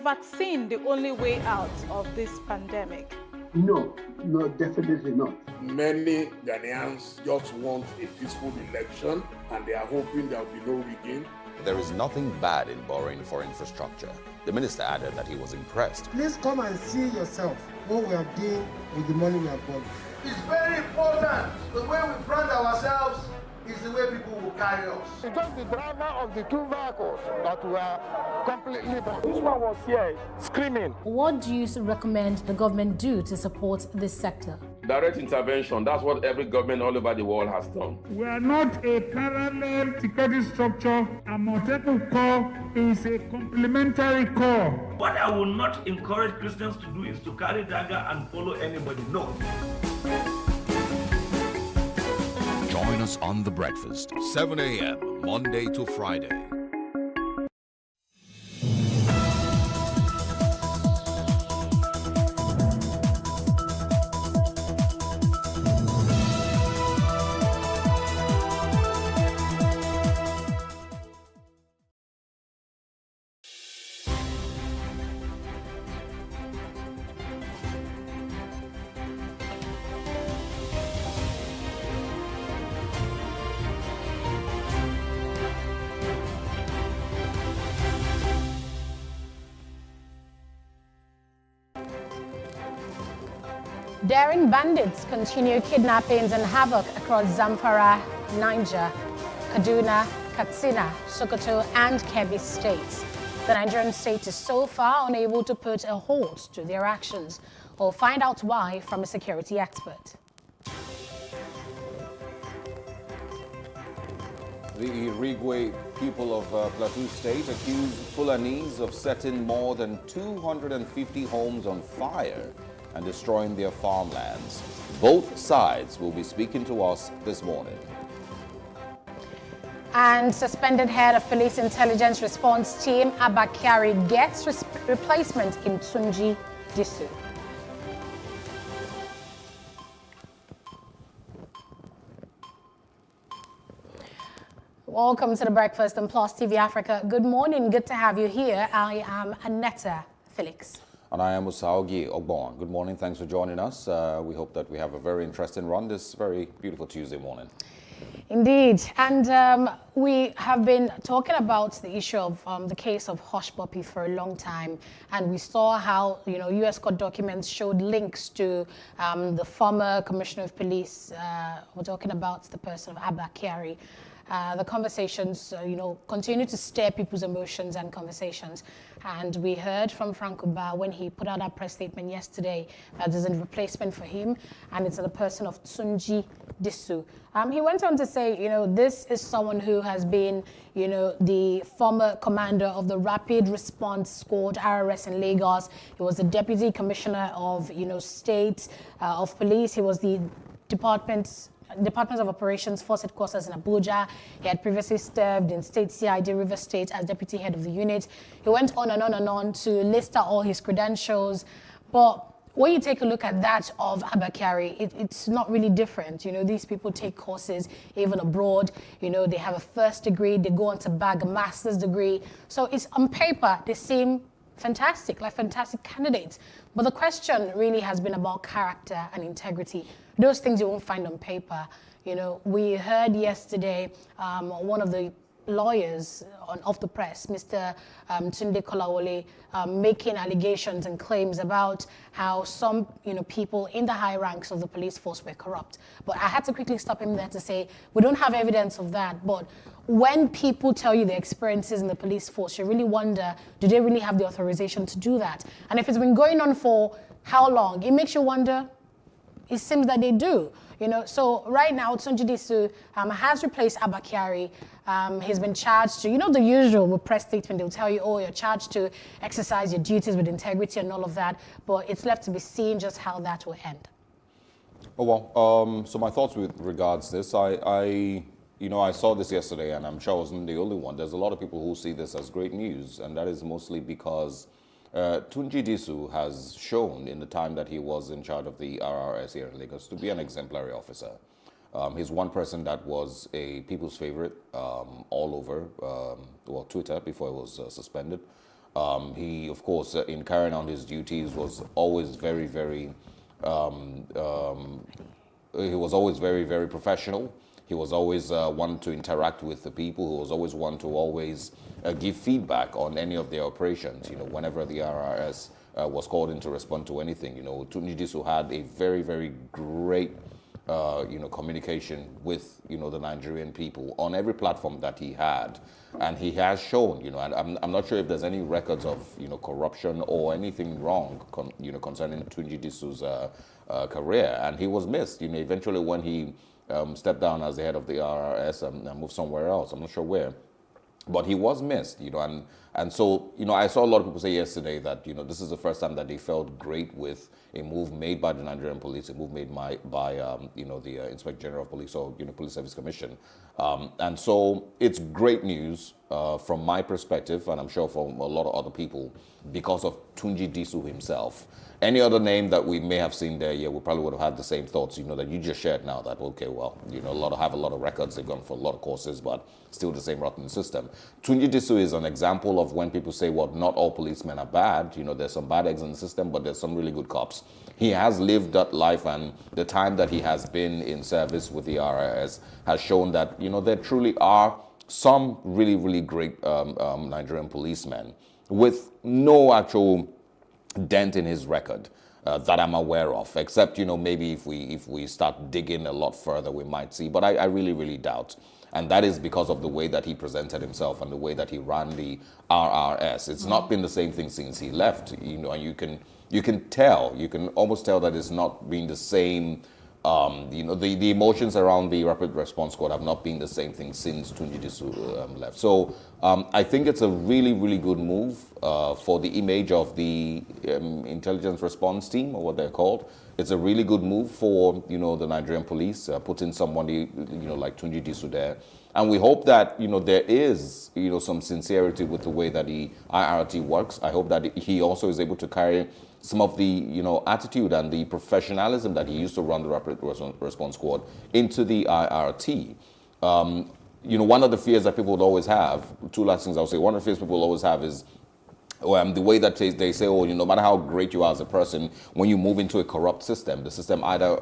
vaccine the only way out of this pandemic? No, definitely not. Many Ghanaians just want a peaceful election and they are hoping there will be no rigging. There is nothing bad in borrowing for infrastructure. The minister added that he was impressed. Please come and see yourself what we are doing with the money we are borrowing. It's very important. The way we brand ourselves is the way people will carry us. It's just the driver of the two vehicles that were completely bought. This one was here screaming. What do you recommend the government do to support this sector? Direct intervention, that's what every government all over the world has done. We are not a parallel security structure. A multiple core is a complementary core. What I will not encourage Christians to do is to carry dagger and follow anybody. No. Join us on The Breakfast, 7 a.m., Monday to Friday. Daring bandits continue kidnappings and havoc across Zamfara, Niger, Kaduna, Katsina, Sokoto, and Kebbi states. The Nigerian state is so far unable to put a halt to their actions. We'll find out why from a security expert. The Irigwe people of Plateau State accuse Fulanis of setting more than 250 homes on fire and destroying their farmlands. Both sides will be speaking to us this morning. And suspended head of police intelligence response team Abba Kyari gets replacement in Tunji Disu. Welcome to The Breakfast on Plus TV Africa. Good morning, good to have you here. I am Anetta Felix. And I am Usaogi Ogbon. Good morning, thanks for joining us. We hope that we have a very interesting run this very beautiful Tuesday morning. Indeed, and we have been talking about the issue of the case of Hush Puppy for a long time, and we saw how U.S. court documents showed links to the former Commissioner of Police. We're talking about the person of Abba Kyari. The conversations, continue to stir people's emotions and conversations. And we heard from Frank Uba when he put out that press statement yesterday that there's a replacement for him, and it's the person of Tunji Disu. He went on to say, this is someone who has been, the former commander of the Rapid Response Squad, RRS in Lagos. He was the Deputy Commissioner of, State of Police. He was the Department of Operations Force Headquarters in Abuja. He had previously served in State CID River State as deputy head of the unit. He went on and on and on to list out all his credentials. But when you take a look at that of Abba Kyari, it's not really different. These people take courses even abroad. They have a first degree, they go on to bag a master's degree. So it's on paper, they seem fantastic, like fantastic candidates. But the question really has been about character and integrity. Those things you won't find on paper. We heard yesterday one of the lawyers of the press, Mr. Tunde Kolawole, making allegations and claims about how some people in the high ranks of the police force were corrupt. But I had to quickly stop him there to say, we don't have evidence of that, but when people tell you their experiences in the police force, you really wonder, do they really have the authorization to do that? And if it's been going on for how long, it makes you wonder. It seems that they do, So right now, Tunji Disu has replaced Abba Kyari. He's been charged to, the usual with press statement. They'll tell you, oh, you're charged to exercise your duties with integrity and all of that. But it's left to be seen just how that will end. Oh, well, so my thoughts with regards to this, I saw this yesterday, and I'm sure I wasn't the only one. There's a lot of people who see this as great news, and that is mostly because Tunji Disu has shown in the time that he was in charge of the RRS here in Lagos to be an exemplary officer. He's one person that was a people's favorite all over, Twitter before he was suspended. He, of course, in carrying on his duties, was always very, very he was always very, very professional. He was always one to interact with the people. He was always one to always give feedback on any of their operations. Whenever the RRS was called in to respond to anything, Tunji Disu had a very, very great, communication with, the Nigerian people on every platform that he had. And he has shown, and I'm not sure if there's any records of, corruption or anything wrong, concerning Tunji Disu's career. And he was missed, eventually when he stepped down as the head of the RRS and moved somewhere else. I'm not sure where. But he was missed, and so, I saw a lot of people say yesterday that, this is the first time that they felt great with a move made by the Nigerian police, a move made by the Inspector General of Police or, Police Service Commission. And so it's great news from my perspective, and I'm sure from a lot of other people, because of Tunji Disu himself. Any other name that we may have seen there, we probably would have had the same thoughts, that you just shared now, that, okay, well, have a lot of records, they've gone for a lot of courses, but still the same rotten system. Tunji Disu is an example of when people say, well, not all policemen are bad, there's some bad eggs in the system, but there's some really good cops. He has lived that life, and the time that he has been in service with the RRS has shown that, there truly are some really, really great Nigerian policemen with no actual dent in his record that I'm aware of, except, maybe if we start digging a lot further, we might see, but I really, really doubt. And that is because of the way that he presented himself and the way that he ran the RRS. It's not been the same thing since he left, and you can almost tell that it's not been the same. The emotions around the Rapid Response Squad have not been the same thing since Tunji Disu left. So I think it's a really, really good move for the image of the intelligence response team, or what they're called. It's a really good move for, the Nigerian police, putting somebody, like Tunji Disu there. And we hope that, there is, some sincerity with the way that the IRT works. I hope that he also is able to carry some of the, attitude and the professionalism that he used to run the Rapid Response Squad into the IRT. One of the fears that people would always have, two last things I'll say, one of the fears people will always have is the way that they say, no matter how great you are as a person, when you move into a corrupt system, the system either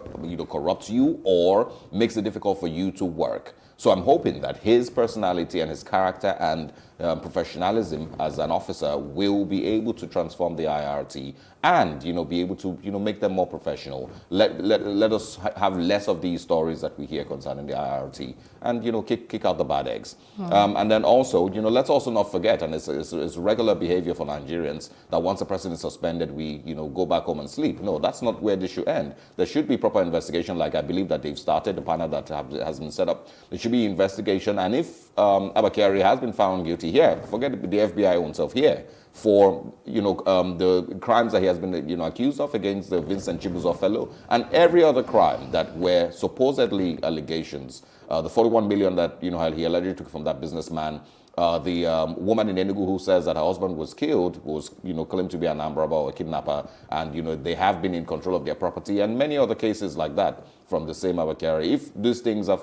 corrupts you or makes it difficult for you to work. So I'm hoping that his personality and his character and professionalism as an officer will be able to transform the IRT and, be able to, make them more professional. Let us have less of these stories that we hear concerning the IRT and, kick out the bad eggs. And then also, let's also not forget, and it's regular behavior for Nigerians, that once a person is suspended, we, go back home and sleep. No, that's not where this should end. There should be proper investigation, like I believe that they've started, the panel that has been set up. There should be investigation, and if Abba Kyari has been found guilty here, forget the FBI himself here, for the crimes that he has been accused of against the Vincent Chibuzo fellow and every other crime that were supposedly allegations. The 41 million that he allegedly took from that businessman. The woman in Enugu who says that her husband was killed was, claimed to be an armed robber or a kidnapper, and, they have been in control of their property, and many other cases like that from the same Abba Kyari. If these things are,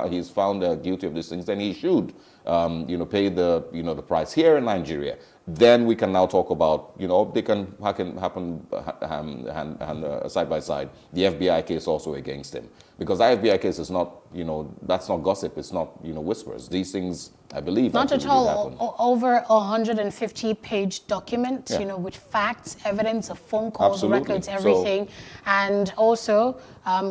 he's found guilty of these things, then he should, pay the, the price here in Nigeria. Then we can now talk about, they can happen side by side. The FBI case also against him. Because the FBI case is not, that's not gossip. It's not, whispers. These things, I believe, not at all. Over 150-page document, with facts, evidence of phone calls, Absolutely. records, everything. And also,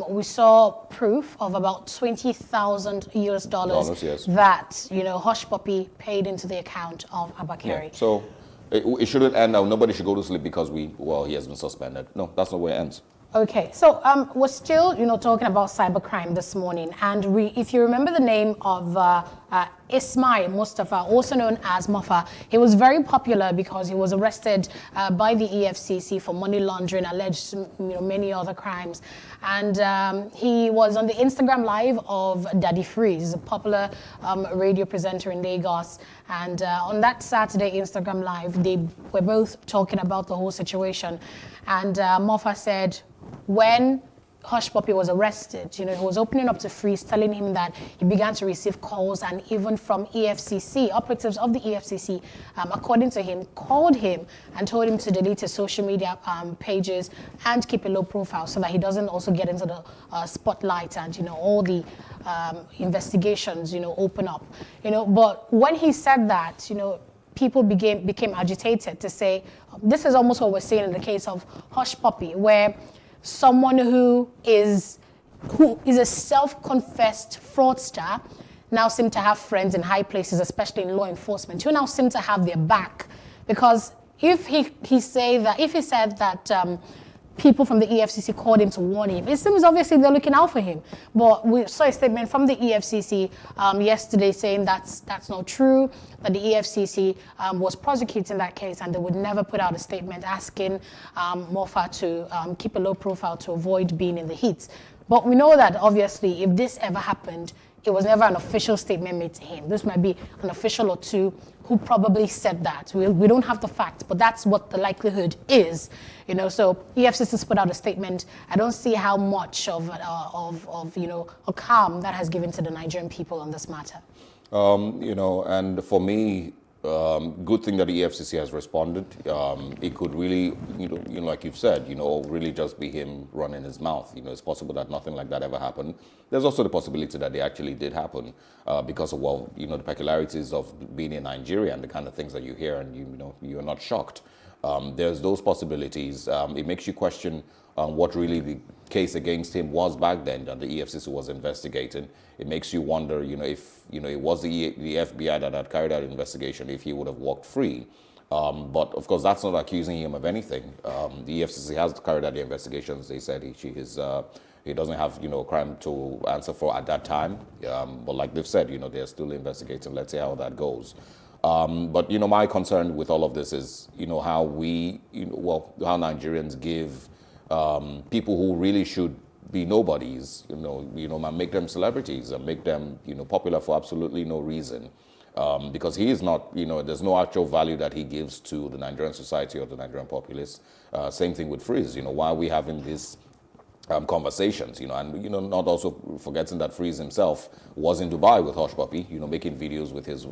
we saw proof of about $20,000 yes. that, Hush Puppy paid into the account of Abba Kyari. Yeah. So it shouldn't end now. Nobody should go to sleep because he has been suspended. No, that's not where it ends. Okay, so we're still, talking about cybercrime this morning, and if you remember the name of Ismail Mustafa, also known as Muffa, he was very popular because he was arrested by the EFCC for money laundering, alleged, many other crimes, and he was on the Instagram Live of Daddy Freeze, a popular radio presenter in Lagos, and on that Saturday Instagram Live, they were both talking about the whole situation, and Muffa said, when Hush Puppy was arrested, he was opening up to Freeze, telling him that he began to receive calls, and even from EFCC, operatives of the EFCC, according to him, called him and told him to delete his social media pages and keep a low profile so that he doesn't also get into the spotlight and, all the investigations, open up. But when he said that, people became agitated to say, this is almost what we're seeing in the case of Hush Puppy, where someone who is a self-confessed fraudster now seem to have friends in high places, especially in law enforcement, who now seem to have their back. Because if he said that people from the EFCC called him to warn him, it seems obviously they're looking out for him. But we saw a statement from the EFCC yesterday saying that's not true, that the EFCC was prosecuting that case and they would never put out a statement asking Mofa to keep a low profile to avoid being in the heat. But we know that obviously if this ever happened, it was never an official statement made to him. This might be an official or two who probably said that. We don't have the facts, but that's what the likelihood is. So EFCC's put out a statement. I don't see how much of a calm that has given to the Nigerian people on this matter. And for me, good thing that the EFCC has responded. It could really, like you've said, really just be him running his mouth. It's possible that nothing like that ever happened. There's also the possibility that they actually did happen because of, the peculiarities of being in Nigeria and the kind of things that you hear and, you're not shocked. There's those possibilities. It makes you question what really the case against him was back then that the EFCC was investigating. It makes you wonder, if it was the FBI that had carried out the investigation, if he would have walked free. But of course, that's not accusing him of anything. The EFCC has carried out the investigations. They said he doesn't have crime to answer for at that time. But like they've said, they're still investigating. Let's see how that goes. But my concern with all of this is how how Nigerians give people who really should be nobodies, and make them celebrities and make them popular for absolutely no reason. Because he is not, there's no actual value that he gives to the Nigerian society or the Nigerian populace. Same thing with Freeze. Why are we having this conversations, and not also forgetting that Freeze himself was in Dubai with Hush Puppy, making videos with his,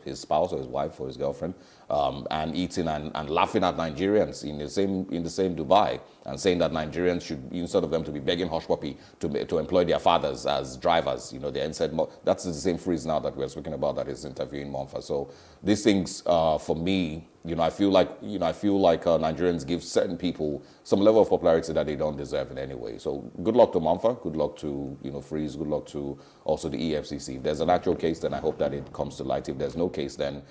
his spouse or his wife or his girlfriend, and eating and laughing at Nigerians in the same Dubai, and saying that Nigerians should, instead of them to be begging Hush Puppy to employ their fathers as drivers, they instead, that's the same Freeze now that we're speaking about that is interviewing Monfa. So these things, for me, I feel like Nigerians give certain people some level of popularity that they don't deserve in any way. So good luck to Monfa, good luck to Freeze, good luck to also the EFCC. If there's an actual case, then I hope that it comes to light. If there's no case, then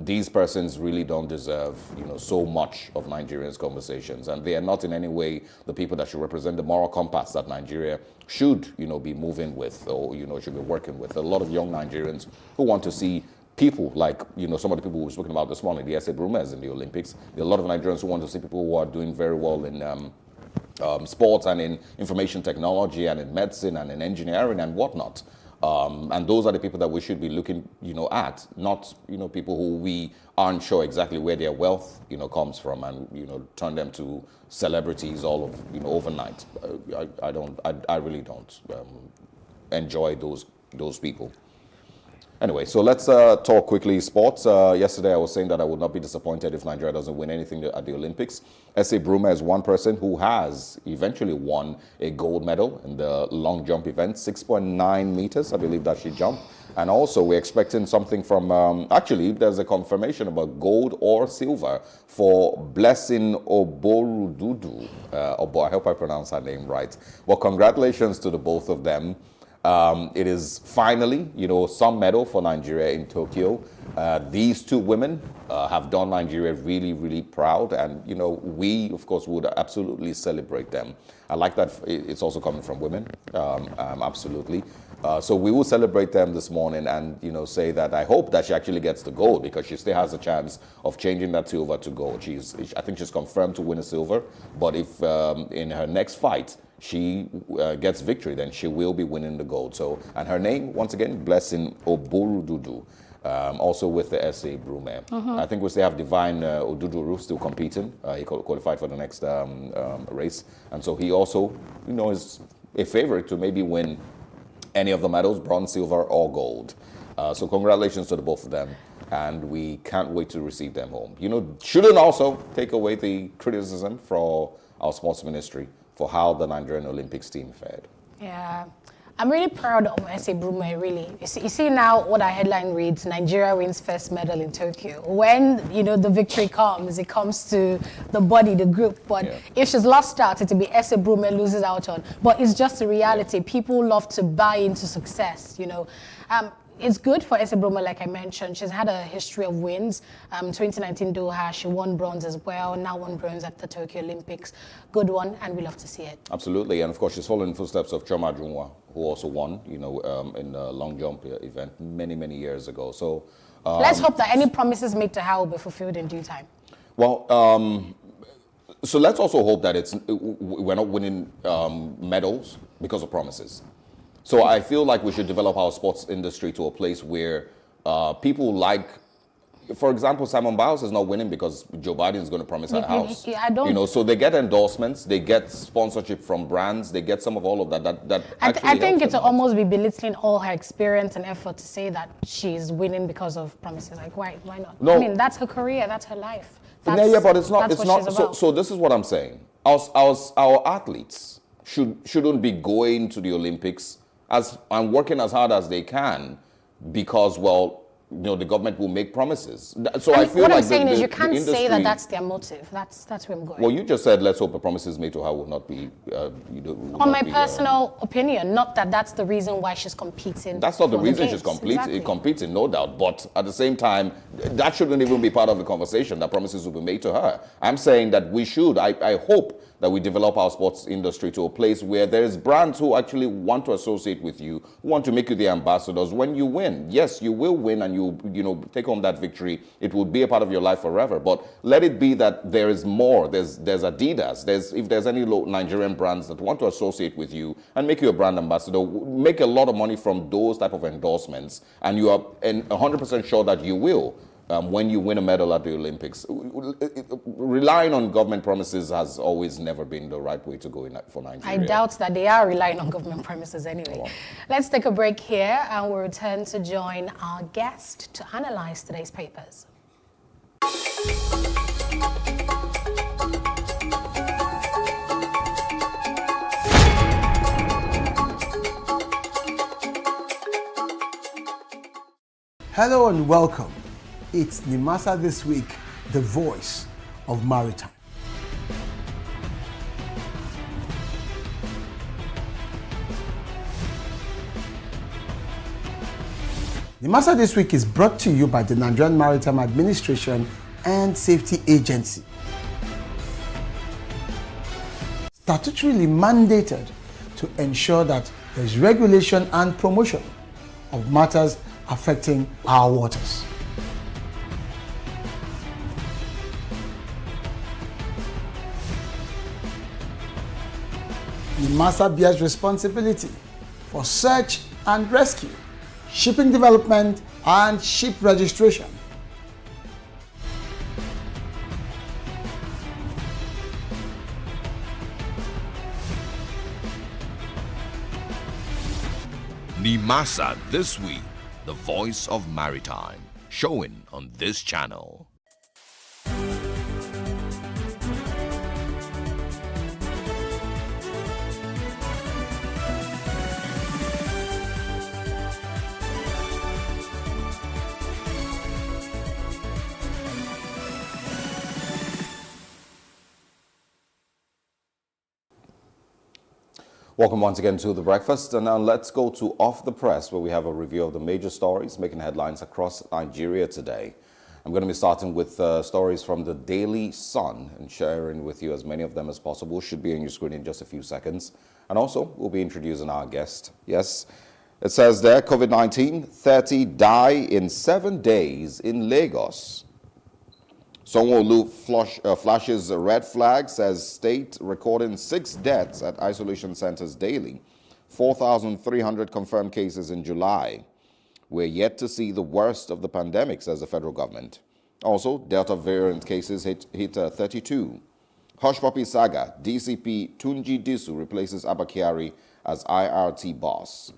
these persons really don't deserve so much of Nigerians' conversations, and they are not in any way the people that should represent the moral compass that Nigeria should be moving with or should be working with. A lot of young Nigerians who want to see people like, some of the people we were speaking about this morning, the S.A. Brumers in the Olympics. There are a lot of Nigerians who want to see people who are doing very well in sports and in information technology and in medicine and in engineering and whatnot. And those are the people that we should be looking, at, not, people who we aren't sure exactly where their wealth, comes from and, turn them to celebrities all of, overnight. I really don't enjoy those people. Anyway, so let's talk quickly sports. Yesterday I was saying that I would not be disappointed if Nigeria doesn't win anything at the Olympics. S.A. Brumer is one person who has eventually won a gold medal in the long jump event, 6.9 meters, I believe that she jumped. And also we're expecting something from, actually there's a confirmation about gold or silver for Blessing Oborududu. I hope I pronounced her name right. Well, congratulations to the both of them. It is finally, some medal for Nigeria in Tokyo. These two women have done Nigeria really, really proud. And, we, of course, would absolutely celebrate them. I like that it's also coming from women, absolutely. So we will celebrate them this morning and, say that I hope that she actually gets the gold because she still has a chance of changing that silver to gold. I think she's confirmed to win a silver. But if in her next fight, she gets victory, then she will be winning the gold. So, and her name, once again, Blessing Oborududu. also with the SA Brume. I think we still have Divine Oduduru still competing. He qualified for the next race. And so he also, is a favorite to maybe win any of the medals, bronze, silver, or gold. So congratulations to the both of them. And we can't wait to receive them home. Shouldn't also take away the criticism for our sports ministry for how the Nigerian Olympics team fared. Yeah. I'm really proud of SA Brume, really. You see now what our headline reads, Nigeria wins first medal in Tokyo. When, the victory comes, it comes to the body, the group. But if she's lost out, it'll be SA Brume loses out on. But it's just a reality. People love to buy into success, It's good for SA Brume, like I mentioned. She's had a history of wins. 2019 Doha, she won bronze as well. Now won bronze at the Tokyo Olympics. Good one, and we love to see it. Absolutely, and of course she's following the footsteps of Choma Junwa, who also won, in the long jump event many, many years ago. So let's hope that any promises made to her will be fulfilled in due time. Well, so let's also hope that we're not winning medals because of promises. So I feel like we should develop our sports industry to a place where people like, for example, Simone Biles is not winning because Joe Biden is going to promise her a house. So they get endorsements, they get sponsorship from brands, they get some of all of that. I think it's almost be belittling all her experience and effort to say that she's winning because of promises. Like, why not? No. I mean, that's her career, that's her life. But it's not. So this is what I'm saying. Our athletes shouldn't be going to the Olympics and working as hard as they can because, the government will make promises. So I feel what like I'm saying is you the can't industry, say that that's their motive. That's where I'm going. Well, you just said let's hope the promises made to her will not be. On my personal opinion, not that that's the reason why she's competing. That's not the reason she's Exactly. competing, no doubt. But at the same time, that shouldn't even be part of the conversation that promises will be made to her. I'm saying that we should. I hope that we develop our sports industry to a place where there's brands who actually want to associate with you, who want to make you the ambassadors when you win. Yes, you will win and you take home that victory. It will be a part of your life forever. But let it be that there is more. There's Adidas. If there's any Nigerian brands that want to associate with you and make you a brand ambassador, make a lot of money from those type of endorsements, and you are 100% sure that you will. When you win a medal at the Olympics. Relying on government promises has always never been the right way to go for Nigeria. I doubt that they are relying on government promises anyway. Let's take a break here and we'll return to join our guest to analyze today's papers. Hello and welcome. It's Nimasa This Week, the voice of maritime. Nimasa This Week is brought to you by the Nigerian Maritime Administration and Safety Agency. Statutorily mandated to ensure that there's regulation and promotion of matters affecting our waters. NIMASA bears responsibility for search and rescue, shipping development, and ship registration. NIMASA This Week, the voice of maritime, showing on this channel. Welcome once again to The Breakfast, and now let's go to Off the Press, where we have a review of the major stories making headlines across Nigeria today. I'm going to be starting with stories from the Daily Sun and sharing with you as many of them as possible. Should be on your screen in just a few seconds. And also, we'll be introducing our guest. Yes, it says there, COVID-19, 30 die in 7 days in Lagos. Sanwo-Olu flashes a red flag, says state recording 6 deaths at isolation centers daily. 4,300 confirmed cases in July. We're yet to see the worst of the pandemic, says the federal government. Also, Delta variant cases hit 32. Hush Puppy saga, DCP Tunji Disu replaces Abba Kyari as IRT boss.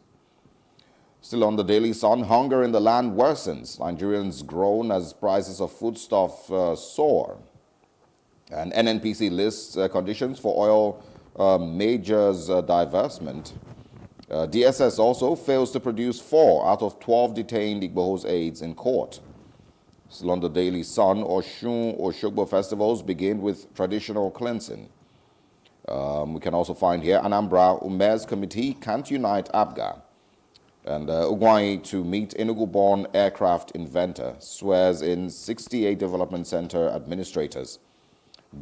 Still on the Daily Sun, hunger in the land worsens. Nigerians groan as prices of foodstuff soar. And NNPC lists conditions for oil majors divestment. DSS also fails to produce 4 out of 12 detained Igboho's aides in court. Still on the Daily Sun, Oshun Oshogbo festivals begin with traditional cleansing. We can also find here Anambra Ume's committee can't unite ABGA. And Ugwai to meet Enugu-born aircraft inventor swears in 68 development center administrators.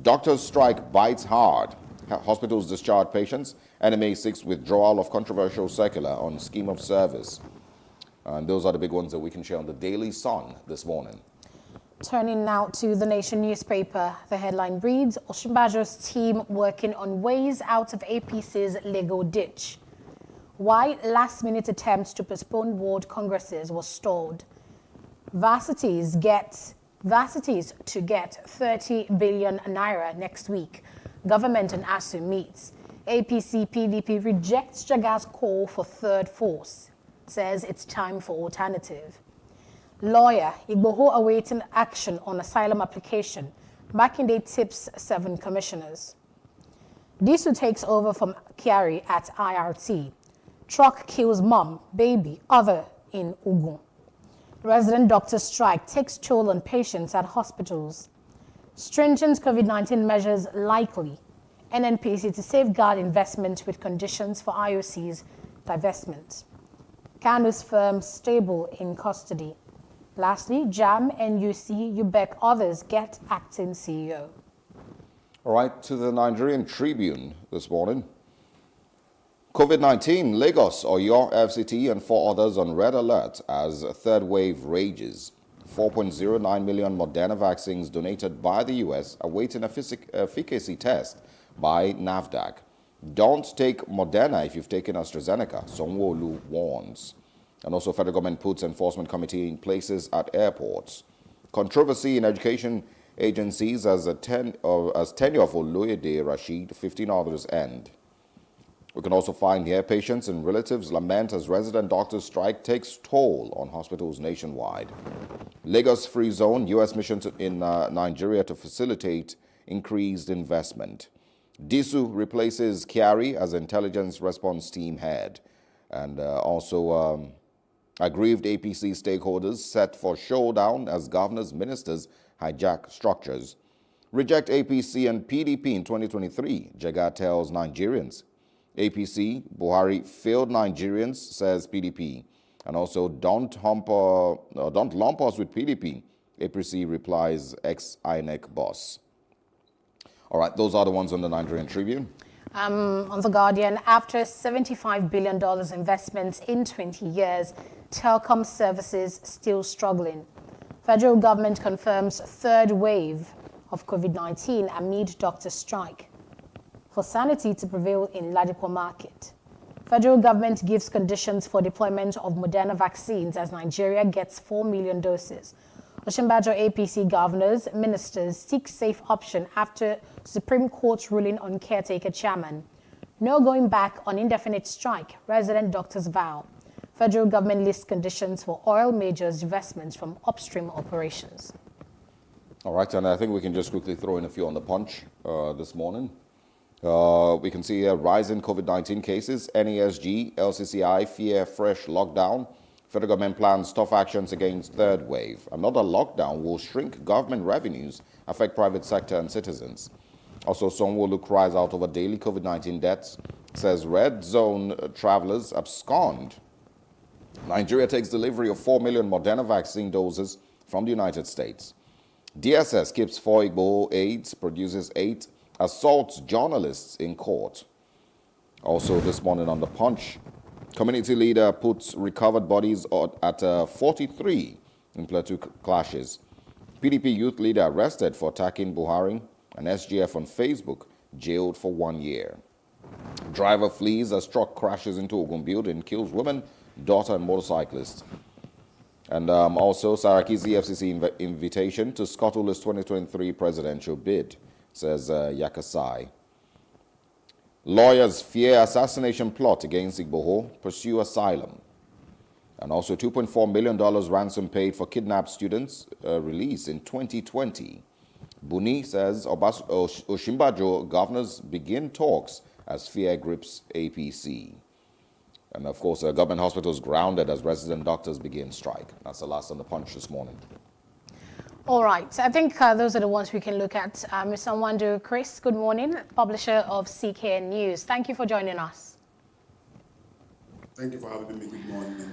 Doctors' strike bites hard. Hospitals discharge patients. NMA seeks withdrawal of controversial circular on scheme of service. And those are the big ones that we can share on the Daily Sun this morning. Turning now to the Nation newspaper, the headline reads, Osinbajo's team working on ways out of APC's legal ditch. Why last-minute attempts to postpone world congresses was stalled. Varsities to get 30 billion naira next week. Government and ASU meets. APC PDP rejects Jaga's call for third force. Says it's time for alternative. Lawyer, Igboho awaiting action on asylum application. Makinde tips 7 commissioners. Disu takes over from Kyari at IRT. Truck kills mom, baby, other in Ogun. Resident doctor strike takes toll on patients at hospitals. Stringent COVID-19 measures likely. NNPC to safeguard investment with conditions for IOC's divestment. Kanu's firm stable in custody. Lastly, JAM, NUC, UBEC, others get acting CEO. All right, to the Nigerian Tribune this morning. COVID-19, Lagos, Oyo, FCT, and 4 others on red alert as third wave rages. 4.09 million Moderna vaccines donated by the U.S. awaiting efficacy test by NAFDAC. Don't take Moderna if you've taken AstraZeneca, Sanwo-Olu warns. And also, federal government puts enforcement committee in places at airports. Controversy in education agencies as tenure of Oloyede Rashid, 15 others end. We can also find here patients and relatives lament as resident doctors' strike takes toll on hospitals nationwide. Lagos Free Zone, U.S. mission in Nigeria to facilitate increased investment. Disu replaces Kyari as intelligence response team head. And aggrieved APC stakeholders set for showdown as governors, ministers hijack structures. Reject APC and PDP in 2023, Jaga tells Nigerians. APC, Buhari failed Nigerians, says PDP. And also, don't lump us with PDP, APC replies ex-INEC boss. All right, those are the ones on the Nigerian Tribune. On The Guardian, after $75 billion investments in 20 years, telecom services still struggling. Federal government confirms third wave of COVID-19 amid doctor strike. For sanity to prevail in Ladipo market. Federal government gives conditions for deployment of Moderna vaccines as Nigeria gets 4 million doses. Osinbajo APC governors, ministers seek safe option after Supreme Court ruling on caretaker chairman. No going back on indefinite strike, resident doctors vow. Federal government lists conditions for oil majors divestments from upstream operations. All right, and I think we can just quickly throw in a few on the punch this morning. We can see a rise in COVID-19 cases, NESG, LCCI, fear fresh lockdown. Federal government plans tough actions against third wave. Another lockdown will shrink government revenues, affect private sector and citizens. Also, Sanwo-Olu cries out over daily COVID-19 deaths, says red zone travelers abscond. Nigeria takes delivery of 4 million Moderna vaccine doses from the United States. DSS keeps 4 Igbo aides, produces 8, assaults journalists in court. Also this morning on The Punch, community leader puts recovered bodies at 43 in Plateau clashes. PDP youth leader arrested for attacking Buhari, and SGF on Facebook jailed for 1 year. Driver flees as truck crashes into Ogun building, kills woman, daughter and motorcyclist. And also, Saraki's EFCC invitation to scuttle his 2023 presidential bid, says Yakasai. Lawyers fear assassination plot against Igboho, pursue asylum. And also $2.4 million ransom paid for kidnapped students, released in 2020. Buni says Oshimbajo governors begin talks as fear grips APC. And of course, government hospitals grounded as resident doctors begin strike. That's the last on the Punch this morning. All right, I think those are the ones we can look at. Mr. Nwandu, Chris, good morning, publisher of CKN News. Thank you for joining us. Thank you for having me. Good morning.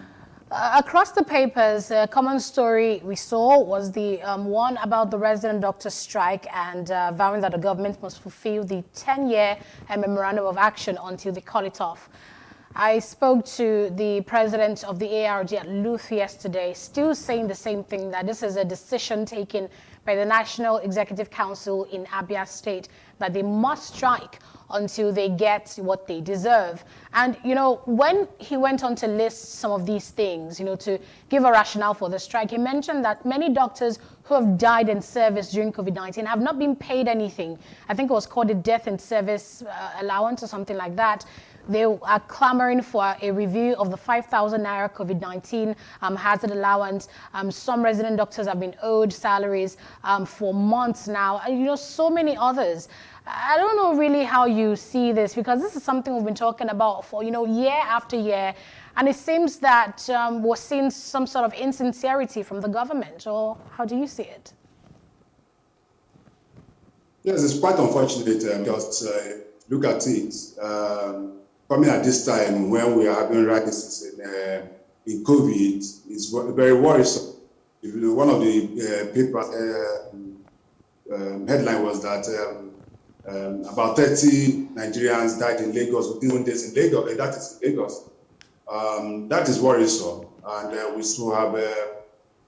Across the papers, a common story we saw was the one about the resident doctor strike and vowing that the government must fulfill the 10-year memorandum of action until they call it off. I spoke to the president of the ARD at Luth yesterday, still saying the same thing, that this is a decision taken by the National Executive Council in Abia State, that they must strike until they get what they deserve. And, you know, when he went on to list some of these things, you know, to give a rationale for the strike, he mentioned that many doctors who have died in service during COVID-19 have not been paid anything. I think it was called a death in service allowance or something like that. They are clamoring for a review of the 5,000 naira COVID-19 hazard allowance. Some resident doctors have been owed salaries for months now. And, you know, so many others. I don't know really how you see this, because this is something we've been talking about for, you know, year after year. And it seems that we're seeing some sort of insincerity from the government. Or how do you see it? Yes, it's quite unfortunate. Just look at it. Coming at this time when we are having crisis in COVID is very worrisome. One of the paper headline was that about 30 Nigerians died in Lagos within 1 day in Lagos, and that is in Lagos. That is worrisome, and we still have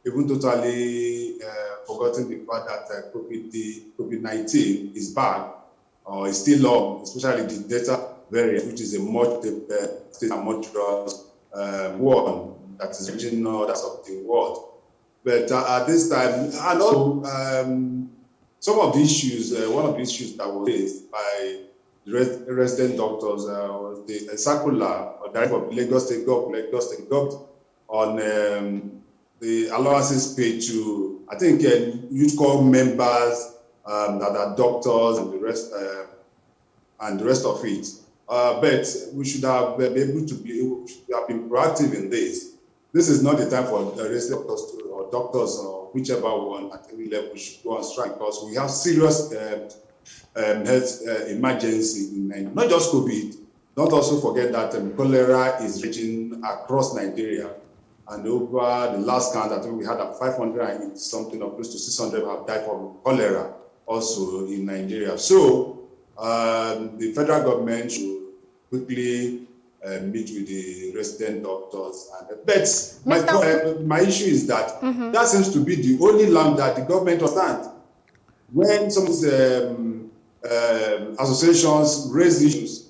even totally forgotten the fact that COVID-19 is back or is still on, especially the Delta variant, which is a much one that is reaching others of the world. But at this time, and also some of the issues, one of the issues that was raised by the resident doctors was the circular of Lagos State Government on the allowances paid to, I think, youth corps members that are doctors and the rest of it. But we should have been able to have been proactive in this. This is not the time for resident doctors or whichever one at any level should go on strike, because we have serious health emergency in Nigeria. Not just COVID. Don't also forget that cholera is reaching across Nigeria. And over the last count, I think we had 500 and something, or close to 600 have died from cholera also in Nigeria. So the federal government should quickly meet with the resident doctors. But my issue is that that seems to be the only lamb that the government understands. When some associations raise issues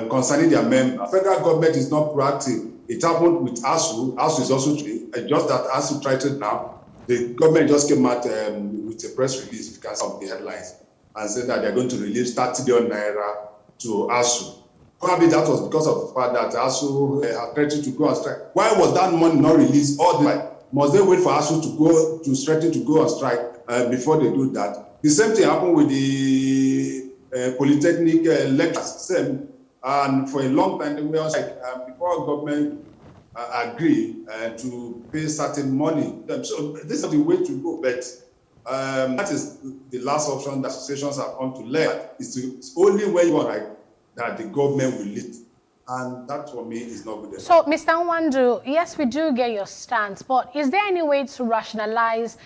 concerning their members, federal government is not proactive. It happened with ASU. ASU is also just that ASU tried it now. The government just came out with a press release, because of the headlines, and said that they're going to release 30 billion naira to ASU. Probably that was because of the fact that ASU had threatened to go on strike. Why was that money not released all the time? Must they wait for ASU to threaten to go on strike before they do that? The same thing happened with the polytechnic lecturers. Same. And for a long time, they were on strike before government agreed to pay certain money. So this is the way to go. But that is the last option that associations have come to learn. It's only when you want that the government will lead. And that, for me, is not good enough. So, Mr. Nwandu, yes, we do get your stance, but is there any way to rationalize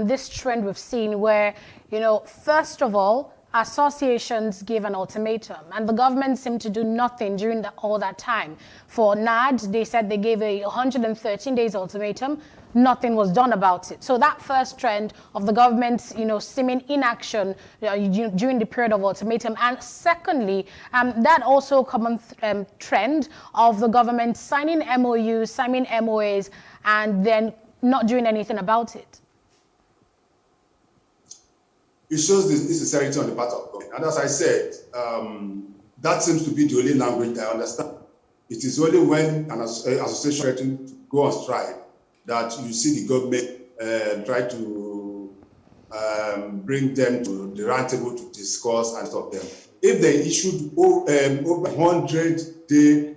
this trend we've seen where, you know, first of all, associations give an ultimatum, and the government seemed to do nothing during all that time. For NAD, they said they gave a 113 days ultimatum. Nothing was done about it. So that first trend of the government, you know, seeming inaction during the period of ultimatum, and secondly, that also common trend of the government signing MOUs, signing MOAs, and then not doing anything about it? It shows the sincerity on the part of government. And as I said, that seems to be the only language I understand. It is only when an association threatens to go on strike that you see the government try to bring them to the round table to discuss and stop them. If they issued over 100-day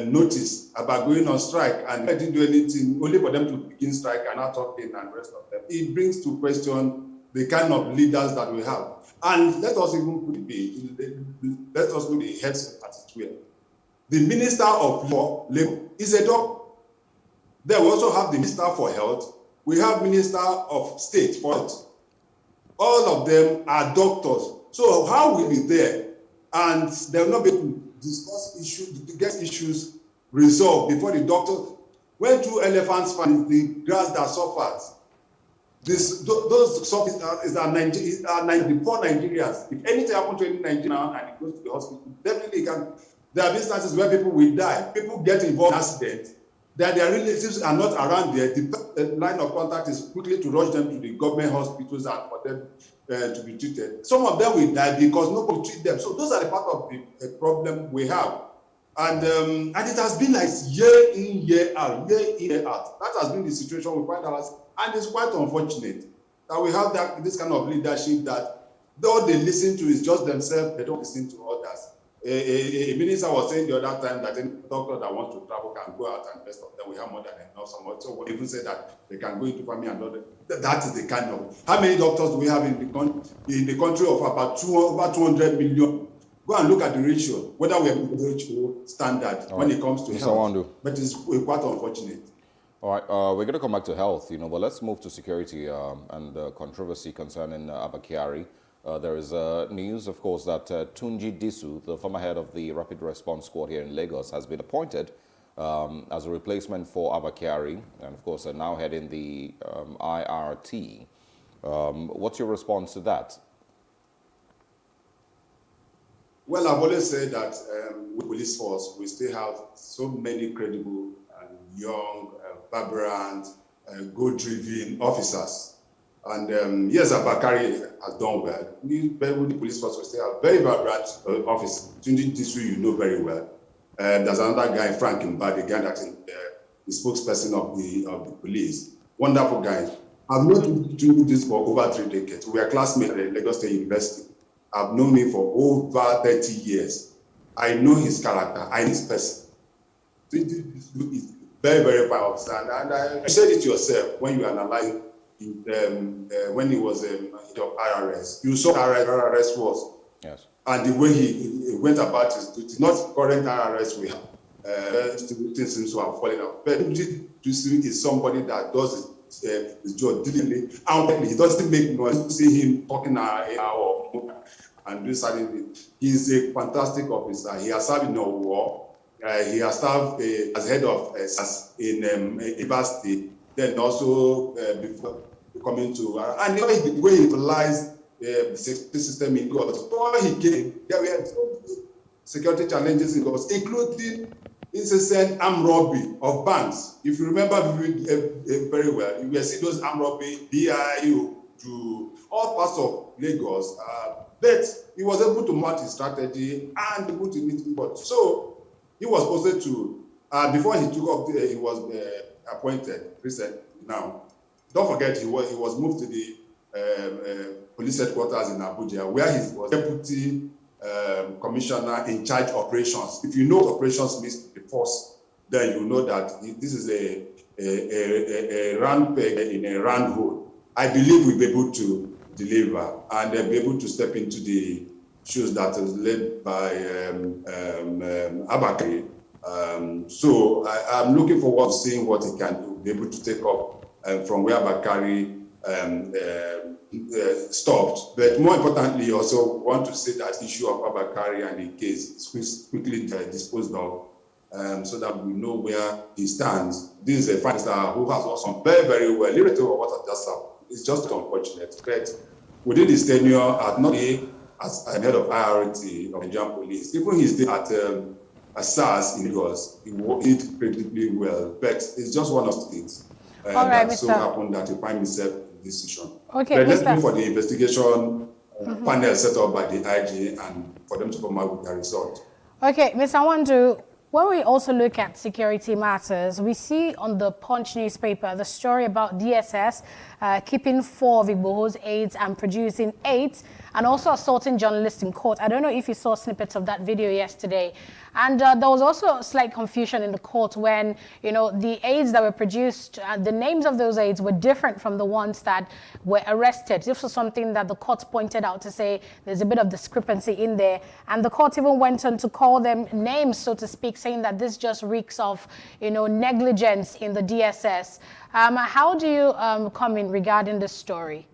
notice about going on strike and they didn't do anything, only for them to begin strike and not talking and the rest of them, it brings to question the kind of leaders that we have. And let us even put it, let us look at the heads at it well. The Minister of Labor is a doctor. Then we also have the Minister for Health. We have Minister of State for Health. All of them are doctors. So how will be there? And they will not be able to discuss issues, to get issues resolved before the doctor. When two elephants find the grass that suffers, those suffers is the poor Nigerians. If anything happens to any Nigerian and it goes to the hospital, definitely can. There are instances where people will die. People get involved in accidents. That their relatives are not around there. The line of contact is quickly to rush them to the government hospitals and for them to be treated. Some of them will die because nobody treats them. So those are the part of the problem we have. And it has been like year in, year out, year in, year out. That has been the situation we find ourselves. And it's quite unfortunate that we have this kind of leadership that all they listen to is just themselves, they don't listen to others. A minister was saying the other time that any doctor that wants to travel can go out and rest of them. We have more than enough. So we even say that they can go into family and other. That is the kind of. How many doctors do we have in the country of about over 200 million? Go and look at the ratio, whether we have the WHO standard when it comes to health. But it's quite unfortunate. All right, we're going to come back to health, but let's move to security and controversy concerning Abba Kyari. There is news, of course, that Tunji Disu, the former head of the Rapid Response Squad here in Lagos, has been appointed as a replacement for Abba Kyari, and of course, now heading the IRT. What's your response to that? Well, I've always said that with police force, we still have so many credible and young, vibrant, goal-driven officers. And yes, Abakari has done well. With the police force, we still have very vibrant officers. Tunji Disu, you know very well. There's another guy, Frank Mba, the guy that is the spokesperson of the police. Wonderful guy. I've known Tunji Disu for over 3 decades. We are classmates at Lagos State University. I've known him for over 30 years. I know his character, I know his person. Tunji Disu is very, very fine officer. And you said it yourself when you analyzed when he was in RRS. You saw how RRS was. Yes. And the way he went about his duty, not current RRS we have. Things seem to have fallen out. But Disu is somebody that does his job diligently. And he doesn't make noise. You see him talking or and do something. He's a fantastic officer. He has served in a war. He has served as head of in Ibasti. Then also before coming to and the way he utilized the safety system in God. Before he came, there were security challenges in God, including incessant armed robbery of banks. If you remember very well, you will see those armed robbery, BIU, to all parts of Lagos. But he was able to mount his strategy and able to meet people. So he was posted to, before he took up, he was appointed recently now. Don't forget, he was moved to the police headquarters in Abuja, where he was deputy commissioner in charge of operations. If you know what operations means to the force, then you know that this is a round peg in a round hole. I believe we'll be able to deliver and be able to step into the shoes that is led by Abakari. So I'm looking forward to seeing what he can do, be able to take up from where Abakari stopped. But more importantly, also want to say that issue of Abakari and the case is quickly disposed of so that we know where he stands. This is a fighter who has also very, very well, irrespective of what I just said. It's just unfortunate. But within his tenure, at not as head of IRT of Nigerian police, even his day at SARS in Lagos, he did incredibly well. But it's just one of the things. All right, that so happened that he find himself in this situation. Okay, but let's wait for the investigation panel set up by the IG and for them to come out with their result. Okay, Mr. Wandu, when we also look at security matters, we see on the Punch newspaper the story about DSS keeping 4 of Igboho's aides and producing 8, and also assaulting journalists in court. I don't know if you saw snippets of that video yesterday. And there was also slight confusion in the court when, you know, the aides that were produced, the names of those aides were different from the ones that were arrested. This was something that the court pointed out to say there's a bit of discrepancy in there. And the court even went on to call them names, so to speak, saying that this just reeks of, you know, negligence in the DSS. How do you come in regarding this story?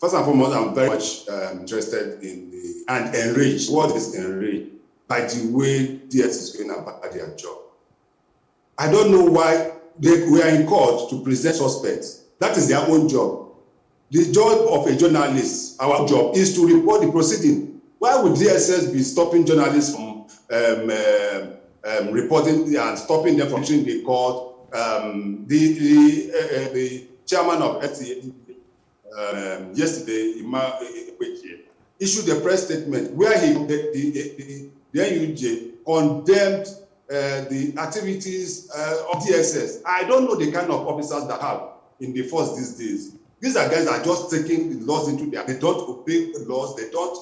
First and foremost, I'm very much interested in and enraged. What is enraged by the way DS is going about their job? I don't know why we are in court to present suspects. That is their own job. The job of a journalist, our job, is to report the proceeding. Why would DSS be stopping journalists from reporting and stopping them from entering the court? The chairman of FCA yesterday, issued a press statement where the NUJ condemned the activities of DSS. I don't know the kind of officers that have in the force these days. These are guys that are just taking the laws into their. They don't obey the laws. They don't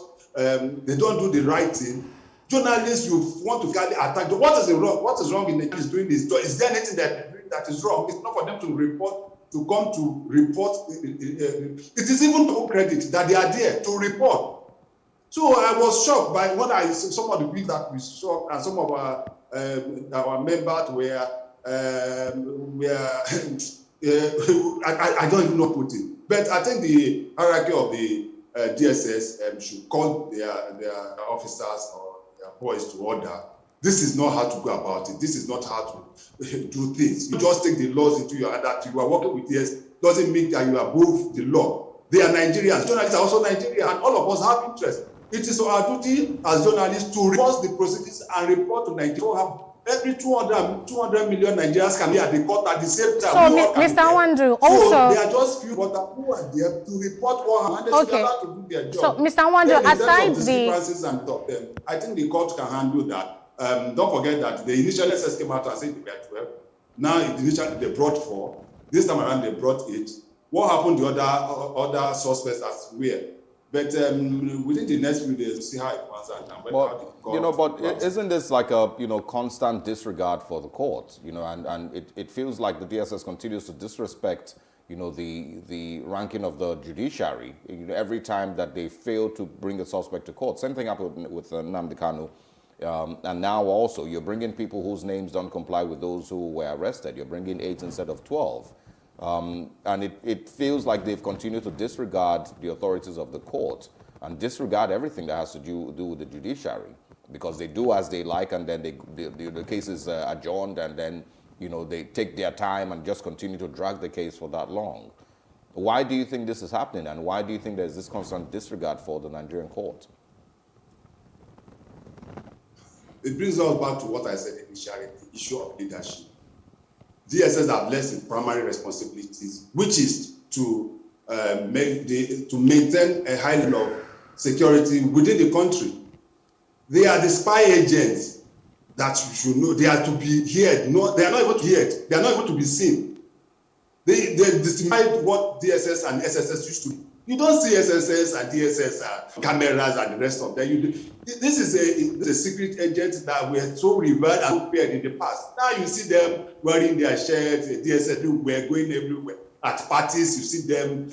do the right thing. Journalists, you want to carry attack. What is wrong? What is wrong in the doing this? Is there anything that is wrong? It's not for them to report. To come to report, it is even to credit that they are there to report. So I was shocked by when I saw some of the people that we saw, and some of our members were I don't even know what to put it. But I think the hierarchy of the DSS should call their officers or their boys to order. This is not how to go about it. This is not how to do things. You just take the laws into your hand. That you are working with DS doesn't mean that you are above the law. They are Nigerians. Journalists are also Nigerian, and all of us have interest. It is our duty as journalists to report the proceedings and report to Nigeria. Every 200 million Nigerians can be at the court at the same time. So, Mr. Wandu, also... So, they are just few who are there to report what happened. And they should allow to do their job. So, Mr. Wandu, aside the... I think the court can handle that. Don't forget that the initial SS came out and said they were 12. Now, initially they brought 4. This time around, they brought 8. What happened to other suspects as well? But within the next few days, we'll see how it pans out. But isn't this like a constant disregard for the court? And it feels like the DSS continues to disrespect the ranking of the judiciary. Every time that they fail to bring a suspect to court. Same thing happened with Nnamdi Kanu. And now also you're bringing people whose names don't comply with those who were arrested. You're bringing 8 instead of 12. And it feels like they've continued to disregard the authorities of the court and disregard everything that has to do with the judiciary, because they do as they like, and then the case is adjourned, and then they take their time and just continue to drag the case for that long. Why do you think this is happening, and why do you think there's this constant disregard for the Nigerian court? It brings us back to what I said initially, the issue of leadership. DSS have less in primary responsibilities, which is to maintain a high level of security within the country. They are the spy agents that you should know. They are to be heard. No, they are not able to be heard. They are not able to be seen. They decide what DSS and SSS used to be. You don't see SSS and DSS cameras and the rest of them. This is a secret agent that were so revered and feared in the past. Now you see them wearing their shirts, DSS, we're going everywhere. At parties, you see them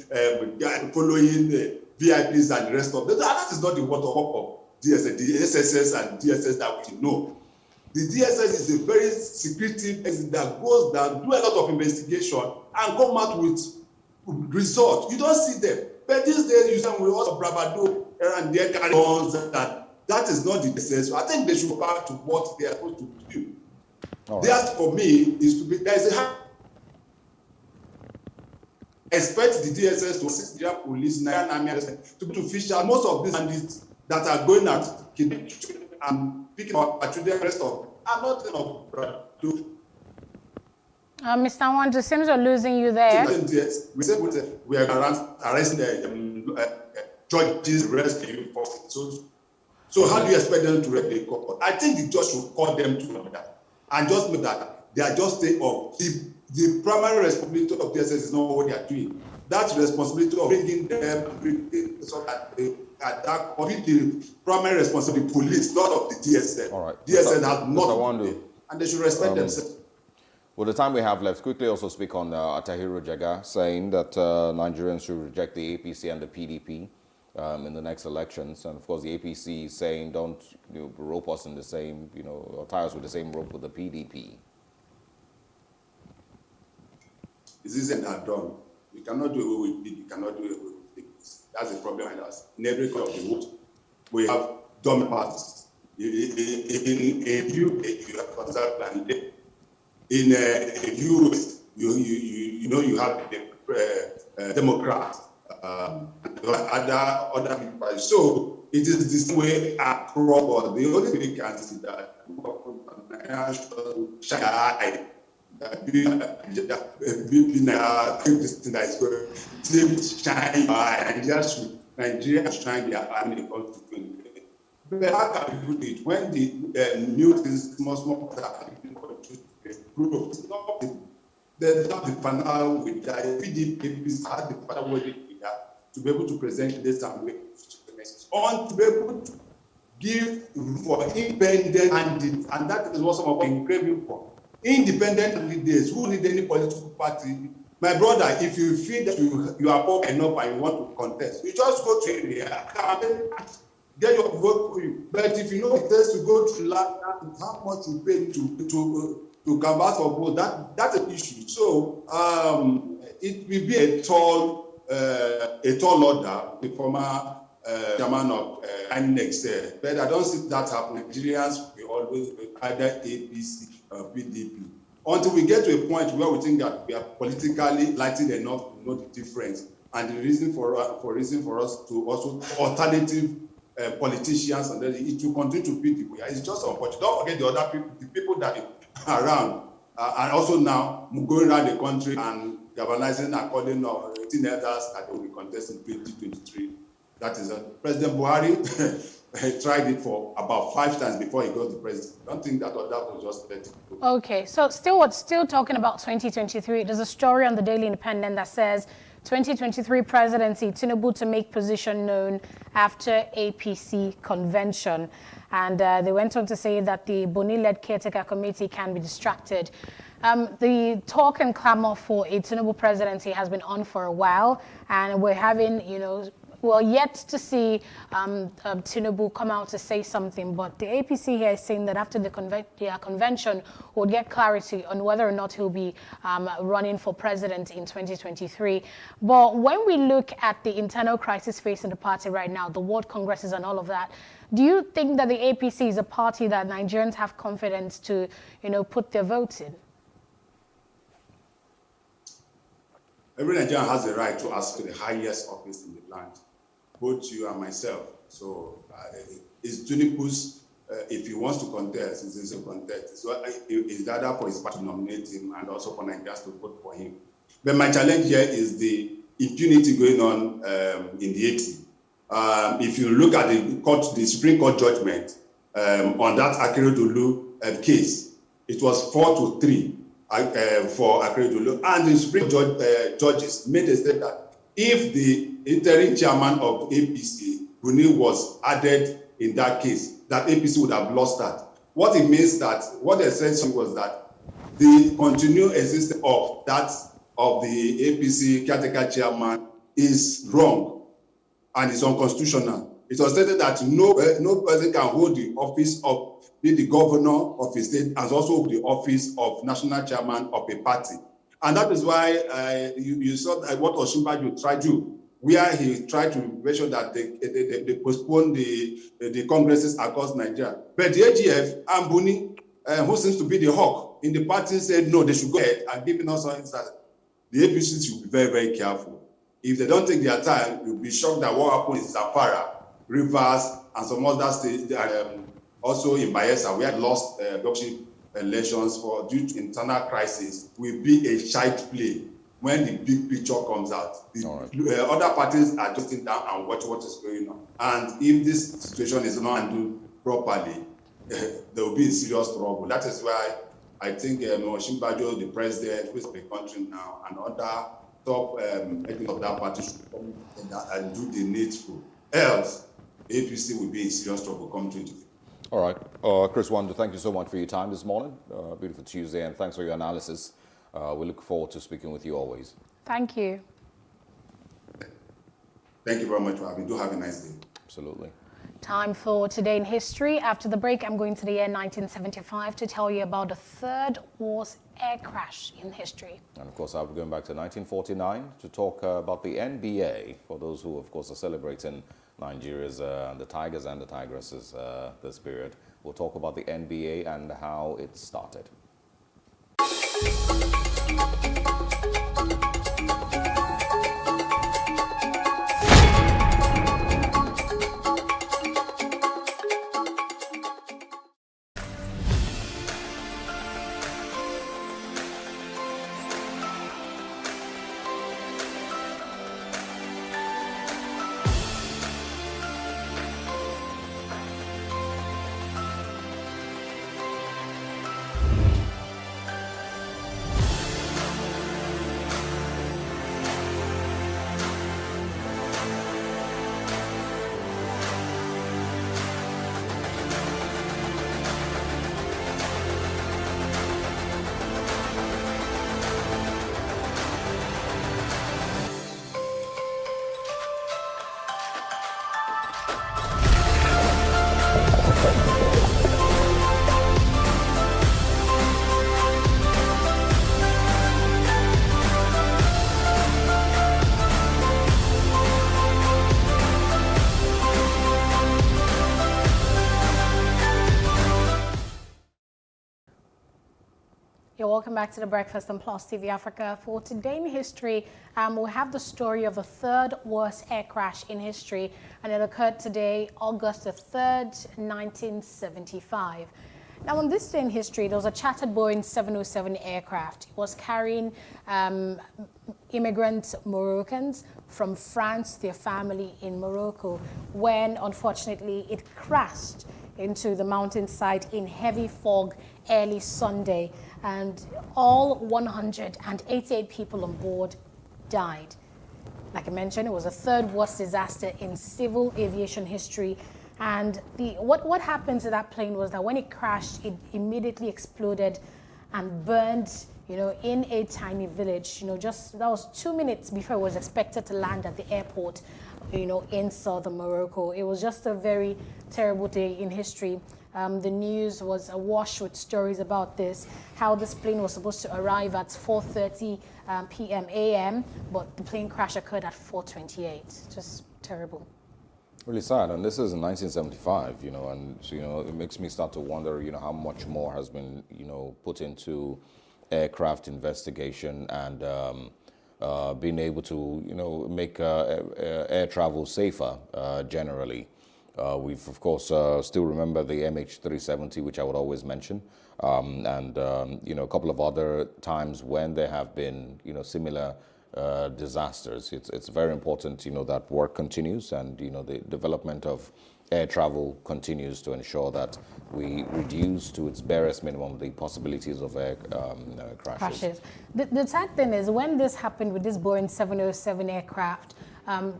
following the VIPs and the rest of them. That is not the work of DSS, the SSS and DSS that we know. The DSS is a very secretive agent that goes down, do a lot of investigation, and come out with results. You don't see them. But these days, you see we also bravado and their carry on that is not the DSS. So I think they should go back to what they are supposed to do. Right. That, for me, is to be, there is a expect the DSS to assist the police, Nigerian army, to fish out most of these bandits that are going out kidnapping and picking up our children, rest of are not enough to Mr. Wanju, it seems we're losing you there. We are arresting judges, arresting so how do you expect them to regulate court? I think the judge should call them to that and just know that they are just staying up. The primary responsibility of DSS is not what they are doing. That's the responsibility of bringing them so that they attack the primary responsibility of the police, not of the DSS. All right. DSS has not, and they should respect themselves. Well, the time we have left, quickly also speak on Atahiru Jaga saying that Nigerians should reject the APC and the PDP in the next elections. And of course, the APC is saying don't rope us in the same, or tie us with the same rope with the PDP. This isn't that done. We cannot do away with it. We cannot do away with it. That's the problem with us. In every corner of the world, we have dumb parties. In UK, you have conservative and in US, you have the Democrats and other people. So it is this way across. The only thing we can see that Shanghai. This thing that is going to shine and just Nigeria shine their eye when it comes to 2020. But how can we do it when the new things small that group is not the panel with the PDP had the panel with to be able to present this and way on to be able to give for independent and that is what some of them craving for. Independent leaders who need any political party. My brother, if you feel that you are poor enough and you want to contest, you just go to India, get your vote for you. But if you know it takes to go to London, how much you pay to canvass for vote, that's an issue. So it will be a tall order. The former chairman of INEC said, but I don't see that happen. Nigerians will always be either APC or PDP. Until we get to a point where we think that we are politically lighted enough to know the difference, and the reason for us to also alternative politicians, and then it will continue to be the way. It's just unfortunate. Don't forget the other people, the people that are around, and also now going around the country and galvanizing and calling 18 elders that will be contesting 2023. That is President Buhari tried it for about 5 times before he got the president. I don't think that was just let it go. Okay, so still talking about 2023. There's a story on the Daily Independent that says 2023 presidency, Tinubu to make position known after APC convention. And they went on to say that the Boni-led caretaker committee can be distracted. The talk and clamor for a Tinubu presidency has been on for a while, and we're having, well, yet to see Tinubu come out to say something, but the APC here is saying that after the convention, we'll get clarity on whether or not he'll be running for president in 2023. But when we look at the internal crisis facing the party right now, the world congresses and all of that, do you think that the APC is a party that Nigerians have confidence to, put their votes in? Every Nigerian has the right to ask for the highest office in the land, both you and myself. So it's Tinubu's, if he wants to contest, it's a contest. So it's either for his party to nominate him and also for Nigerians to vote for him. But my challenge here is the impunity going on in the APC. If you look at the Supreme Court judgment on that Akeredolu case, it was 4-3 for Akeredolu, and the Supreme judges made a statement that if the interim chairman of APC, Buni, was added in that case, that APC would have lost that. What it means that, what they said was that the continued existence of the APC caretaker chairman is wrong and it's unconstitutional. It was stated that no person can hold the office of be the governor of a state and also the office of national chairman of a party. And that is why you saw that what Osinbajo tried to do, where he tried to make sure that they postpone the congresses across Nigeria. But the AGF and Buni, who seems to be the hawk in the party, said no, they should go ahead and giving us some insight. The APC should be very, very careful. If they don't take their time, you'll be shocked that what happened in Zamfara, Rivers, and some other states, also in Bayelsa, we had lost elections due to internal crisis will be a child play when the big picture comes out. The other parties are just sitting down and watch what is going on. And if this situation is not handled properly, there will be a serious trouble. That is why I think Osinbajo, the president, who is the country now, and other top heads of that party should come and do the needful. Else, APC will be in serious trouble come 2020. All right. Chris Wando, thank you so much for your time this morning. Beautiful Tuesday, and thanks for your analysis. We look forward to speaking with you always. Thank you. Thank you very much for having me. Do have a nice day. Absolutely. Time for Today in History. After the break, I'm going to the year 1975 to tell you about the third worst air crash in history. And of course, I'll be going back to 1949 to talk about the NBA, for those who, of course, are celebrating Nigeria's, the Tigers and the Tigresses this period. We'll talk about the NBA and how it started. You're welcome back to the Breakfast on Plus TV Africa. For Today in History, we have the story of the third worst air crash in history, and it occurred today, August the 3rd, 1975. Now, on this day in history, there was a chartered Boeing 707 aircraft. It was carrying immigrant Moroccans from France to their family in Morocco, when, unfortunately, it crashed into the mountainside in heavy fog early Sunday, and all 188 people on board died. Like I mentioned, it was the third worst disaster in civil aviation history. And what happened to that plane was that when it crashed, it immediately exploded and burned, in a tiny village. That was 2 minutes before it was expected to land at the airport, in southern Morocco. It was just a very terrible day in history. The news was awash with stories about this, how this plane was supposed to arrive at 4:30 p.m. a.m., but the plane crash occurred at 4:28. Just terrible. Really sad, and this is in 1975, and so, it makes me start to wonder, how much more has been, put into aircraft investigation and being able to, make air travel safer generally. We've, of course, still remember the MH370, which I would always mention, and, a couple of other times when there have been, similar disasters. It's very important, that work continues and, the development of air travel continues to ensure that we reduce to its barest minimum the possibilities of air crashes. The sad thing is, when this happened with this Boeing 707 aircraft,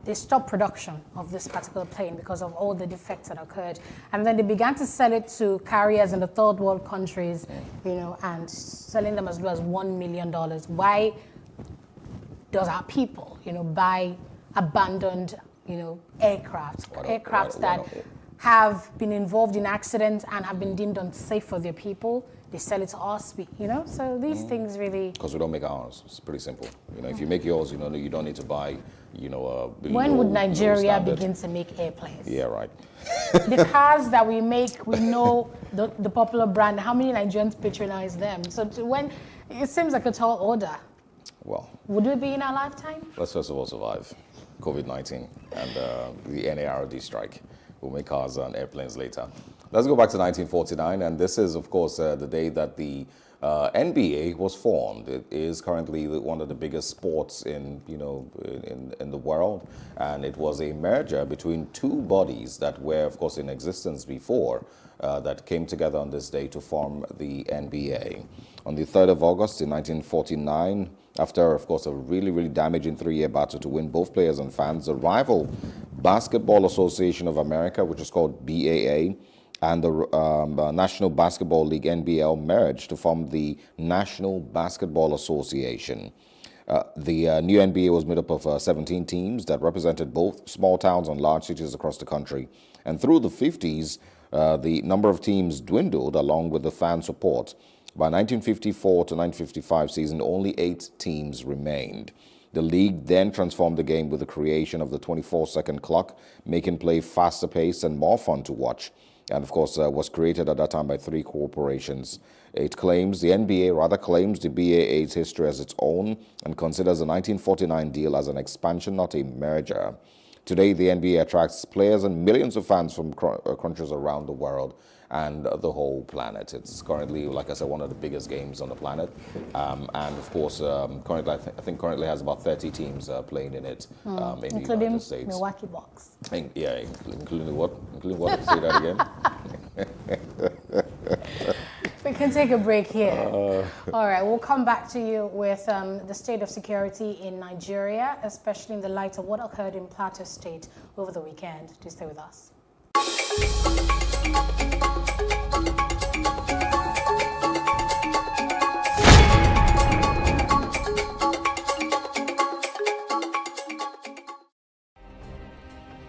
they stopped production of this particular plane because of all the defects that occurred. And then they began to sell it to carriers in the third world countries, and selling them as low as $1 million. Why does our people, buy abandoned, aircrafts that have been involved in accidents and have been deemed unsafe for their people? They sell it to us, so these things really... Because we don't make ours. It's pretty simple. If you make yours, you don't need to buy, when would Nigeria begin to make airplanes? Yeah, right. The cars that we make, we know the popular brand. How many Nigerians patronize them? So when it seems like a tall order. Well, would it be in our lifetime? Let's first of all survive COVID-19 and the NARD strike. We'll make cars and airplanes later. Let's go back to 1949, and this is, of course, the day that the NBA was formed. It is currently one of the biggest sports in the world, and it was a merger between two bodies that were, of course, in existence before, that came together on this day to form the NBA. On the 3rd of August in 1949, after, of course, a really, really damaging 3-year battle to win both players and fans, the rival Basketball Association of America, which is called BAA, and the National Basketball League, NBL, merged to form the National Basketball Association. The new NBA was made up of 17 teams that represented both small towns and large cities across the country. And through the 50s, the number of teams dwindled along with the fan support. By 1954 to 1955 season, only 8 teams remained. The league then transformed the game with the creation of the 24-second clock, making play faster paced and more fun to watch. And of course, was created at that time by 3 corporations. The NBA claims the BAA's history as its own and considers the 1949 deal as an expansion, not a merger. Today, the NBA attracts players and millions of fans from countries around the world and the whole planet. It's currently, like I said, one of the biggest games on the planet. And of course, currently, I think currently has about 30 teams playing in it in the United States. Milwaukee Bucks. Yeah, including what? Including what? Say that again. We can take a break here. All right, we'll come back to you with the state of security in Nigeria, especially in the light of what occurred in Plateau State over the weekend. Do stay with us.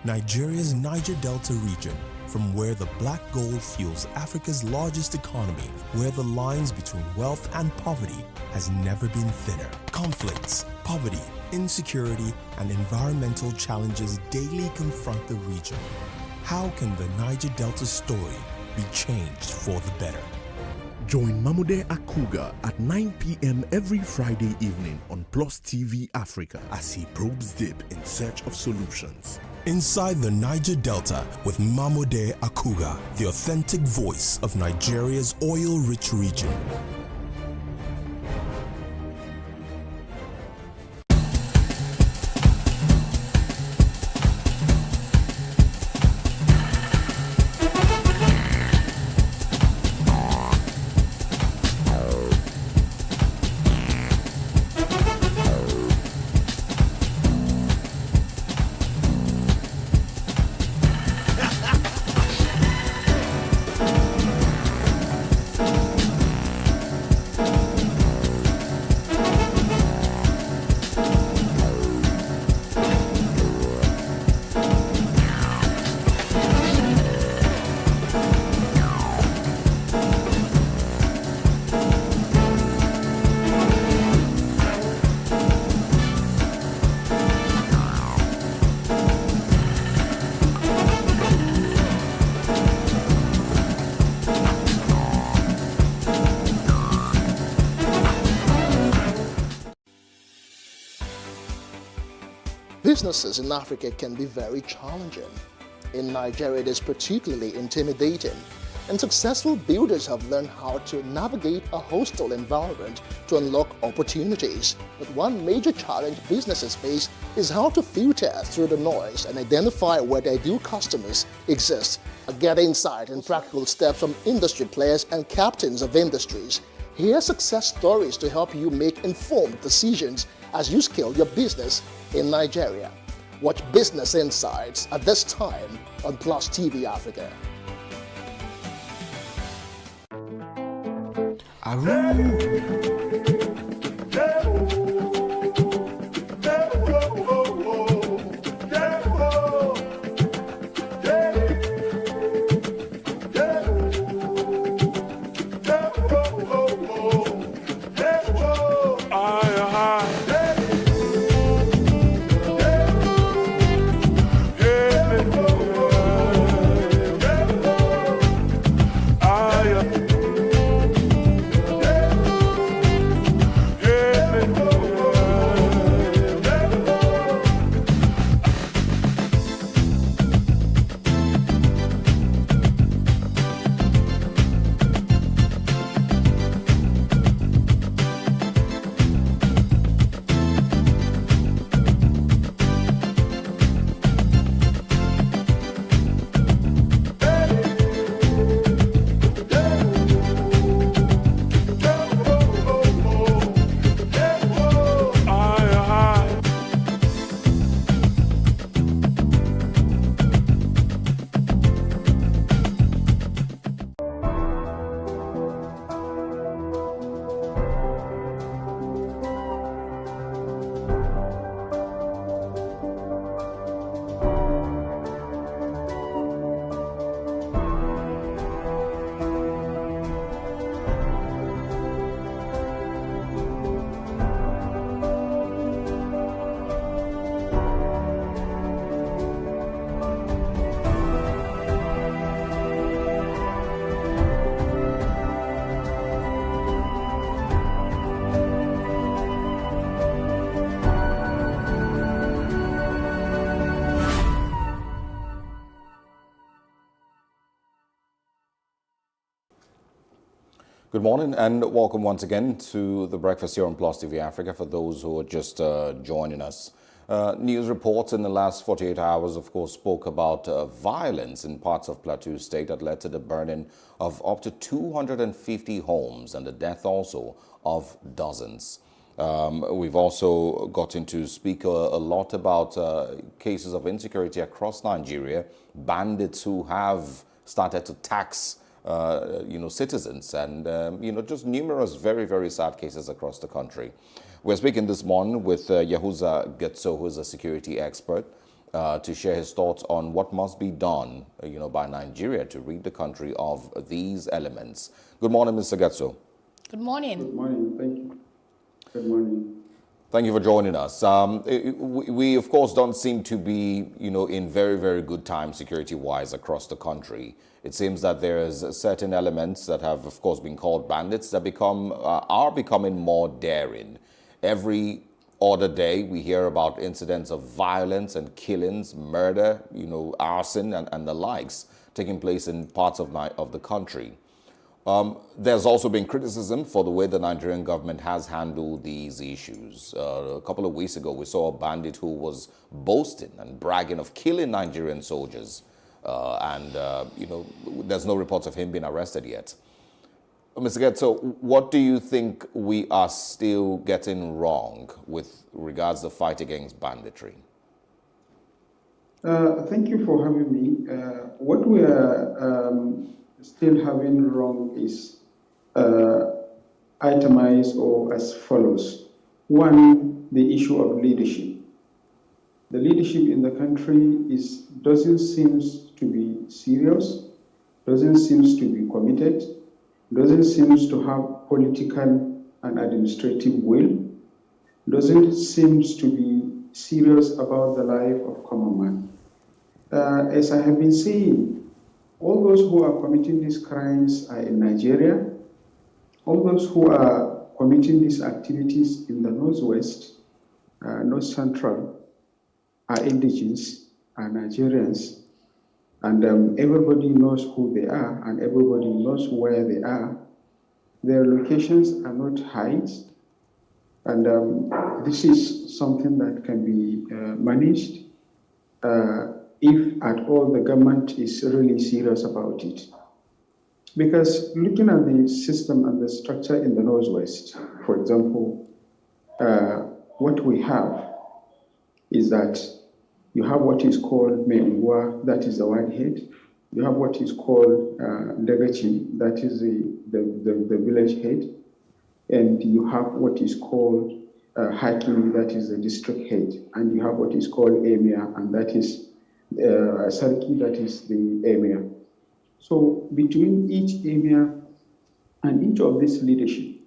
Nigeria's Niger Delta region, from where the black gold fuels Africa's largest economy, where the lines between wealth and poverty has never been thinner. Conflicts, poverty, insecurity, and environmental challenges daily confront the region. How can the Niger Delta story be changed for the better? Join Mamude Akuga at 9 p.m. every Friday evening on PlusTvAfrica as he probes deep in search of solutions. Inside the Niger Delta with Mamude Akuga, the authentic voice of Nigeria's oil-rich region. Businesses in Africa can be very challenging. In Nigeria, it is particularly intimidating, and successful builders have learned how to navigate a hostile environment to unlock opportunities. But one major challenge businesses face is how to filter through the noise and identify where their ideal customers exist. Get insight and practical steps from industry players and captains of industries. Hear success stories to help you make informed decisions as you scale your business in Nigeria. Watch Business Insights at this time on PlusTvAfrica. Good morning and welcome once again to the breakfast here on Plus TV Africa for those who are just joining us. News reports in the last 48 hours, of course, spoke about violence in parts of Plateau State that led to the burning of up to 250 homes and the death also of dozens. We've also gotten to speak a lot about cases of insecurity across Nigeria, bandits who have started to tax citizens and, just numerous very, very sad cases across the country. We're speaking this morning with Yahuza Getso, who is a security expert, to share his thoughts on what must be done, by Nigeria to rid the country of these elements. Good morning, Mr. Getso. Good morning. Good morning. Thank you. Good morning. Thank you for joining us. We, of course, don't seem to be, in very, very good time security-wise across the country. It seems that there's certain elements that have, of course, been called bandits that are becoming more daring. Every other day, we hear about incidents of violence and killings, murder, arson and the likes taking place in parts of the country. There's also been criticism for the way the Nigerian government has handled these issues. A couple of weeks ago, we saw a bandit who was boasting and bragging of killing Nigerian soldiers. There's no reports of him being arrested yet. Mr. Getso, what do you think we are still getting wrong with regards to the fight against banditry? Thank you for having me. What we are still having wrong is itemized or as follows. One, the issue of leadership. The leadership in the country doesn't seem to be serious, doesn't seem to be committed, doesn't seem to have political and administrative will, doesn't seem to be serious about the life of common man. As I have been saying, all those who are committing these crimes are in Nigeria. All those who are committing these activities in the Northwest, North Central, are indigenous, are Nigerians, and everybody knows who they are and everybody knows where they are. Their locations are not hides, and this is something that can be managed if at all the government is really serious about it. Because looking at the system and the structure in the Northwest, for example, what we have is that you have what is called Meungwa, that is the one head. You have what is called Dagachi, that is the village head. And you have what is called Hakimi, that is the district head. And you have what is called Emir, and that is Sarki, that is the Emir. So between each Emir and each of this leadership,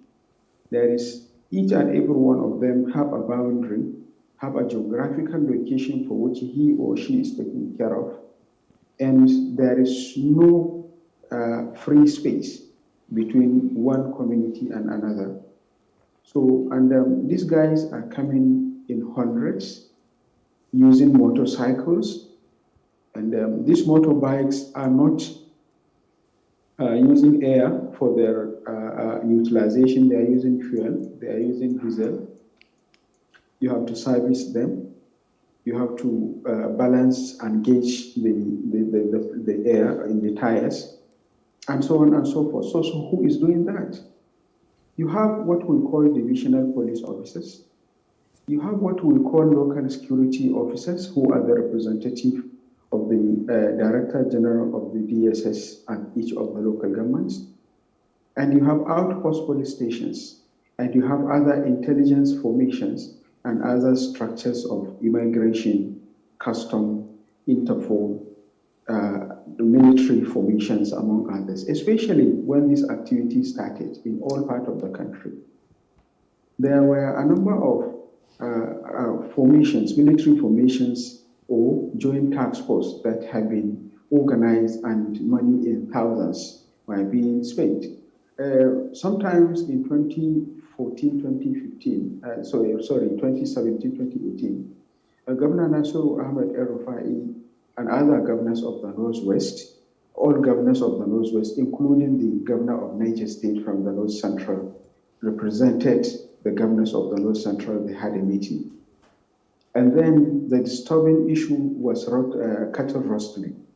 there is each and every one of them have a boundary, have a geographical location for which he or she is taken care of, and there is no free space between one community and another. So, and these guys are coming in hundreds using motorcycles, and these motorbikes are not using air for their utilization. They are using fuel, they are using diesel. You have to service them. You have to balance and gauge the air in the tires, and so on and so forth. So who is doing that? You have what we call divisional police officers. You have what we call local security officers, who are the representative of the Director General of the DSS and each of the local governments. And you have outpost police stations, and you have other intelligence formations and other structures of immigration, custom, Interpol, military formations, among others, especially when these activities started in all parts of the country. There were a number of formations, military formations, or joint task force that have been organized, and money in thousands were being spent. Sometimes in 2014, 2015, 2017, 2018, Governor Nasser Ahmed El-Rufai and other governors of the Northwest all governors of the Northwest, including the governor of Niger State from the North Central, represented the governors of the North Central. They had a meeting. And then the disturbing issue was cattle rustling.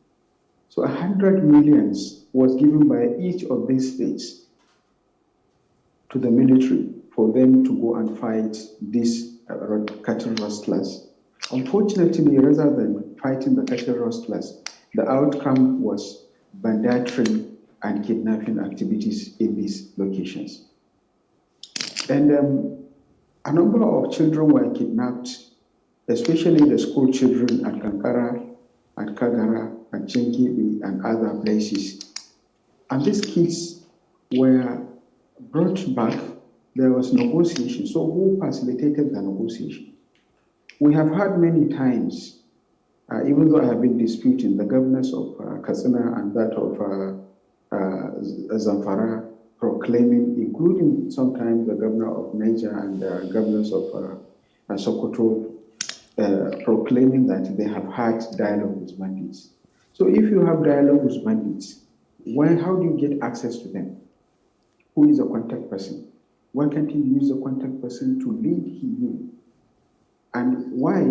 So 100 million was given by each of these states to the military for them to go and fight these cattle rustlers. Unfortunately, rather than fighting the cattle rustlers, the outcome was banditry and kidnapping activities in these locations. And a number of children were kidnapped, especially the school children at Kankara, at Kagara, at Chinkibi, and other places. And these kids were brought back. There was negotiation. So who facilitated the negotiation? We have heard many times, even though I have been disputing, the governors of Katsina and that of Zamfara proclaiming, including sometimes the governor of Niger and governors of Sokoto, proclaiming that they have had dialogue with bandits. So if you have dialogue with bandits, how do you get access to them? Who is the contact person? Why can't you use the contact person to lead you? And why?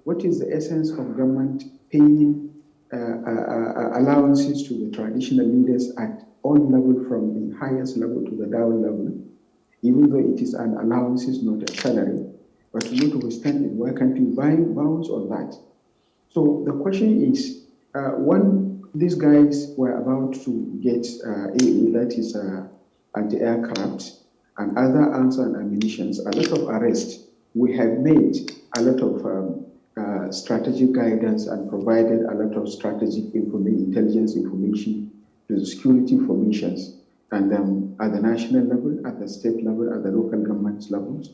What is the essence of government paying allowances to the traditional leaders at all levels, from the highest level to the down level, even though it is an allowances, not a salary? But notwithstanding, why can't you bounce on that? So the question is, when these guys were about to get AA, that is anti-aircraft, and other arms and ammunition, a lot of arrests. We have made a lot of strategic guidance and provided a lot of strategic intelligence information to the security formations, and at the national level, at the state level, at the local government levels.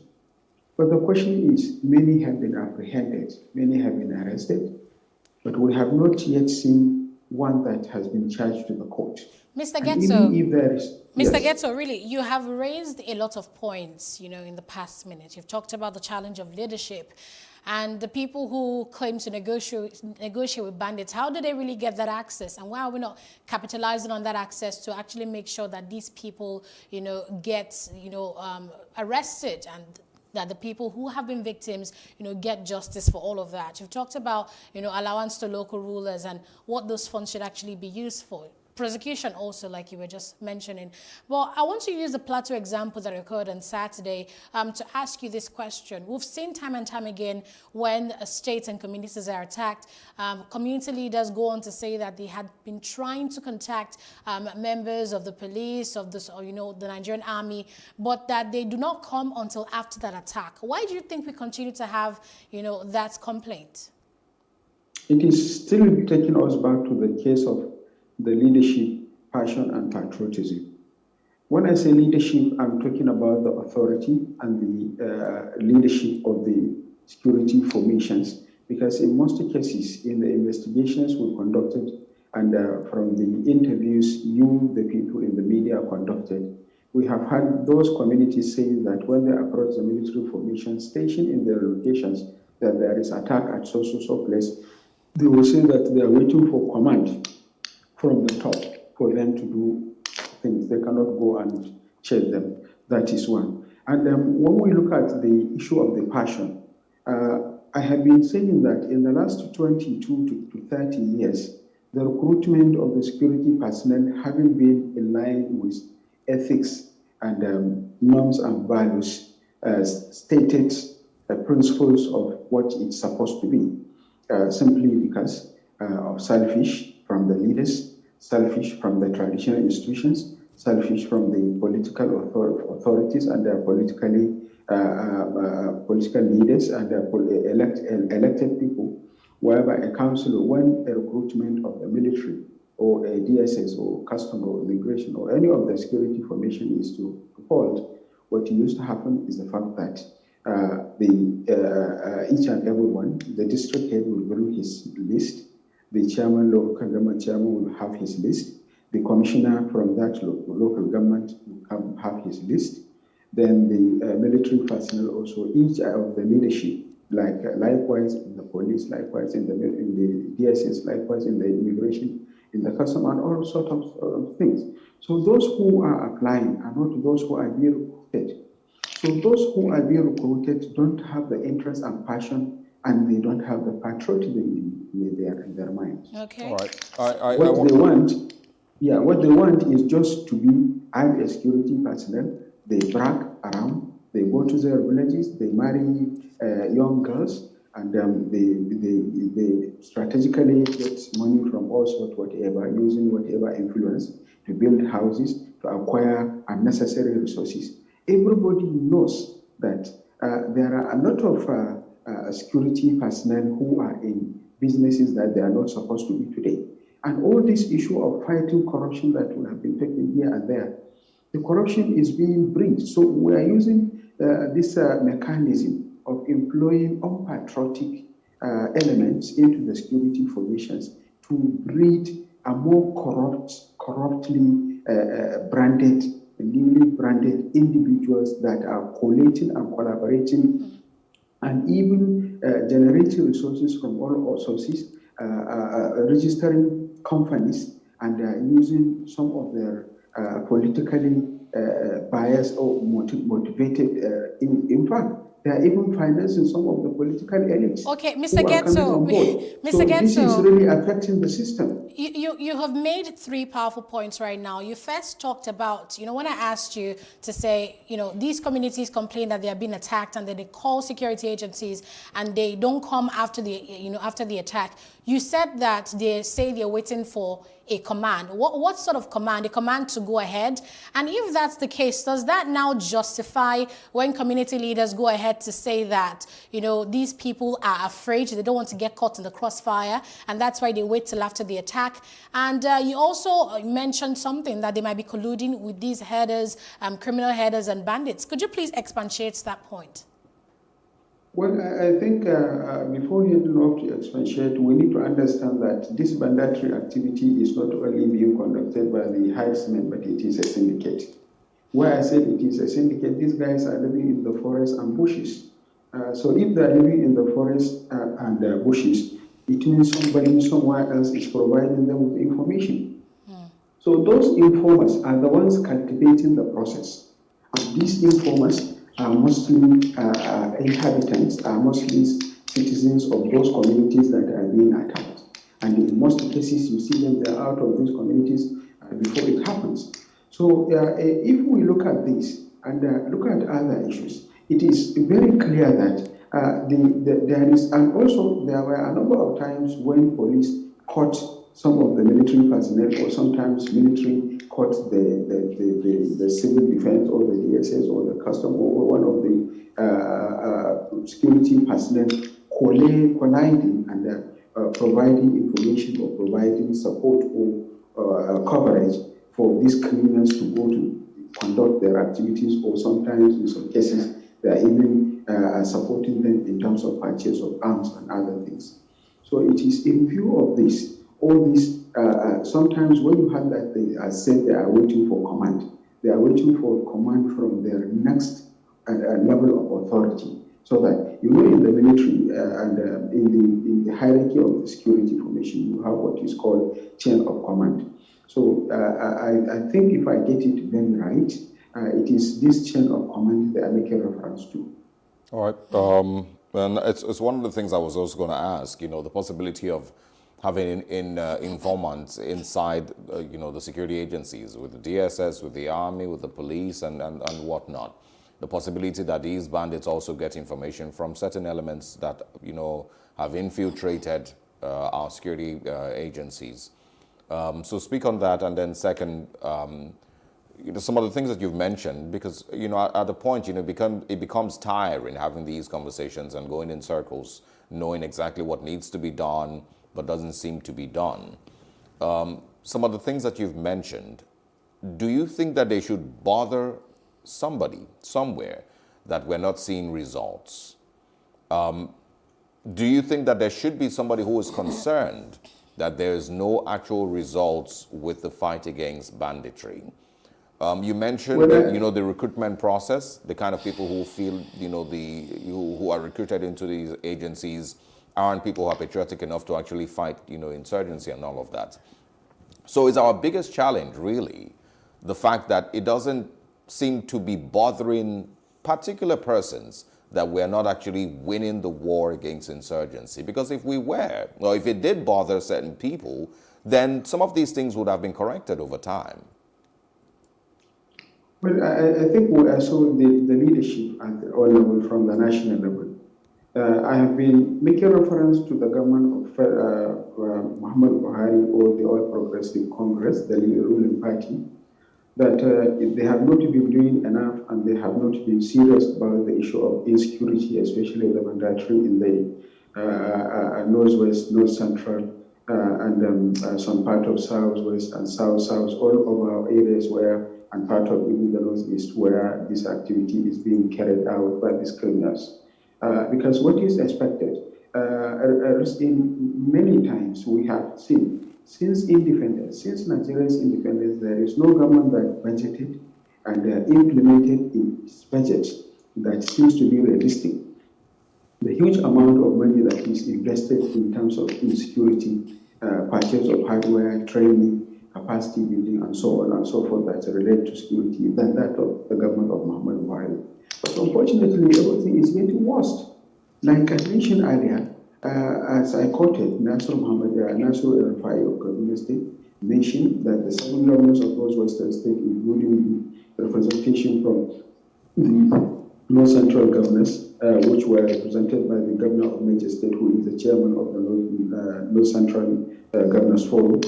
But the question is, many have been apprehended, many have been arrested, but we have not yet seen one that has been charged to the court. Mr. Getso, Mr. Getso, really, you have raised a lot of points, in the past minute. You've talked about the challenge of leadership and the people who claim to negotiate with bandits. How do they really get that access? And why are we not capitalizing on that access to actually make sure that these people, get, arrested, and that the people who have been victims, get justice for all of that? You've talked about, allowance to local rulers and what those funds should actually be used for. Prosecution also, like you were just mentioning. Well, I want to use the Plateau example that occurred on Saturday to ask you this question. We've seen time and time again when states and communities are attacked, community leaders go on to say that they had been trying to contact members of the police, of this, or, the Nigerian army, but that they do not come until after that attack. Why do you think we continue to have, that complaint? It is still taking us back to the case of the leadership, passion, and patriotism. When I say leadership, I'm talking about the authority and the leadership of the security formations, because in most cases, in the investigations we conducted and from the interviews the people in the media conducted, we have had those communities saying that when they approach the military formation station in their locations, that there is attack at so place, they will say that they are waiting for command from the top for them to do things. They cannot go and check them. That is one. And when we look at the issue of the passion, I have been saying that in the last 22 to 30 years, the recruitment of the security personnel haven't been in line with ethics and norms and values stated principles of what it's supposed to be, simply because of selfish from the leaders, selfish from the traditional institutions, selfish from the political authorities and their political leaders and their elected people, whereby a council, when a recruitment of the military or a DSS or custom or immigration or any of the security formation is to hold, what used to happen is the fact that each and every one, the district head will bring his list, the chairman, local government chairman will have his list, the commissioner from that local government will have his list, then the military personnel also, each of the leadership, likewise in the police, likewise in the DSS, likewise in the immigration, in the custom and all sorts of things. So those who are applying are not those who are being recruited. So those who are being recruited don't have the interest and passion, and they don't have the patriotism in their minds. Okay. All right. What they want is just to be armed security personnel. They brag around. They go to their villages. They marry young girls, and they strategically get money from all sorts, whatever, using whatever influence to build houses, to acquire unnecessary resources. Everybody knows that there are a lot of security personnel who are in businesses that they are not supposed to be today. And all this issue of fighting corruption that we have been taking here and there, the corruption is being breached. So we are using this mechanism of employing unpatriotic elements into the security formations to breed a more corruptly branded, newly branded individuals that are collating and collaborating and even generating resources from all sources, registering companies and using some of their politically biased or motivated, in fact, they are even financing some of the political elites. Okay, Mr. Getso, Mr. Getso, this is really affecting the system. You have made three powerful points right now. You first talked about, when I asked you to say, these communities complain that they are being attacked and that they call security agencies and they don't come after the attack. You said that they say they're waiting for a command. What sort of command? A command to go ahead? And if that's the case, does that now justify when community leaders go ahead to say that, these people are afraid, they don't want to get caught in the crossfire, and that's why they wait till after the attack? And you also mentioned something that they might be colluding with these headers, criminal headers and bandits. Could you please expatiate that point? Well, I think before heading off to expatiate, we need to understand that this banditry activity is not only being conducted by the herdsmen, but it is a syndicate. Why I said it is a syndicate, these guys are living in the forests and bushes. So if they are living in the forest and bushes, it means somebody somewhere else is providing them with information. So those informers are the ones cultivating the process. And these informers are mostly inhabitants, are mostly citizens of those communities that are being attacked. And in most cases, you see them, they're out of these communities before it happens. So if we look at this and look at other issues, it is very clear that there is, and also there were a number of times when police caught some of the military personnel, or sometimes military caught the civil defense or the DSS or the custom or one of the security personnel colliding and providing information or providing support or coverage for these criminals to go to conduct their activities, or sometimes in some cases they are even supporting them in terms of purchase of arms and other things. So it is in view of this, all these, sometimes when you have that, they are said they are waiting for command. They are waiting for command from their next level of authority. So that, in the military and in the hierarchy of the security formation, you have what is called chain of command. So I think if I get it very right, it is this chain of command they are making reference to. All right. And it's one of the things I was also going to ask, the possibility of having informants inside, the security agencies, with the DSS, with the army, with the police, and whatnot. The possibility that these bandits also get information from certain elements that, have infiltrated our security agencies. So speak on that, and then second, some of the things that you've mentioned, because, at the point, it becomes tiring having these conversations and going in circles, knowing exactly what needs to be done, but doesn't seem to be done. Some of the things that you've mentioned, do you think that they should bother somebody, somewhere, that we're not seeing results? Do you think that there should be somebody who is concerned that there is no actual results with the fight against banditry? You mentioned, the recruitment process, the kind of people who feel, who are recruited into these agencies aren't people who are patriotic enough to actually fight, insurgency and all of that. So is our biggest challenge really the fact that it doesn't seem to be bothering particular persons that we're not actually winning the war against insurgency? Because if we were, or if it did bother certain people, then some of these things would have been corrected over time. Well, I think we saw the leadership at all level from the national level. I have been making reference to the government of Muhammad Buhari or the All Progressive Congress, the ruling party, that they have not been doing enough and they have not been serious about the issue of insecurity, especially the mandatory in the northwest, north central, and some part of southwest and south, all over areas where, and part of even the northeast, where this activity is being carried out by these criminals. Because what is expected, in many times we have seen, since Nigeria's independence, there is no government that budgeted and implemented its budget that seems to be realistic. The huge amount of money that is invested in terms of insecurity, purchase of hardware, training, capacity building, and so on and so forth that relate to security than that of the government of Muhammad Buhari. But unfortunately, everything is getting worse. Like I mentioned earlier, as I quoted, Nasir El-Rufai of Kaduna State mentioned that the 7 governors of those western states, including the representation from the North Central governors, which were represented by the governor of Niger State, who is the chairman of the North Central Governors Forum,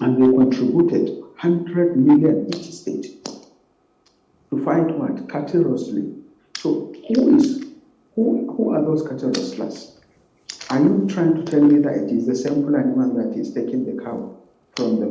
and they contributed 100 million each state to fight what? Cattle rustling. So who are those cattle rustlers? Are you trying to tell me that it is the same animal that is taking the cow from the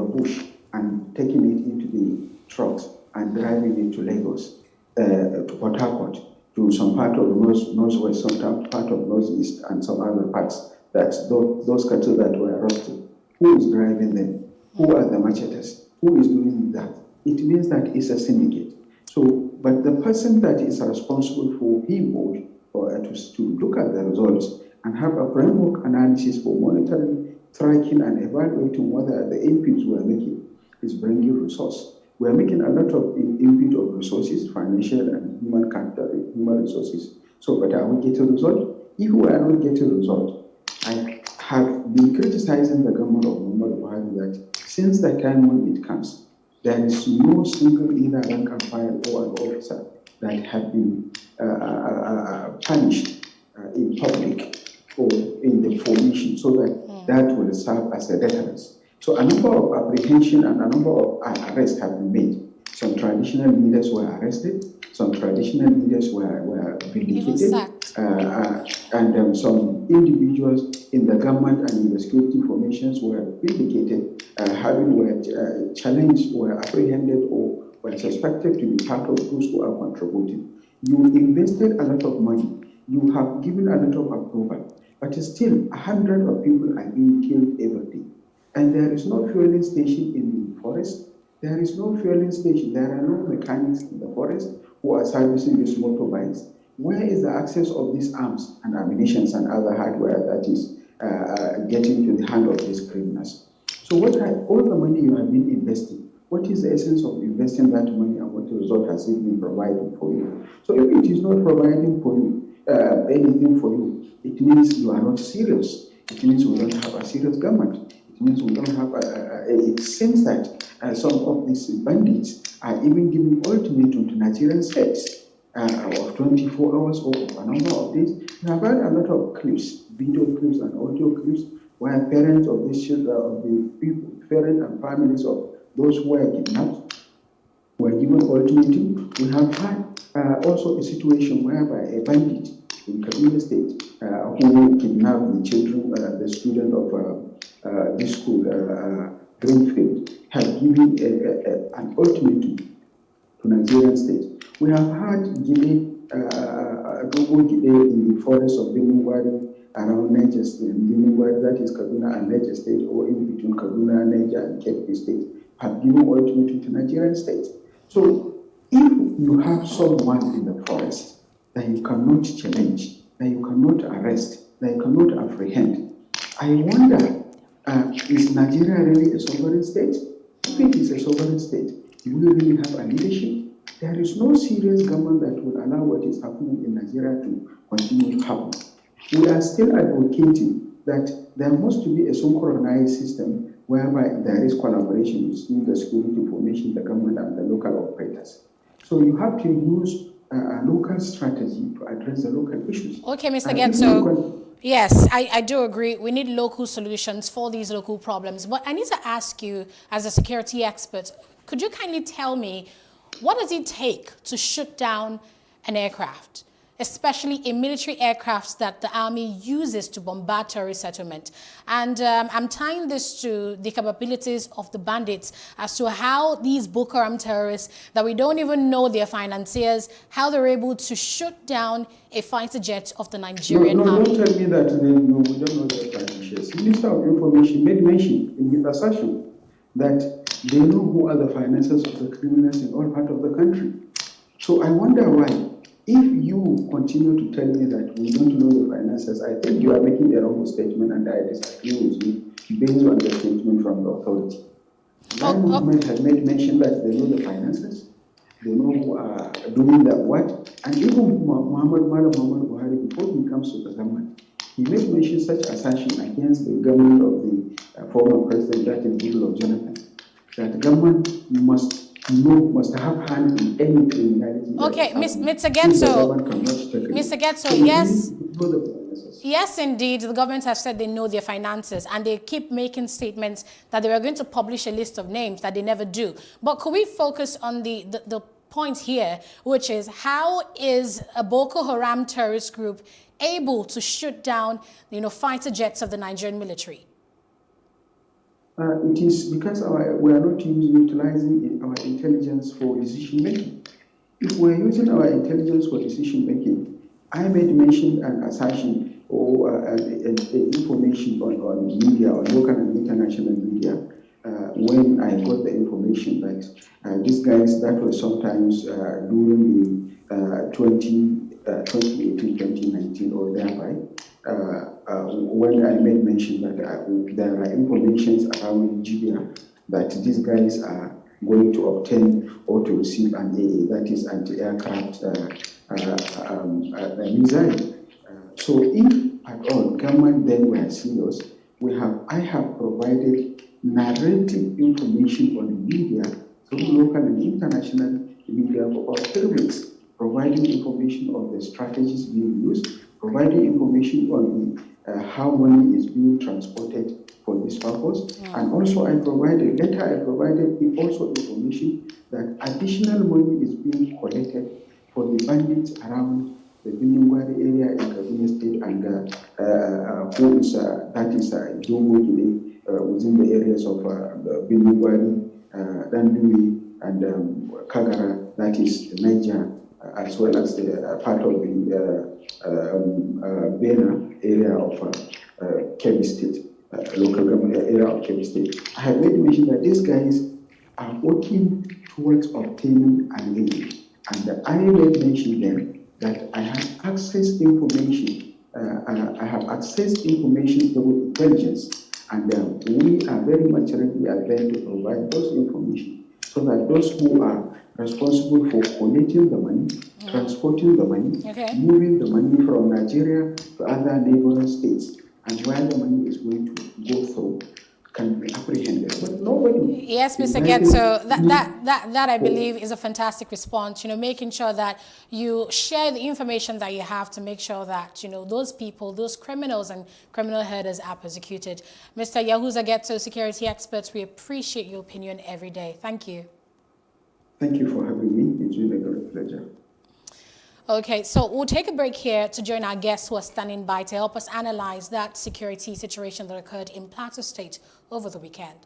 bush and taking it into the trucks and driving it to Lagos, to Port Harcourt, to some part of the northwest, some part of northeast, and some other parts? That's those cattle that were roasted. Who is driving them? Who are the machetes? Who is doing that? It means that it's a syndicate. So, but the person that is responsible for him or to look at the results and have a framework analysis for monitoring, tracking, and evaluating whether the inputs we are making is bringing resource. We are making a lot of input of resources, financial and human capital, human resources. So, but are we getting result? If we are not getting result, I have been criticizing the government of Muhammad Buhari that since the time when it comes, there is no single either rank and file or an officer that have been punished in public or in the formation, so that will serve as a deterrence. So a number of apprehension and a number of arrests have been made. Some traditional leaders were arrested, some traditional leaders were vindicated, and some individuals in the government and in the security formations were vindicated, were challenged, were apprehended, or were suspected to be part of those who are contributing. You invested a lot of money, you have given a lot of approval, but still 100 of people are being killed every day. And there is no fueling station in the forest. There is no fueling station. There are no mechanics in the forest who are servicing these motorbikes. Where is the access of these arms and ammunition and other hardware that is getting to the hand of these criminals? So all the money you have been investing, what is the essence of investing that money and what result has it been providing for you? So if it is not providing for you anything for you, it means you are not serious. It means we don't have a serious government. It means we don't have it seems that some of these bandits are even giving ultimatum to Nigerian states of 24 hours or a number of days. We have had a lot of clips, video clips and audio clips, where parents of these children, of the people, parents and families of those who were kidnapped were given ultimatum. We have had also a situation whereby a bandit in Kaduna State who kidnapped the children, the student of this school, Greenfield, have given an ultimatum to Nigerian state. We have had Gide in the forest of Benue around Niger State, that is Kaduna and Niger State, or in between Kaduna, Niger, and Kebbi State, have given ultimatum to Nigerian state. So if you have someone in the forest that you cannot challenge, that you cannot arrest, that you cannot apprehend, I wonder is Nigeria really a sovereign state? If it is a sovereign state, do we really have a leadership? There is no serious government that will allow what is happening in Nigeria to continue to happen. We are still advocating that there must be a synchronized system whereby there is collaboration between the security information, the government, and the local operators. So you have to use a local strategy to address the local issues. Okay, Mr. Getso. Yes, I do agree. We need local solutions for these local problems. But I need to ask you, as a security expert, could you kindly tell me, what does it take to shoot down an aircraft, especially a military aircraft that the army uses to bombard terrorist settlement? And I'm tying this to the capabilities of the bandits as to how these Boko Haram terrorists, that we don't even know their financiers, how they're able to shoot down a fighter jet of the Nigerian army. Don't tell me that we don't know their financiers. The Minister of Information made mention in his assertion that they know who are the financiers of the criminals in all parts of the country. So I wonder why, if you continue to tell me that we don't know the financiers, I think you are making a wrong statement, and I disagree with you based on the statement from the authority. My movement has made mention that they know the finances, they know who are doing that what, and even Muhammad Buhari, before he comes to the government, he made mention such assertion against the government of the former president, that is Goodluck Jonathan, that the government must have hand in any criminality. Okay, Mr. Getso, yes. Yes, indeed, the government have said they know their finances, and they keep making statements that they were going to publish a list of names that they never do. But could we focus on the point here, which is, how is a Boko Haram terrorist group able to shoot down, fighter jets of the Nigerian military? It is because we are not utilizing our intelligence for decision making. If we are using our intelligence for decision making, I made mention an assertion or information on media, on local and international media, when I got the information that these guys, that was sometimes during the 2018-2019 or thereby, when I made mention that there are informations around Nigeria that these guys are going to obtain or to receive an AA, that is anti-aircraft missile. So if at all government then were serious, I have provided narrative information on media, through local and international media, for about 3 weeks, providing information on the strategies being used, providing information on how money is being transported for this purpose. And also I provided also information that additional money is being collected for the bandits around the Binningwari area in Kaduna State, and that is Jomo today, within the areas of Binningwari, Danduri, and Kagara, that is Niger, as well as the part of the Bena area of Kebbi State, local government area of Kebbi State. I have made mention that these guys are working towards obtaining an aid, and I made mention then that I have accessed information. I have accessed information through intelligence, and we are very much ready at then to provide those information so that those who are responsible for collecting the money, transporting the money, moving the money from Nigeria to other neighboring states, and where the money is going to go through, can be apprehended. But nobody. Yes, Mr. Getso, that I believe is a fantastic response. Making sure that you share the information that you have to make sure that those people, those criminals and criminal herders are persecuted. Mr. Yahuza Getso, security experts, we appreciate your opinion every day. Thank you. Thank you for having me. It's really a great pleasure. Okay, so we'll take a break here to join our guests who are standing by to help us analyze that security situation that occurred in Plateau State over the weekend.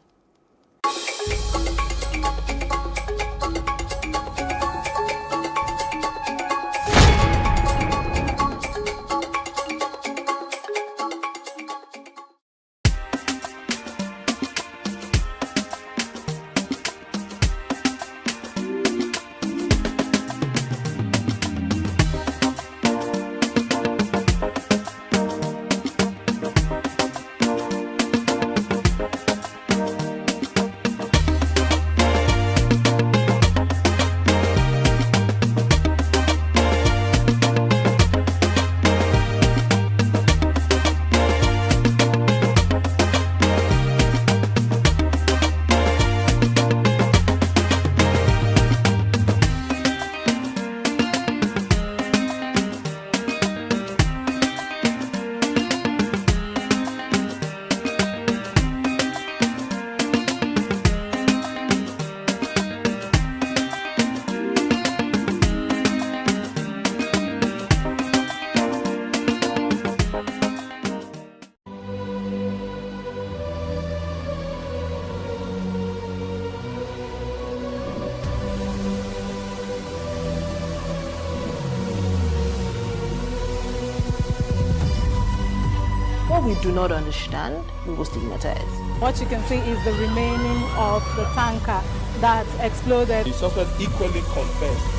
we do not understand, we will stigmatize. What you can see is the remaining of the tanker that exploded. The suspect equally confessed.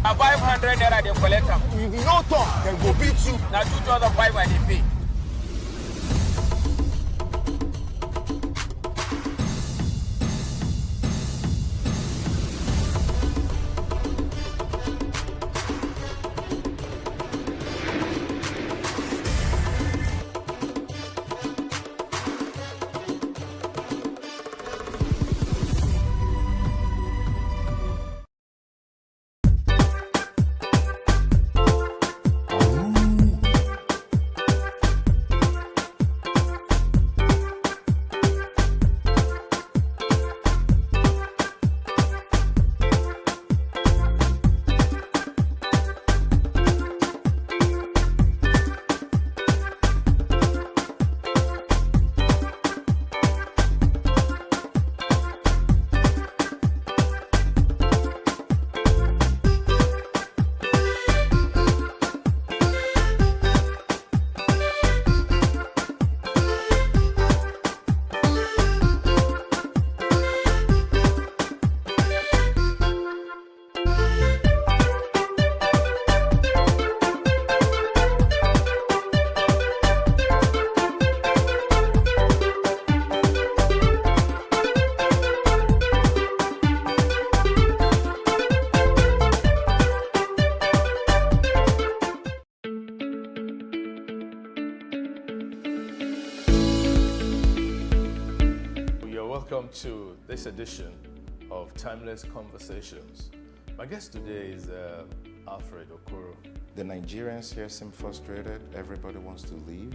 Now 500 naira they collect them. If you no talk, they go beat you. Now 2,500 and they pay. Welcome to this edition of Timeless Conversations. My guest today is Alfred Okoro. The Nigerians here seem frustrated. Everybody wants to leave.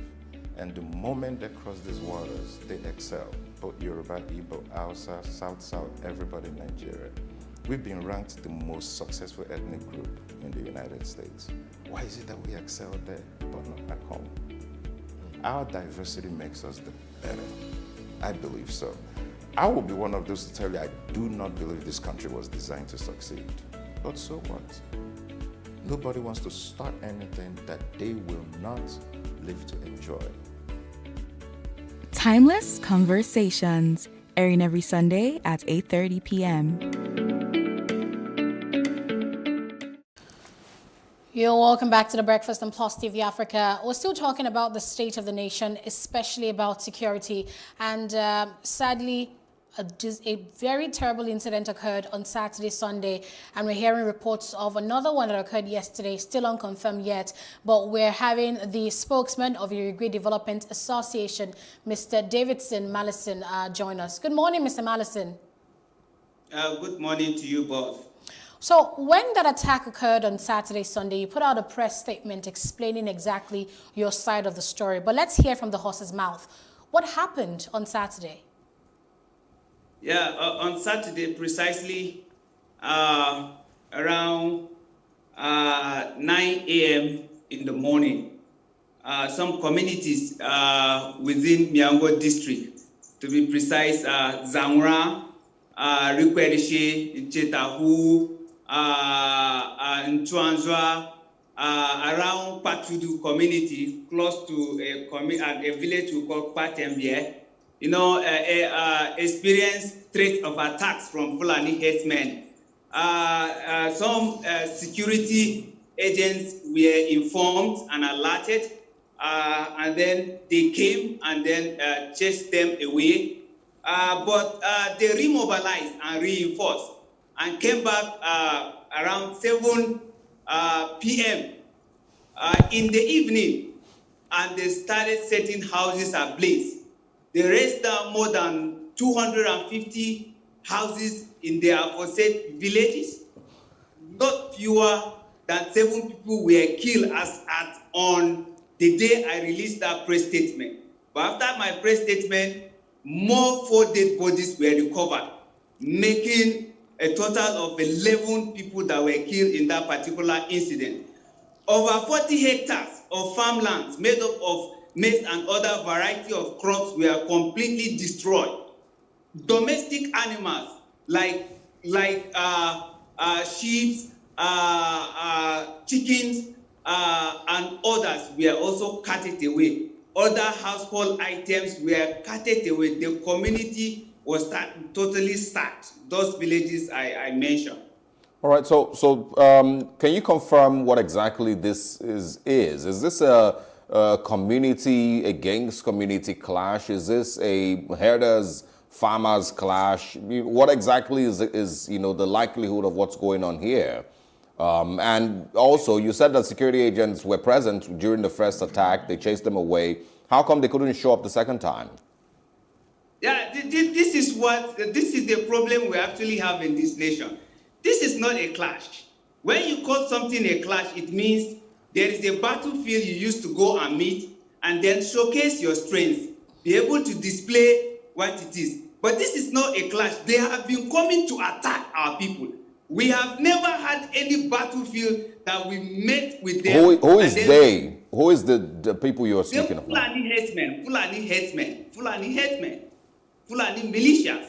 And the moment they cross these waters, they excel. Both Yoruba, Igbo, Hausa, South, everybody in Nigeria. We've been ranked the most successful ethnic group in the United States. Why is it that we excel there, but not at home? Our diversity makes us the better. I believe so. I will be one of those to tell you I do not believe this country was designed to succeed. But so what? Nobody wants to start anything that they will not live to enjoy. Timeless Conversations, airing every Sunday at 8:30 p.m. You're welcome back to the Breakfast on Plus TV Africa. We're still talking about the state of the nation, especially about security. And sadly, a very terrible incident occurred on Saturday, Sunday, and we're hearing reports of another one that occurred yesterday, still unconfirmed yet, but we're having the spokesman of Uruguay Development Association, Mr. Davidson Mallison, join us. Good morning, Mr. Mallison. Good morning to you both. So when that attack occurred on Saturday, Sunday, you put out a press statement explaining exactly your side of the story, but let's hear from the horse's mouth. What happened on Saturday? Yeah, on Saturday, precisely around 9 a.m. in the morning, some communities within Miango district, to be precise, Zamora, Rikwerishe, Chetahu, Nchuanzwa, around Patudu community, close to a village we call Patembie, experienced threat of attacks from Fulani herdsmen. Some security agents were informed and alerted, and then they came and then chased them away. But they remobilized and reinforced and came back around 7 p.m. In the evening, and they started setting houses ablaze. They raised down more than 250 houses in their aforesaid villages. Not fewer than 7 people were killed as at on the day I released that press statement. But after my press statement, more 4 dead bodies were recovered, making a total of 11 people that were killed in that particular incident. Over 40 hectares of farmlands made up of maize and other variety of crops were completely destroyed. Domestic animals like sheep, chickens, and others were also carted away. Other household items were carted away. The community was totally sacked. Those villages I mentioned. All right. So can you confirm what exactly this is? Is this a community against community clash? Is this a herders farmers clash? What exactly is the likelihood of what's going on here? And also, you said that security agents were present during the first attack. They chased them away. How come they couldn't show up the second time? Yeah, this is the problem we actually have in this nation. This is not a clash. When you call something a clash, it means there is a battlefield you used to go and meet and then showcase your strengths, be able to display what it is. But this is not a clash. They have been coming to attack our people. We have never had any battlefield that we met with them. Who is they? Who is the people you are speaking of? Fulani militias.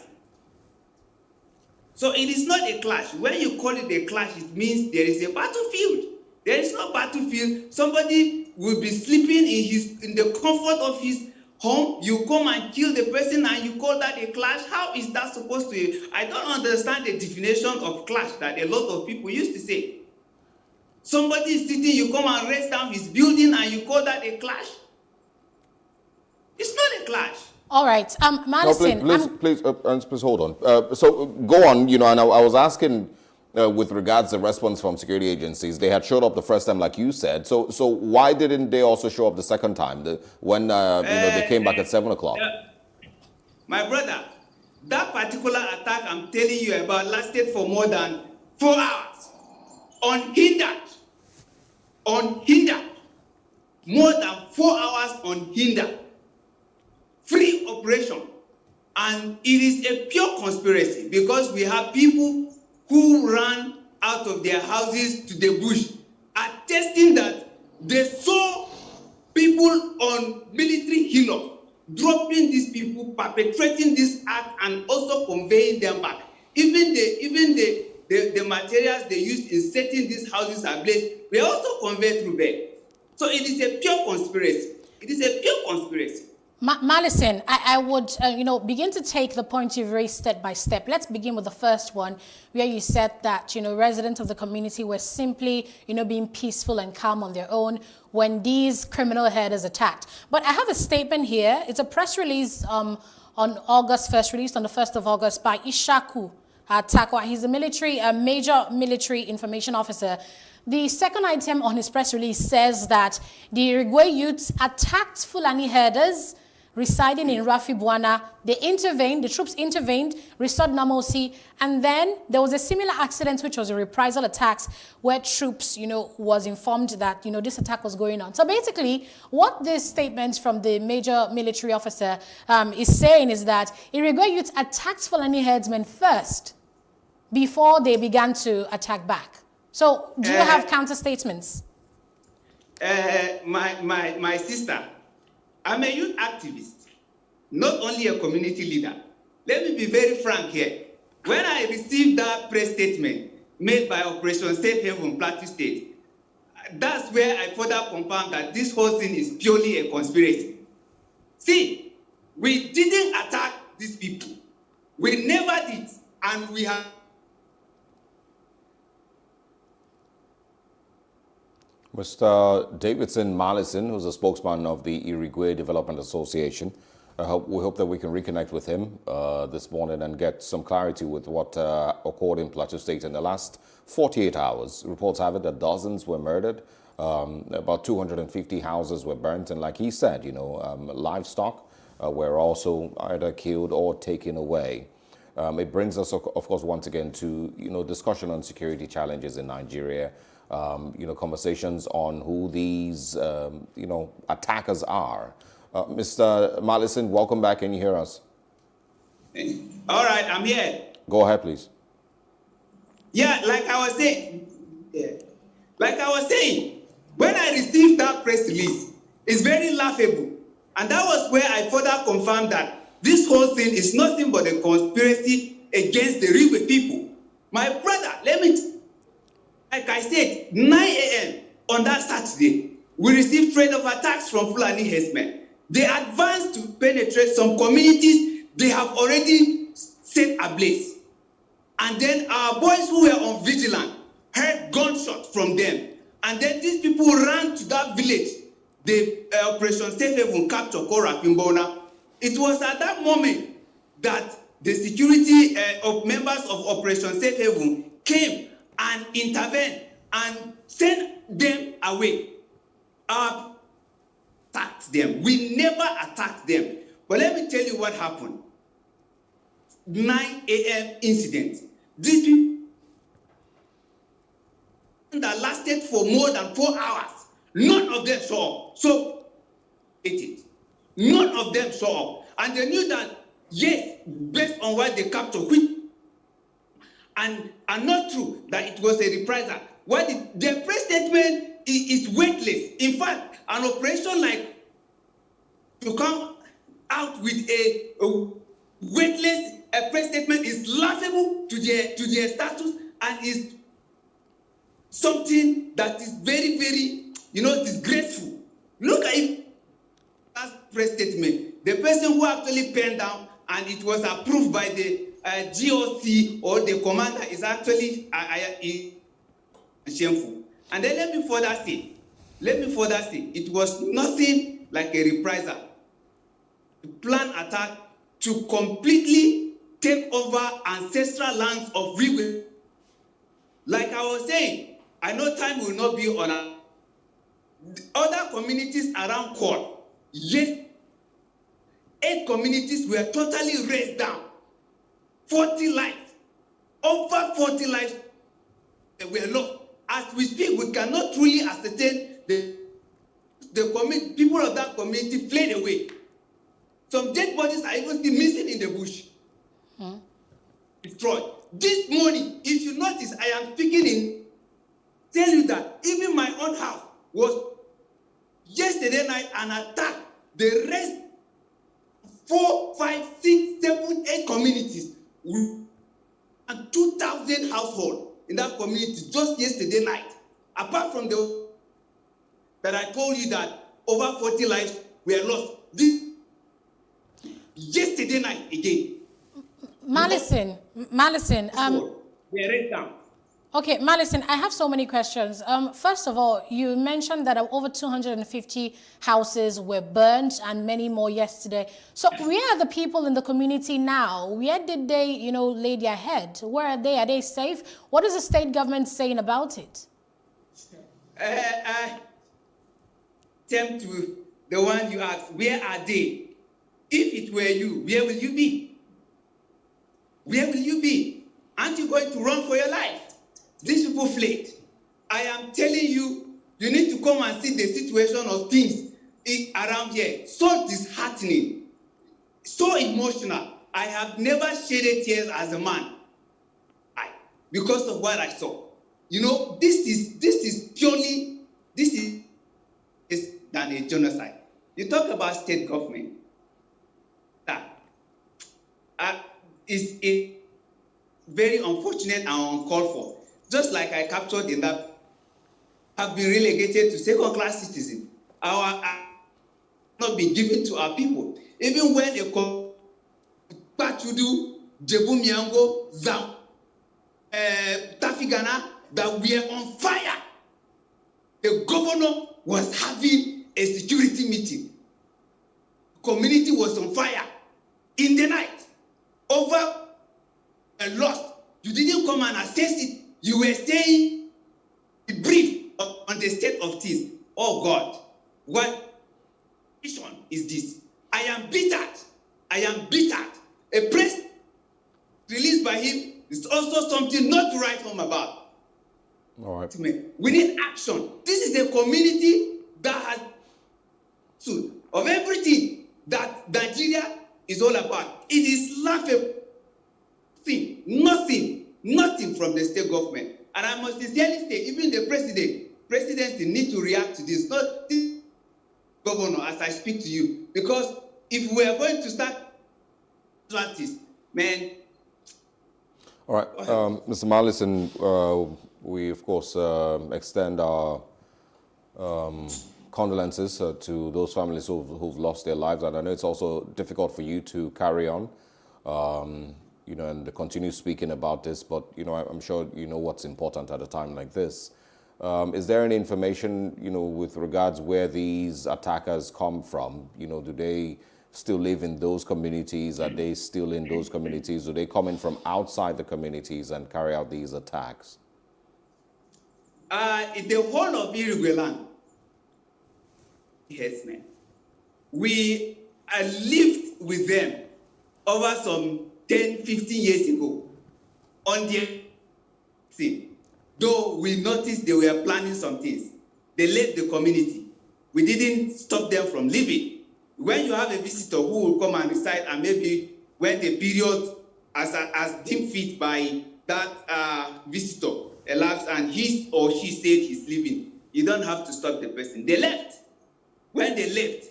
So it is not a clash. When you call it a clash, it means there is a battlefield. There is no battlefield. Somebody will be sleeping in the comfort of his home. You come and kill the person and you call that a clash? How is that supposed to? I don't understand the definition of clash that a lot of people used to say. Somebody is sitting, you come and raise down his building and you call that a clash? It's not a clash. All right, Madison. No, please hold on. So go on. And I was asking with regards to response from security agencies. They had showed up the first time, like you said. So why didn't they also show up the second time? When they came back at 7 o'clock. My brother, that particular attack I'm telling you about lasted for more than 4 hours, unhindered. More than 4 hours unhindered. Free operation. And it is a pure conspiracy because we have people who ran out of their houses to the bush, attesting that they saw people on military hillock dropping these people, perpetrating this act, and also conveying them back. Even the materials they used in setting these houses ablaze were also conveyed through them. So it is a pure conspiracy. It is a pure conspiracy. Malison, I would, begin to take the points you've raised step by step. Let's begin with the first one, where you said that, residents of the community were simply, being peaceful and calm on their own when these criminal herders attacked. But I have a statement here. It's a press release on August 1st, released on the 1st of August by Ishaku Takwa. He's a major military information officer. The second item on his press release says that the Irigwe youths attacked Fulani herders residing in Rafi Buana. The troops intervened, restored normalcy, and then there was a similar accident, which was a reprisal attacks, where troops, was informed that, this attack was going on. So basically, what this statement from the major military officer is saying is that Irigwe youths attacked Fulani herdsmen first, before they began to attack back. So, do you have counter statements? My sister, I'm a youth activist, not only a community leader. Let me be very frank here. When I received that press statement made by Operation Safe Haven, Plateau State, that's where I further confirmed that this whole thing is purely a conspiracy. See, we didn't attack these people. We never did, and we have. Mr. Davidson Malison, who's a spokesman of the Irigwe Development Association. We hope that we can reconnect with him this morning and get some clarity with what occurred in Plateau State in the last 48 hours. Reports have it that dozens were murdered, about 250 houses were burnt, and like he said, livestock were also either killed or taken away. It brings us, of course, once again to discussion on security challenges in Nigeria. Conversations on who these, attackers are. Mr. Malison, welcome back. Can you hear us? All right, I'm here. Go ahead, please. Yeah, like I was saying, when I received that press release, it's very laughable. And that was where I further confirmed that this whole thing is nothing but a conspiracy against the River people. My brother, like I said, 9 a.m. on that Saturday, we received threat of attacks from Fulani herdsmen. They advanced to penetrate some communities they have already set ablaze. And then our boys who were on vigilance heard gunshots from them. And then these people ran to that village, the Operation Safe Haven capture Kora Pimbona. It was at that moment that the security members of Operation Safe Haven came and intervened and sent them away. Attacked them. We never attacked them. But let me tell you what happened. 9 a.m. incident. These people that lasted for more than 4 hours, none of them saw up. So, none of them saw up. And they knew that, yes, based on what they captured, and not true that it was a reprisal. Their press statement is weightless. In fact, an operation like to come out with a weightless press statement is laughable to their status and is something that is very, very, disgraceful. Look at it. That press statement. The person who actually penned down and it was approved by the GOC or the commander is actually shameful. And then let me further say, it was nothing like a reprisal. The planned attack to completely take over ancestral lands of Riwe. Like I was saying, I know time will not be on other communities around Kor. Yes, 8 communities were totally razed down. 40 lives, over 40 lives were lost. As we speak, we cannot truly ascertain the people of that community fled away. Some dead bodies are even still missing in the bush. Destroyed. This morning, if you notice, I am speaking in, tell you that even my own house was yesterday night an attack. The rest 4, 5, 6, 7, 8 communities and 2,000 households in that community just yesterday night. Apart from the that I told you that over 40 lives were lost. Yesterday night again. Malison. Okay, Malison, I have so many questions. First of all, you mentioned that over 250 houses were burnt and many more yesterday. So where are the people in the community now? Where did they, lay their head? Where are they? Are they safe? What is the state government saying about it? Attempt to the one you asked, where are they? If it were you, where will you be? Where will you be? Aren't you going to run for your life? These people fled. I am telling you, you need to come and see the situation of things around here. So disheartening, so emotional. I have never shedded tears as a man because of what I saw. This is purely than a genocide. You talk about state government. It's very unfortunate and uncalled for. Just like I captured in that, have been relegated to second-class citizens. Our not been given to our people. Even when a Pachudu, Jebu Miango, Zam, Tafigana, that we are on fire. The governor was having a security meeting. Community was on fire in the night. Over a loss. You didn't come and assess it. You were staying brief on the state of things. Oh God, what mission is this? I am bittered. A press released by him is also something not to write home about. All right. We need action. This is a community that has of everything that Nigeria is all about. It is laughable. Nothing from the state government. And I must sincerely say, even the presidency need to react to this, not the governor as I speak to you. Because if we are going to start practice, man, All right, Mr. Marlison, we of course extend our condolences to those families who've lost their lives, and I know it's also difficult for you to carry on, you know, and to continue speaking about this. But you know, I'm sure you know what's important at a time like this. Is there any information, you know, with regards where these attackers come from? You know, do they still live in those communities? Are they still in those communities? Do they come in from outside the communities and carry out these attacks? In the whole of Irigweland, herdsmen, we lived with them over some 10, 15 years ago on the scene. Though we noticed they were planning some things, they left the community. We didn't stop them from living. When you have a visitor who will come and reside, and maybe when the period as deemed fit by that visitor elapsed and he or she said he's leaving, you don't have to stop the person. They left. When they left,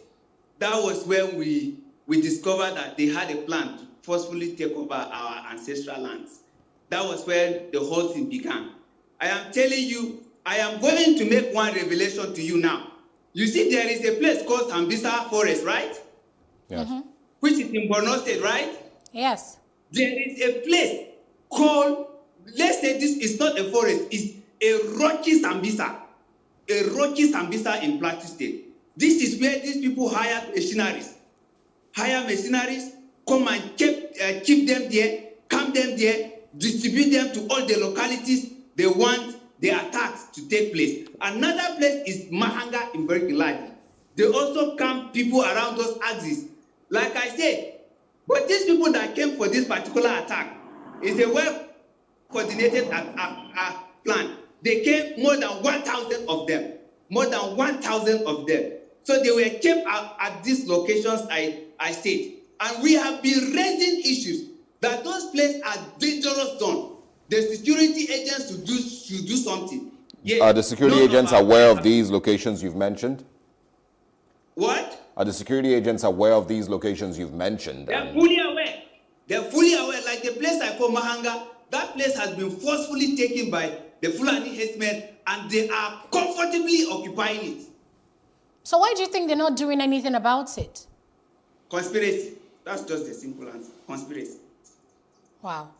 that was when we discovered that they had a plan to forcefully take over our ancestral lands. That was when the whole thing began. I am telling you, I am going to make one revelation to you now. You see, there is a place called Sambisa Forest, right? Yes. Mm-hmm. Which is in Borno State, right? Yes. There is a place called, let's say this is not a forest, it's a rocky Sambisa. A rocky Sambisa in Plateau State. This is where these people hire mercenaries. Come and keep them there, camp them there, distribute them to all the localities they want the attacks to take place. Another place is Mahanga in Berkeley. They also camp people around those axes. Like I said, but these people that came for this particular attack is a well-coordinated plan. They came more than 1,000 of them. More than 1,000 of them. So they were kept at these locations I stated. And we have been raising issues that those places are dangerous zones. The security agents should do something. Yes. Are the security agents aware of these locations you've mentioned? What? Are the security agents aware of these locations you've mentioned? They're fully aware. They're fully aware. Like the place I call Mahanga, that place has been forcefully taken by the Fulani herdsmen, and they are comfortably occupying it. So why do you think they're not doing anything about it? Conspiracy. That's just the simple answer. Conspiracy. Wow.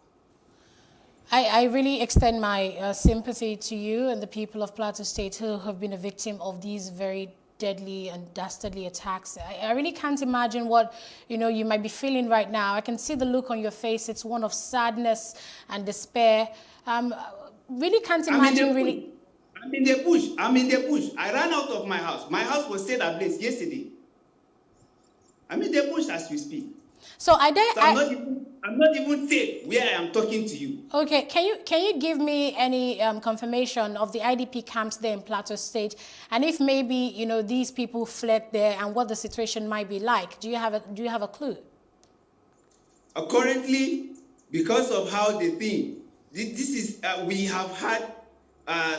I really extend my sympathy to you and the people of Plateau State who have been a victim of these very deadly and dastardly attacks. I really can't imagine what you might be feeling right now. I can see the look on your face. It's one of sadness and despair. Really can't imagine. I'm in the bush. I ran out of my house. My house was set ablaze yesterday. I'm in the bush as we speak. So I'm not even safe where I am talking to you. Okay, can you give me any confirmation of the IDP camps there in Plateau State, and if maybe these people fled there and what the situation might be like? Do you have a clue? Currently, because of how they think, this is we have had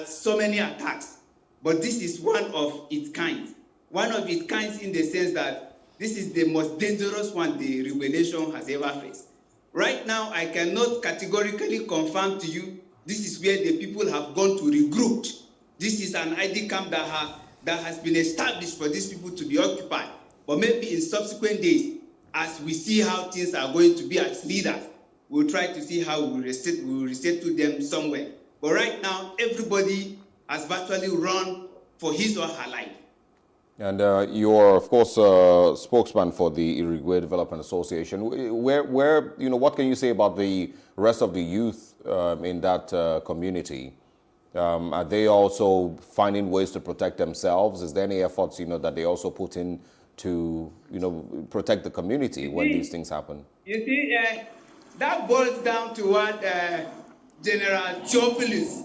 so many attacks, but this is one of its kind. One of its kinds in the sense that this is the most dangerous one the Irigwe nation has ever faced. Right now, I cannot categorically confirm to you this is where the people have gone to regroup. This is an ID camp that has been established for these people to be occupied. But maybe in subsequent days, as we see how things are going to be as leaders, we'll try to see how we will resettle them somewhere. But right now, everybody has virtually run for his or her life. And you're, of course, a spokesman for the Irigwe Development Association. What can you say about the rest of the youth in that community? Are they also finding ways to protect themselves? Is there any efforts, that they also put in to, protect the community when these things happen? You see, that boils down to what General Theophilus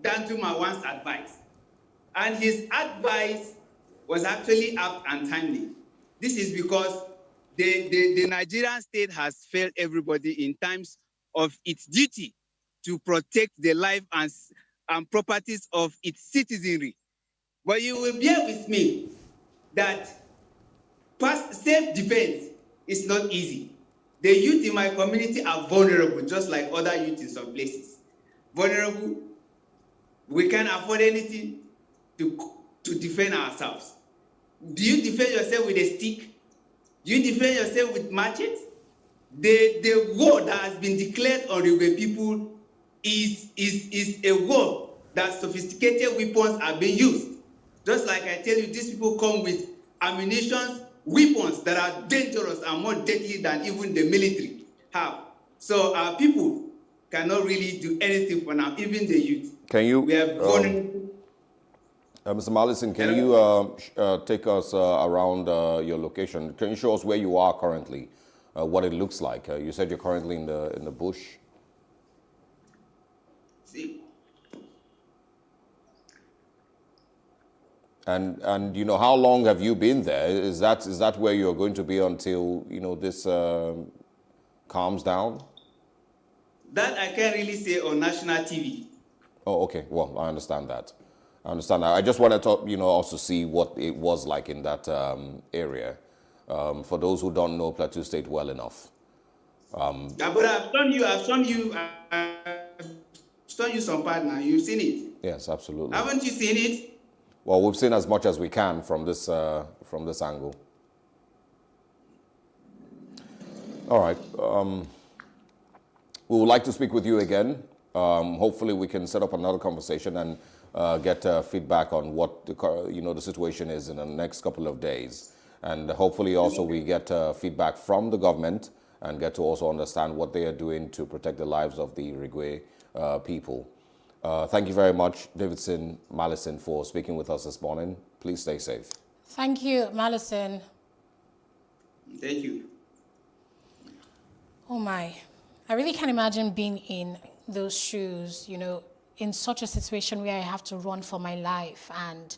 Dantuma once advised. And his advice was actually apt and timely. This is because the Nigerian state has failed everybody in times of its duty to protect the life and properties of its citizenry. But you will bear with me that self-defense is not easy. The youth in my community are vulnerable, just like other youth in some places. Vulnerable, we can't afford anything to defend ourselves. Do you defend yourself with a stick? Do you defend yourself with machetes? The war that has been declared on Yoruba people is a war that sophisticated weapons are being used. Just like I tell you, these people come with ammunition, weapons that are dangerous and more deadly than even the military have. So our people cannot really do anything for now, even the youth. Can you, we are vulnerable. Mr. Mallison, can you take us around your location? Can you show us where you are currently, what it looks like? You said you're currently in the bush. See. And you know, how long have you been there? Is that where you're going to be until, you know, this calms down? That I can't really say on national TV. Oh, okay. Well, I understand that. I just wanted to, you know, also see what it was like in that area. For those who don't know Plateau State well enough. Yeah, but I've shown you some part now. You've seen it. Yes, absolutely. Haven't you seen it? Well, we've seen as much as we can from this angle. All right. We would like to speak with you again. Hopefully, we can set up another conversation and get feedback on what the situation is in the next couple of days. And hopefully, also we get feedback from the government and get to also understand what they are doing to protect the lives of the Irigwe people. Thank you very much, Davidson Mallison, for speaking with us this morning. Please stay safe. Thank you, Mallison. Thank you. Oh my, I really can't imagine being in those shoes, you know, in such a situation where I have to run for my life and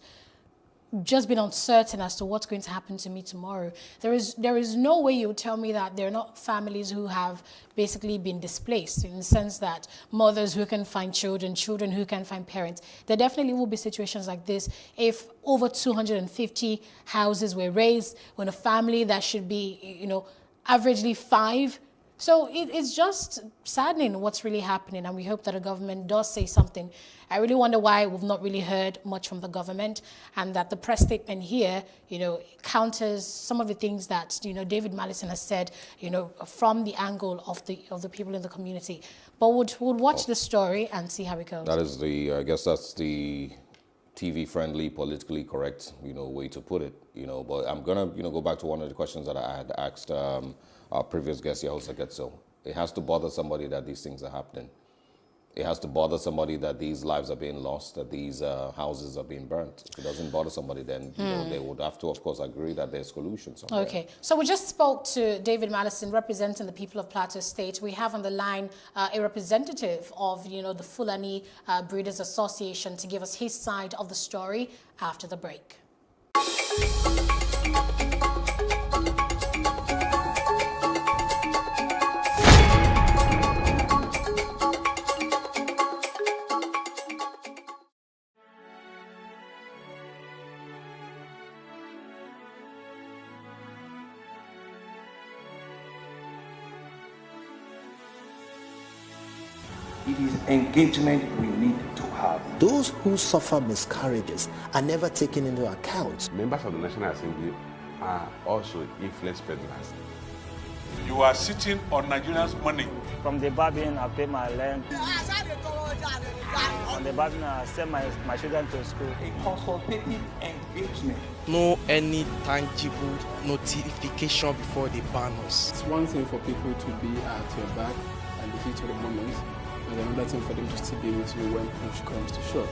just been uncertain as to what's going to happen to me tomorrow. There is no way you would tell me that there are not families who have basically been displaced, in the sense that mothers who can find children, children who can find parents. There definitely will be situations like this if over 250 houses were razed, when a family that should be, you know, averagely 5. So it's just saddening what's really happening, and we hope that the government does say something. I really wonder why we've not really heard much from the government, and that the press statement here, you know, counters some of the things that, you know, David Mallison has said, you know, from the angle of the people in the community. But we'll watch the story and see how it goes. That is I guess that's the TV-friendly, politically correct, you know, way to put it, you know. But I'm gonna, you know, go back to one of the questions that I had asked our previous guest, Yahosa Getso. It has to bother somebody that these things are happening. It has to bother somebody that these lives are being lost, that these houses are being burnt. If it doesn't bother somebody, then you know, they would have to, of course, agree that there's solutions somewhere. Okay, so we just spoke to David Mallison, representing the people of Plateau State. We have on the line a representative of, you know, the Fulani Breeders Association to give us his side of the story after the break. It is engagement we need to have. Those who suffer miscarriages are never taken into account. Members of the National Assembly are also influence peddlers. You are sitting on Nigerians' money. From the Babin, I pay my rent. On the Babin, I send my children to school. A consultative engagement. No any tangible notification before they ban us. It's one thing for people to be at your back and the heat of the moment, and another thing for them to still be with you when push comes to shove.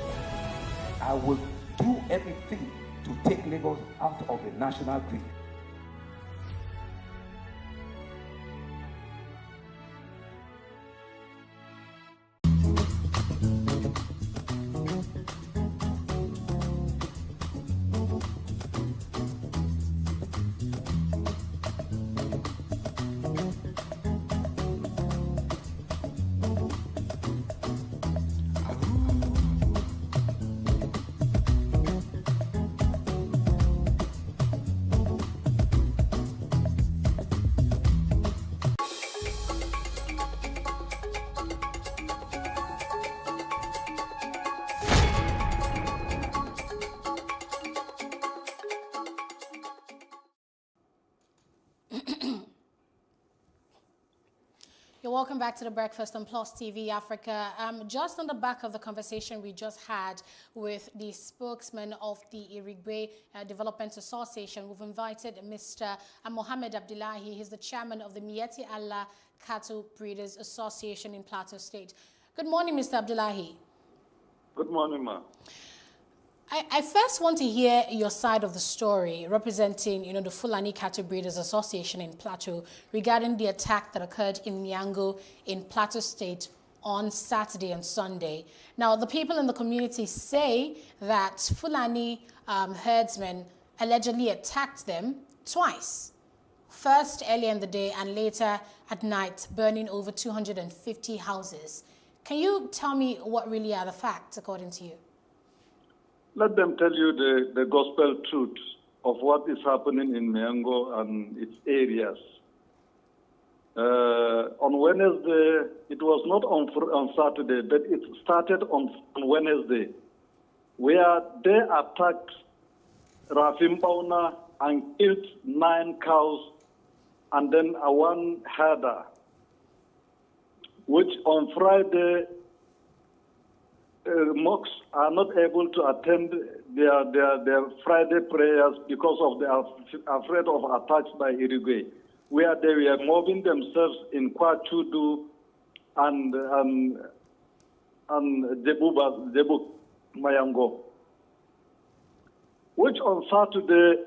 I will do everything to take Lagos out of the national grid. welcome back to The Breakfast on Plus TV Africa. Just on the back of the conversation we just had with the spokesman of the Irigwe Development Association, we've invited Mr. Mohammed Abdullahi. He's the chairman of the Miyetti Allah Cattle Breeders Association in Plateau State. Good morning, Mr. Abdullahi. Good morning, ma'am. I first want to hear your side of the story representing, the Fulani Cattle Breeders Association in Plateau regarding the attack that occurred in Miango in Plateau State on Saturday and Sunday. Now, the people in the community say that Fulani herdsmen allegedly attacked them twice. First earlier in the day and later at night, burning over 250 houses. Can you tell me what really are the facts according to you? Let them tell you the gospel truth of what is happening in Miango and its areas. On Wednesday, it was not on Saturday, but it started on Wednesday, where they attacked Rafim Pauna and killed 9 cows and then one herder, which on Friday, mosques are not able to attend their Friday prayers because of they are afraid of attacks by Irigwe, where they were moving themselves in Kwachudu and Jebu Mayango. Which on Saturday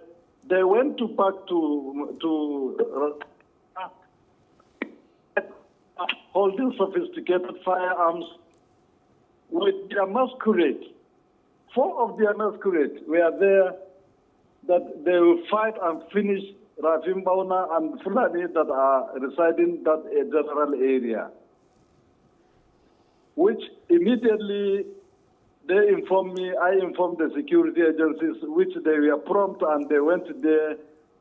they went back to holding sophisticated firearms with their masquerade. 4 of their masquerade were there that they will fight and finish Rafim Bauna and Fulani that are residing in that general area. Which immediately they informed me, I informed the security agencies, which they were prompt and they went there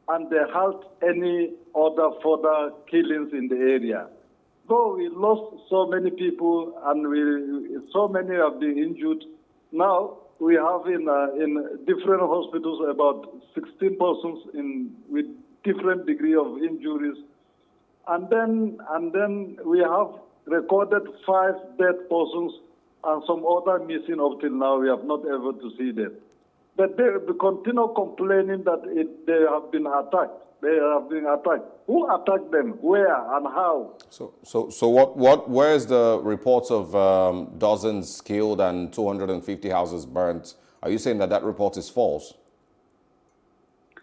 and they halt any other further killings in the area. Though we lost so many people and so many have been injured, now we have in different hospitals about 16 persons with different degree of injuries, and then we have recorded 5 dead persons and some other missing up till now. We have not able to see them, but they continue complaining that they have been attacked. They have been attacked. Who attacked them? Where and how? So where is the reports of dozens killed and 250 houses burnt? Are you saying that report is false?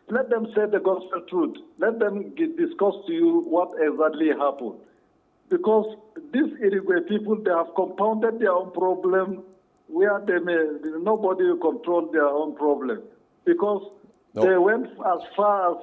Let them say the gospel truth. Let them discuss to you what exactly happened. Because these Irigwe people, they have compounded their own problem where nobody will control their own problem. Because they went as far as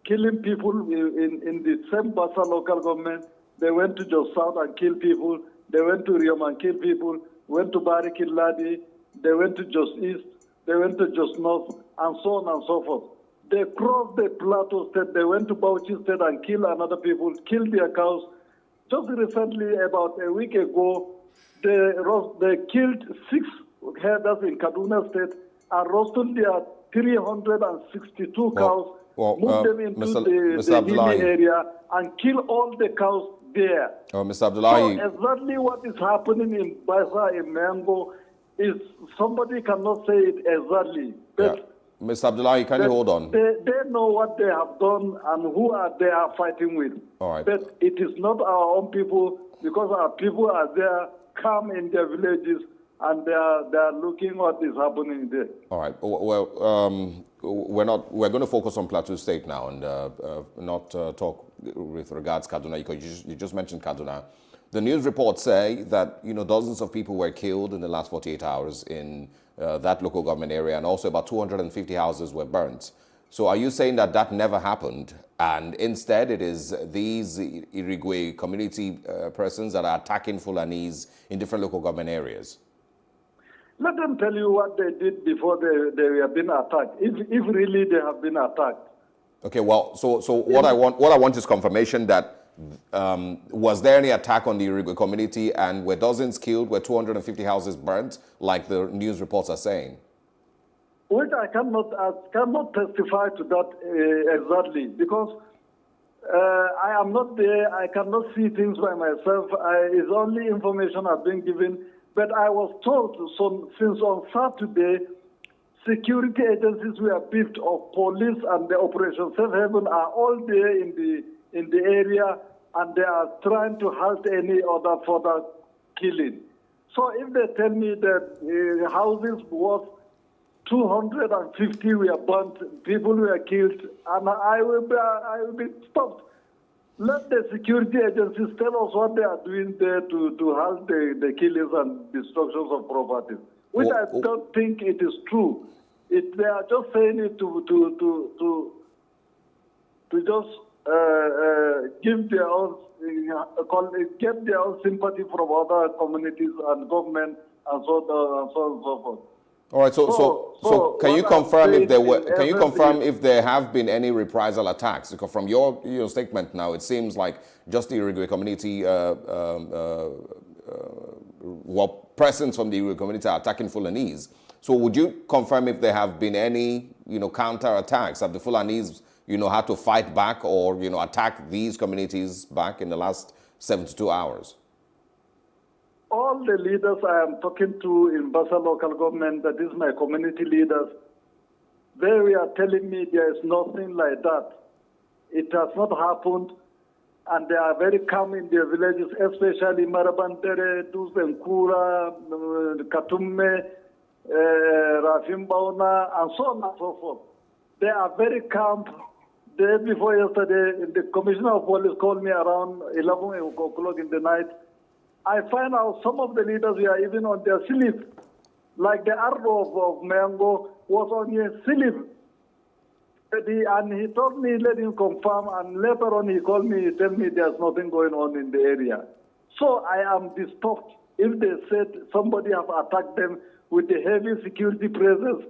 killing people in the same Bassa local government. They went to Jos South and killed people. They went to Riom and killed people. Went to Barikiladi. They went to Jos East. They went to Jos North, and so on and so forth. They crossed the Plateau State. They went to Bauchi State and killed another people, killed their cows. Just recently, about a week ago, they killed 6 herders in Kaduna State and roasted their 362 cows, moved them into the hilly area and killed all the cows there. Mr. Abdullahi. So exactly what is happening in Baisa, in Mango, is somebody cannot say it exactly. But Mr. Abdullahi, can you hold on? They know what they have done and who they are fighting with. All right. But it is not our own people, because our people are there, calm in their villages, and they are looking what is happening there. All right. Well, we're going to focus on Plateau State now and not talk with regards Kaduna, because you just mentioned Kaduna. The news reports say that dozens of people were killed in the last 48 hours in that local government area, and also about 250 houses were burnt. So are you saying that never happened, and instead it is these Irigwe community persons that are attacking Fulanis in different local government areas? Let them tell you what they did before they have been attacked, if really they have been attacked. Okay, well, so what I want is confirmation that was there any attack on the Irigwe community, and were dozens killed, were 250 houses burnt, like the news reports are saying? Which I cannot testify to that exactly, because I am not there. I cannot see things by myself. It's only information I've been given. But I was told since on Saturday, security agencies were briefed of police and the Operation Safe Haven are all there in the area, and they are trying to halt any other further killing. So if they tell me that houses worth 250 were burnt, people were killed, and I will be stopped. Let the security agencies tell us what they are doing there to halt the killings and destructions of properties, which I don't think it is true. They are just saying it to just give their own, get their own sympathy from other communities and government and so on and so forth. All right. So can you confirm if there were? Can you confirm if there have been any reprisal attacks? Because from your statement now, it seems like just the Irigwe community were presence from the Irigwe community are attacking Fulanese. So would you confirm if there have been any counter attacks? Have the Fulanese had to fight back or attack these communities back in the last 72 hours? All the leaders I am talking to in Bassa local government, that is my community leaders, they were telling me there is nothing like that. It has not happened, and they are very calm in their villages, especially Marabandere, Duzenkura, Katumme, Rafimbauna, and so on and so forth. They are very calm. The day before yesterday, the commissioner of police called me around 11 o'clock in the night. I find out some of the leaders were even on their sleep. Like the Ardo of Mango was on his sleep. And he told me, let him confirm, and later on he called me, he told me there's nothing going on in the area. So I am disturbed. If they said somebody have attacked them with the heavy security presence,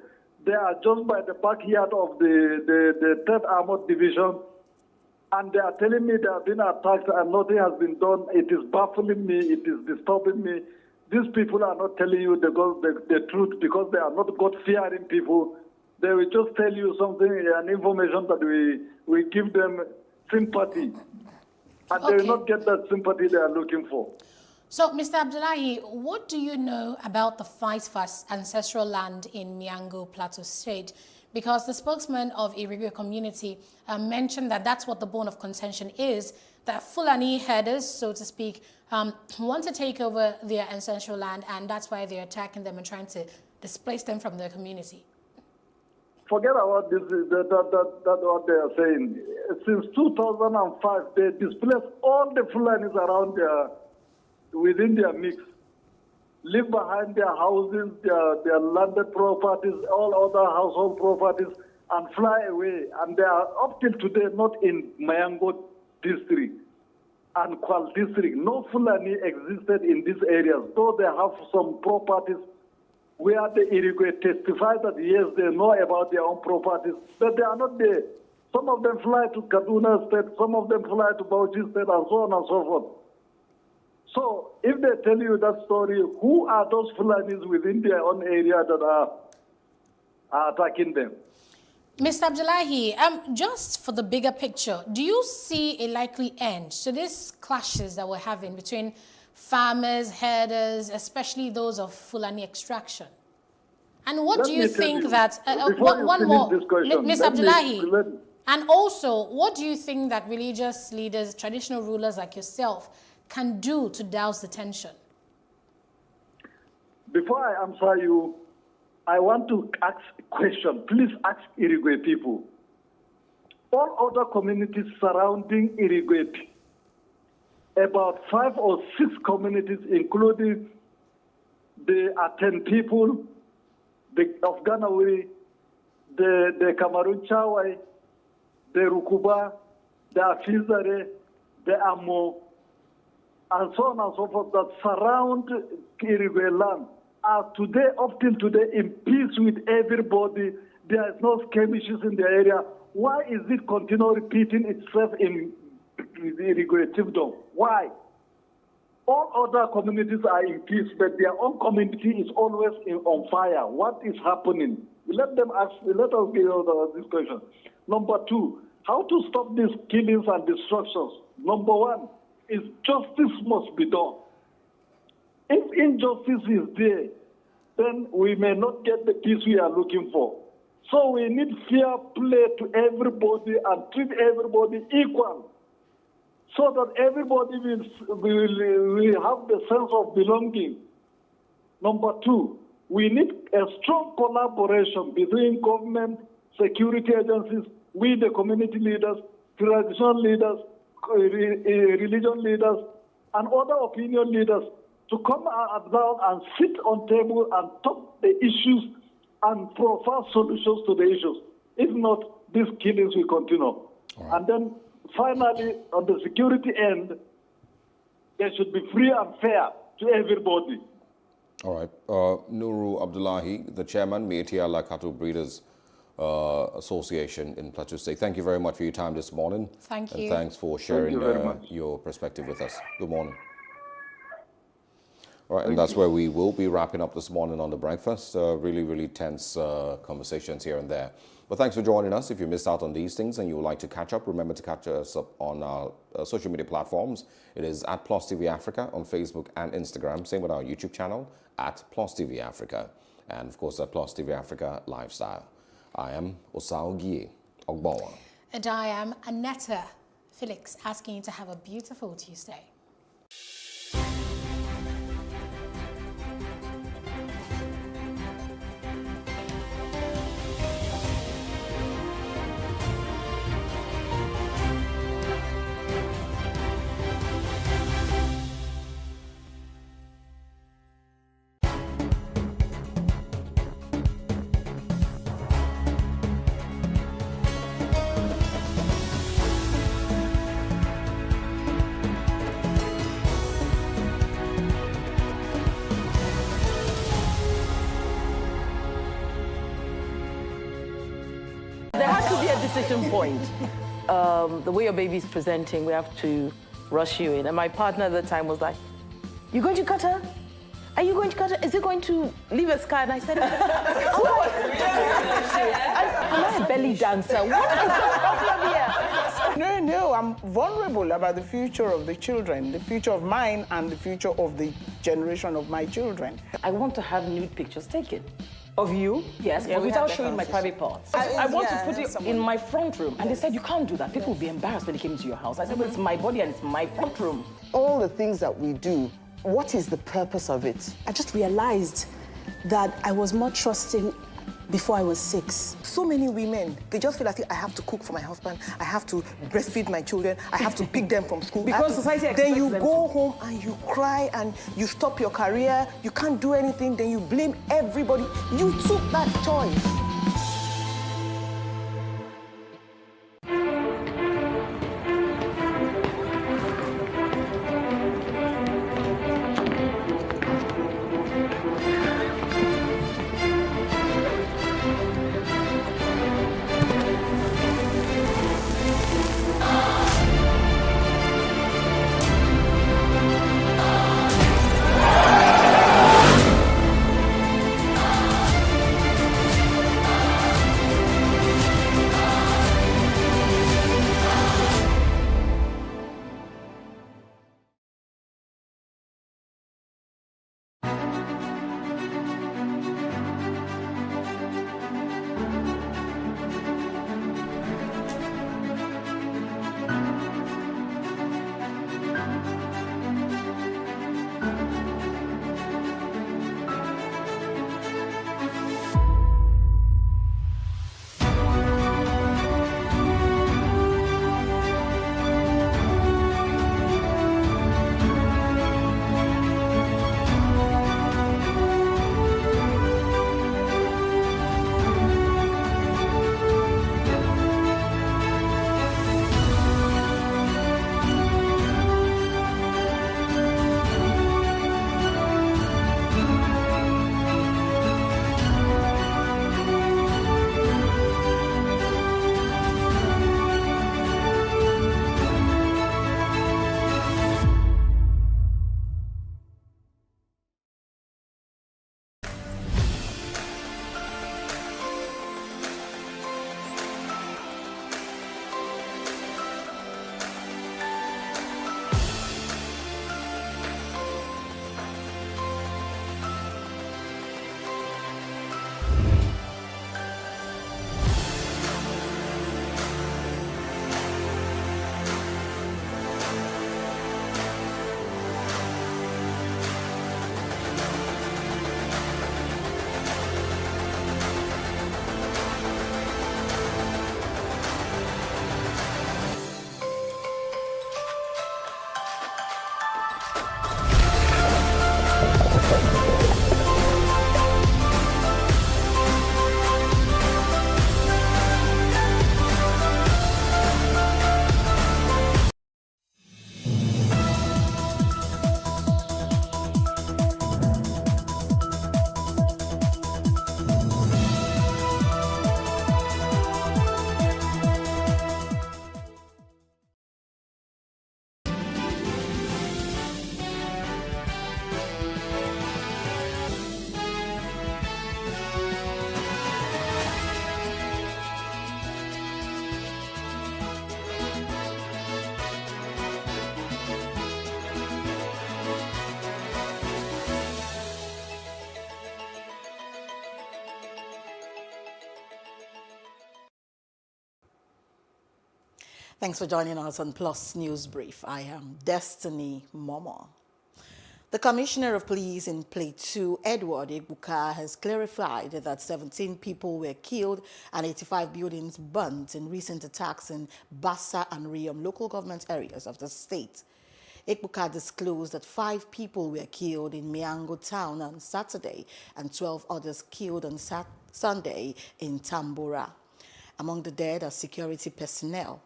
they are just by the backyard of the 3rd Armored Division, and they are telling me they have been attacked and nothing has been done. It is baffling me. It is disturbing me. These people are not telling you the truth because they are not God-fearing people. They will just tell you something, an information that we give them sympathy. And they will not get that sympathy they are looking for. So, Mr. Abdullahi, what do you know about the fight for ancestral land in Miango, Plateau State? Because the spokesman of Irigwe community mentioned that that's what the bone of contention is, that Fulani herders, so to speak, want to take over their ancestral land, and that's why they're attacking them and trying to displace them from their community. Forget about this, that what they are saying. Since 2005, they displaced all the Fulanis around within their mix. Leave behind their houses, their landed properties, all other household properties, and fly away. And they are up till today not in Mayango district and Kwal district. No Fulani existed in these areas, though they have some properties where the Irigwe testify that yes, they know about their own properties, but they are not there. Some of them fly to Kaduna State, some of them fly to Bauchi State, and so on and so forth. So if they tell you that story, who are those Fulanis within their own area that are attacking them? Mr. Abdullahi, just for the bigger picture, do you see a likely end to these clashes that we're having between farmers, herders, especially those of Fulani extraction? And what do you think that... one more, Mr. Abdullahi. And also, what do you think that religious leaders, traditional rulers like yourself, can do to douse the tension? Before I answer you, I want to ask a question. Please ask Irigwe people. All other communities surrounding Irigwe, about 5 or 6 communities, including the Aten people, the of Ganawi, the Cameroon Chawai, the Rukuba, the Afizare, the Amo, and so on and so forth, that surround Irigwe land are today, up till today, in peace with everybody. There is no skirmishes in the area. Why is it continue repeating itself in Irigwe Chiefdom? Why? All other communities are in peace, but their own community is always on fire. What is happening? Let us give this question. Number 2, how to stop these killings and destructions. Number one is justice must be done. If injustice is there, then we may not get the peace we are looking for. So we need fair play to everybody and treat everybody equal, so that everybody will have the sense of belonging. Number two, we need a strong collaboration between government, security agencies, we the community leaders, traditional leaders, religion leaders, and other opinion leaders to come down and sit on table and talk the issues and provide solutions to the issues. If not, these killings will continue. Right. And then finally, on the security end, there should be free and fair to everybody. All right. Nuru Abdullahi, the chairman, Métis Allah Cattle Breeders Association in Plateau State. Thank you very much for your time this morning. Thank you. And thanks for sharing your perspective with us. Good morning. All right, and that's where we will be wrapping up this morning on The Breakfast. Really tense conversations here and there. But thanks for joining us. If you missed out on these things and you would like to catch up, remember to catch us up on our social media platforms. It is at PlusTvAfrica on Facebook and Instagram. Same with our YouTube channel at PlusTvAfrica. And of course, at PlusTvAfrica Lifestyle. I am Osao Ogbawa. And I am Annetta Felix, asking you to have a beautiful Tuesday. Decision point. The way your baby's presenting, we have to rush you in. And my partner at the time was like, "You going to cut her? Are you going to cut her? Is it going to leave a scar?" And I said, am I a belly dancer? What is the problem here? No, I'm vulnerable about the future of the children, the future of mine and the future of the generation of my children. I want to have nude pictures taken. Of you? Yes, yeah, but without showing my private parts. I want to put it in my front room. And they said, you can't do that. People will be embarrassed when they came into your house. I said, well, it's my body and it's my front room. All the things that we do, what is the purpose of it? I just realized that I was more trusting before I was 6. So many women, they just feel like I have to cook for my husband, I have to breastfeed my children, I have to pick them from school. Because society expects them. Then you go home and you cry and you stop your career, you can't do anything, then you blame everybody. You took that choice. Thanks for joining us on Plus News Brief. I am Destiny Momo. The Commissioner of Police in Plateau, Edward Igbuka, has clarified that 17 people were killed and 85 buildings burnt in recent attacks in Bassa and Riom local government areas of the state. Igbuka disclosed that 5 people were killed in Miango town on Saturday and 12 others killed on Sunday in Tambora. Among the dead are security personnel.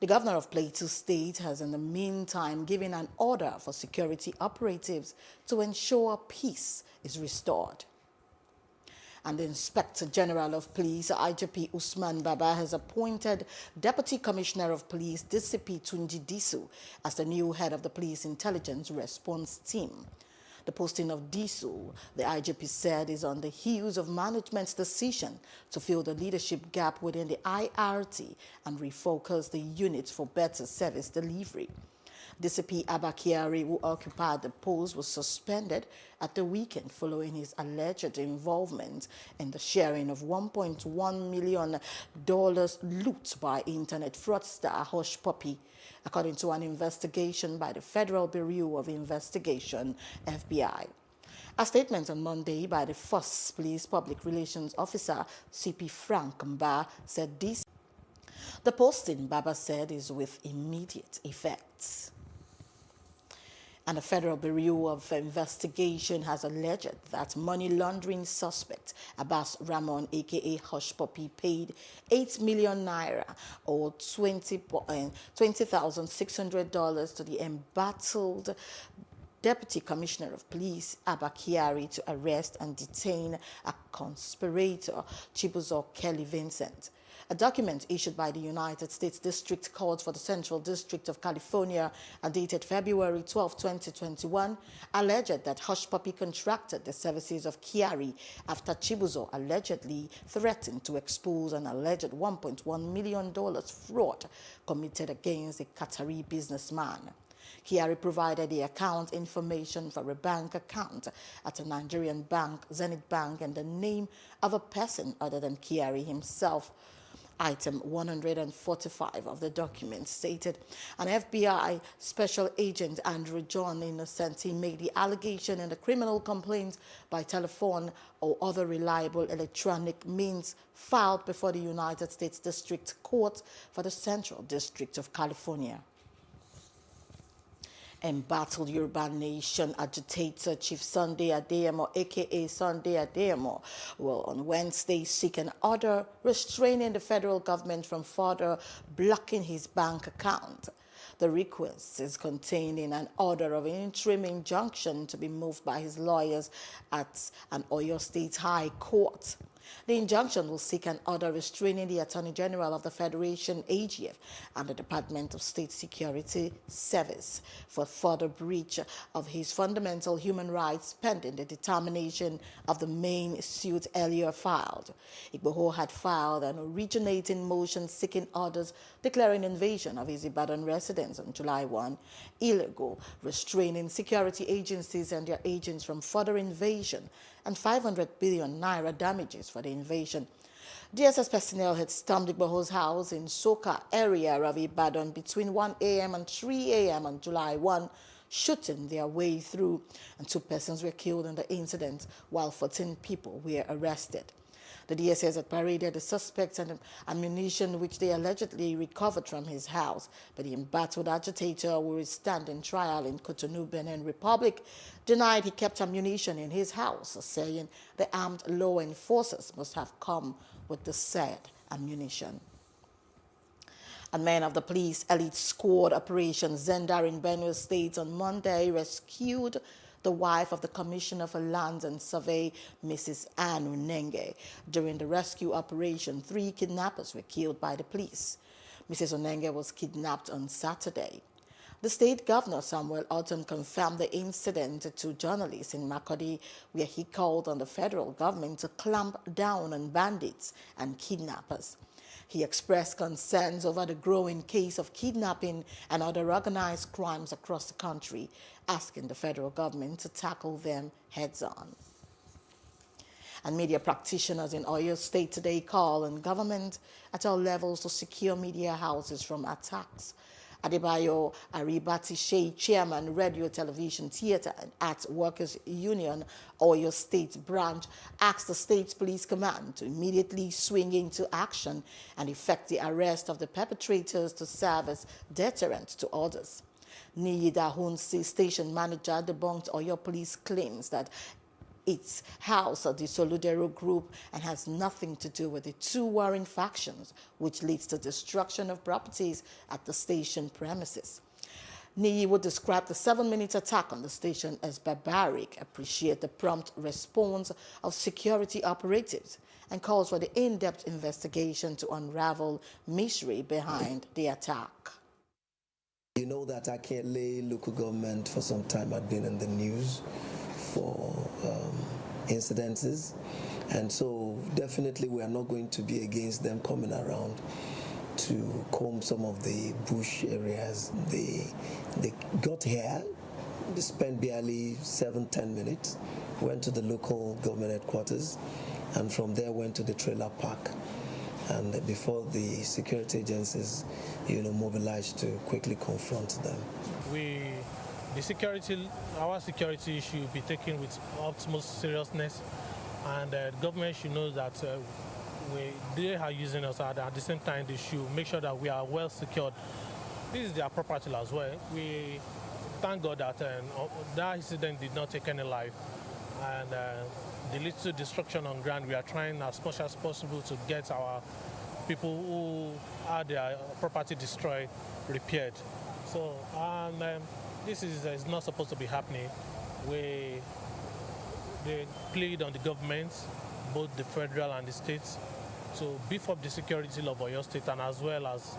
The governor of Plateau State has in the meantime given an order for security operatives to ensure peace is restored. And the Inspector General of Police, IGP Usman Baba, has appointed Deputy Commissioner of Police DCP Tunji Disu as the new head of the Police Intelligence Response Team. The posting of Disu, the IGP said, is on the heels of management's decision to fill the leadership gap within the IRT and refocus the unit for better service delivery. DCP Abakiari, who occupied the post, was suspended at the weekend following his alleged involvement in the sharing of $1.1 million loot by internet fraudster Hush Puppy, according to an investigation by the Federal Bureau of Investigation, FBI. A statement on Monday by the first Police Public Relations Officer, CP Frank Mba, said this. The posting, Baba said, is with immediate effect. And the Federal Bureau of Investigation has alleged that money laundering suspect Abbas Ramon, aka Hush Puppy, paid 8 million naira or $20,600 to the embattled Deputy Commissioner of Police Abba Kyari to arrest and detain a conspirator, Chibuzo Kelly Vincent. A document issued by the United States District Court for the Central District of California and dated February 12, 2021, alleged that Hush Puppy contracted the services of Kyari after Chibuzo allegedly threatened to expose an alleged $1.1 million fraud committed against a Qatari businessman. Kyari provided the account information for a bank account at a Nigerian bank, Zenith Bank, and the name of a person other than Kyari himself. Item 145 of the document stated an FBI Special Agent Andrew John Innocenti made the allegation in the criminal complaint by telephone or other reliable electronic means filed before the United States District Court for the Central District of California. Embattled Yoruba Nation agitator Chief Sunday Adeyemo, a.k.a. Sunday Adeyemo, will on Wednesday seek an order restraining the federal government from further blocking his bank account. The request is contained in an order of interim injunction to be moved by his lawyers at an Oyo State High Court. The injunction will seek an order restraining the Attorney General of the Federation, AGF, and the Department of State Security Service for further breach of his fundamental human rights pending the determination of the main suit earlier filed. Igboho had filed an originating motion seeking orders declaring invasion of his Ibadan residence on July 1 illegal, restraining security agencies and their agents from further invasion, and 500 billion naira damages for the invasion. DSS personnel had stormed Igboho's house in Soka area of Ibadan between 1 a.m. and 3 a.m. on July 1, shooting their way through, and 2 persons were killed in the incident, while 14 people were arrested. The DSS had paraded the suspects and ammunition which they allegedly recovered from his house, but the embattled agitator, who is standing trial in Cotonou, Benin Republic, denied he kept ammunition in his house, saying the armed law enforcers must have come with the said ammunition. And men of the police elite squad Operation Zendar in Benue State on Monday rescued the wife of the Commissioner for Land and Survey, Mrs. Anne Onenge. During the rescue operation, 3 kidnappers were killed by the police. Mrs. Onenge was kidnapped on Saturday. The state governor, Samuel Ortom, confirmed the incident to journalists in Makurdi, where he called on the federal government to clamp down on bandits and kidnappers. He expressed concerns over the growing case of kidnapping and other organized crimes across the country, asking the federal government to tackle them heads-on. And media practitioners in Oyo State today call on government at all levels to secure media houses from attacks. Adebayo Aribati Shea, chairman, Radio Television Theatre and Arts Workers Union, Oyo State branch, asked the State Police Command to immediately swing into action and effect the arrest of the perpetrators to serve as deterrent to others. Niyida Hunsi, station manager, debunked Oyo Police claims that its house the Solidero group and has nothing to do with the two warring factions, which leads to destruction of properties at the station premises. Niyi would describe the 7-minute attack on the station as barbaric, appreciate the prompt response of security operatives, and calls for the in-depth investigation to unravel mystery behind the attack. You know that Akinle local government for some time had been in the news for incidences, and so definitely we are not going to be against them coming around to comb some of the bush areas. They got here, they spent barely 7-10 minutes, went to the local government headquarters, and from there went to the trailer park. And before the security agencies, mobilized to quickly confront them. Our security issue will be taken with utmost seriousness, and the government should know that they are using us, and at the same time they should make sure that we are well secured. This is their property as well. We thank God that that incident did not take any life, and the little destruction on ground, we are trying as much as possible to get our people who had their property destroyed repaired. So this is not supposed to be happening. They plead on the government, both the federal and the states, to beef up the security of Oyo State and as well as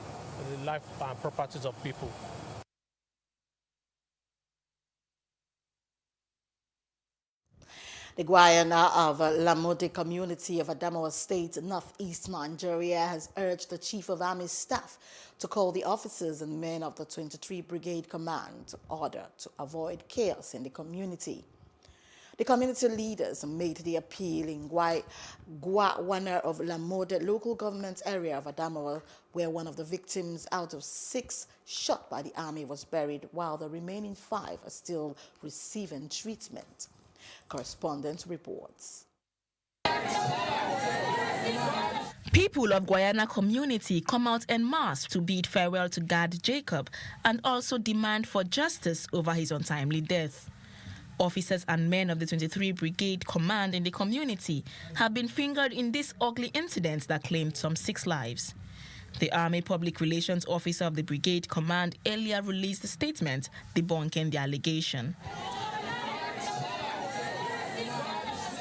the life and properties of people. The Guyana of Lamode community of Adamawa State, northeast Nigeria, has urged the Chief of Army Staff to call the officers and men of the 23 Brigade Command to order to avoid chaos in the community. The community leaders made the appeal in Guyana of Lamode local government area of Adamawa, where one of the victims out of 6 shot by the army was buried, while the remaining 5 are still receiving treatment. Correspondent reports. People of Guyana community come out en masse to bid farewell to Gad Jacob and also demand for justice over his untimely death. Officers and men of the 23 Brigade Command in the community have been fingered in this ugly incident that claimed some 6 lives. The Army Public Relations Officer of the Brigade Command earlier released a statement debunking the allegation.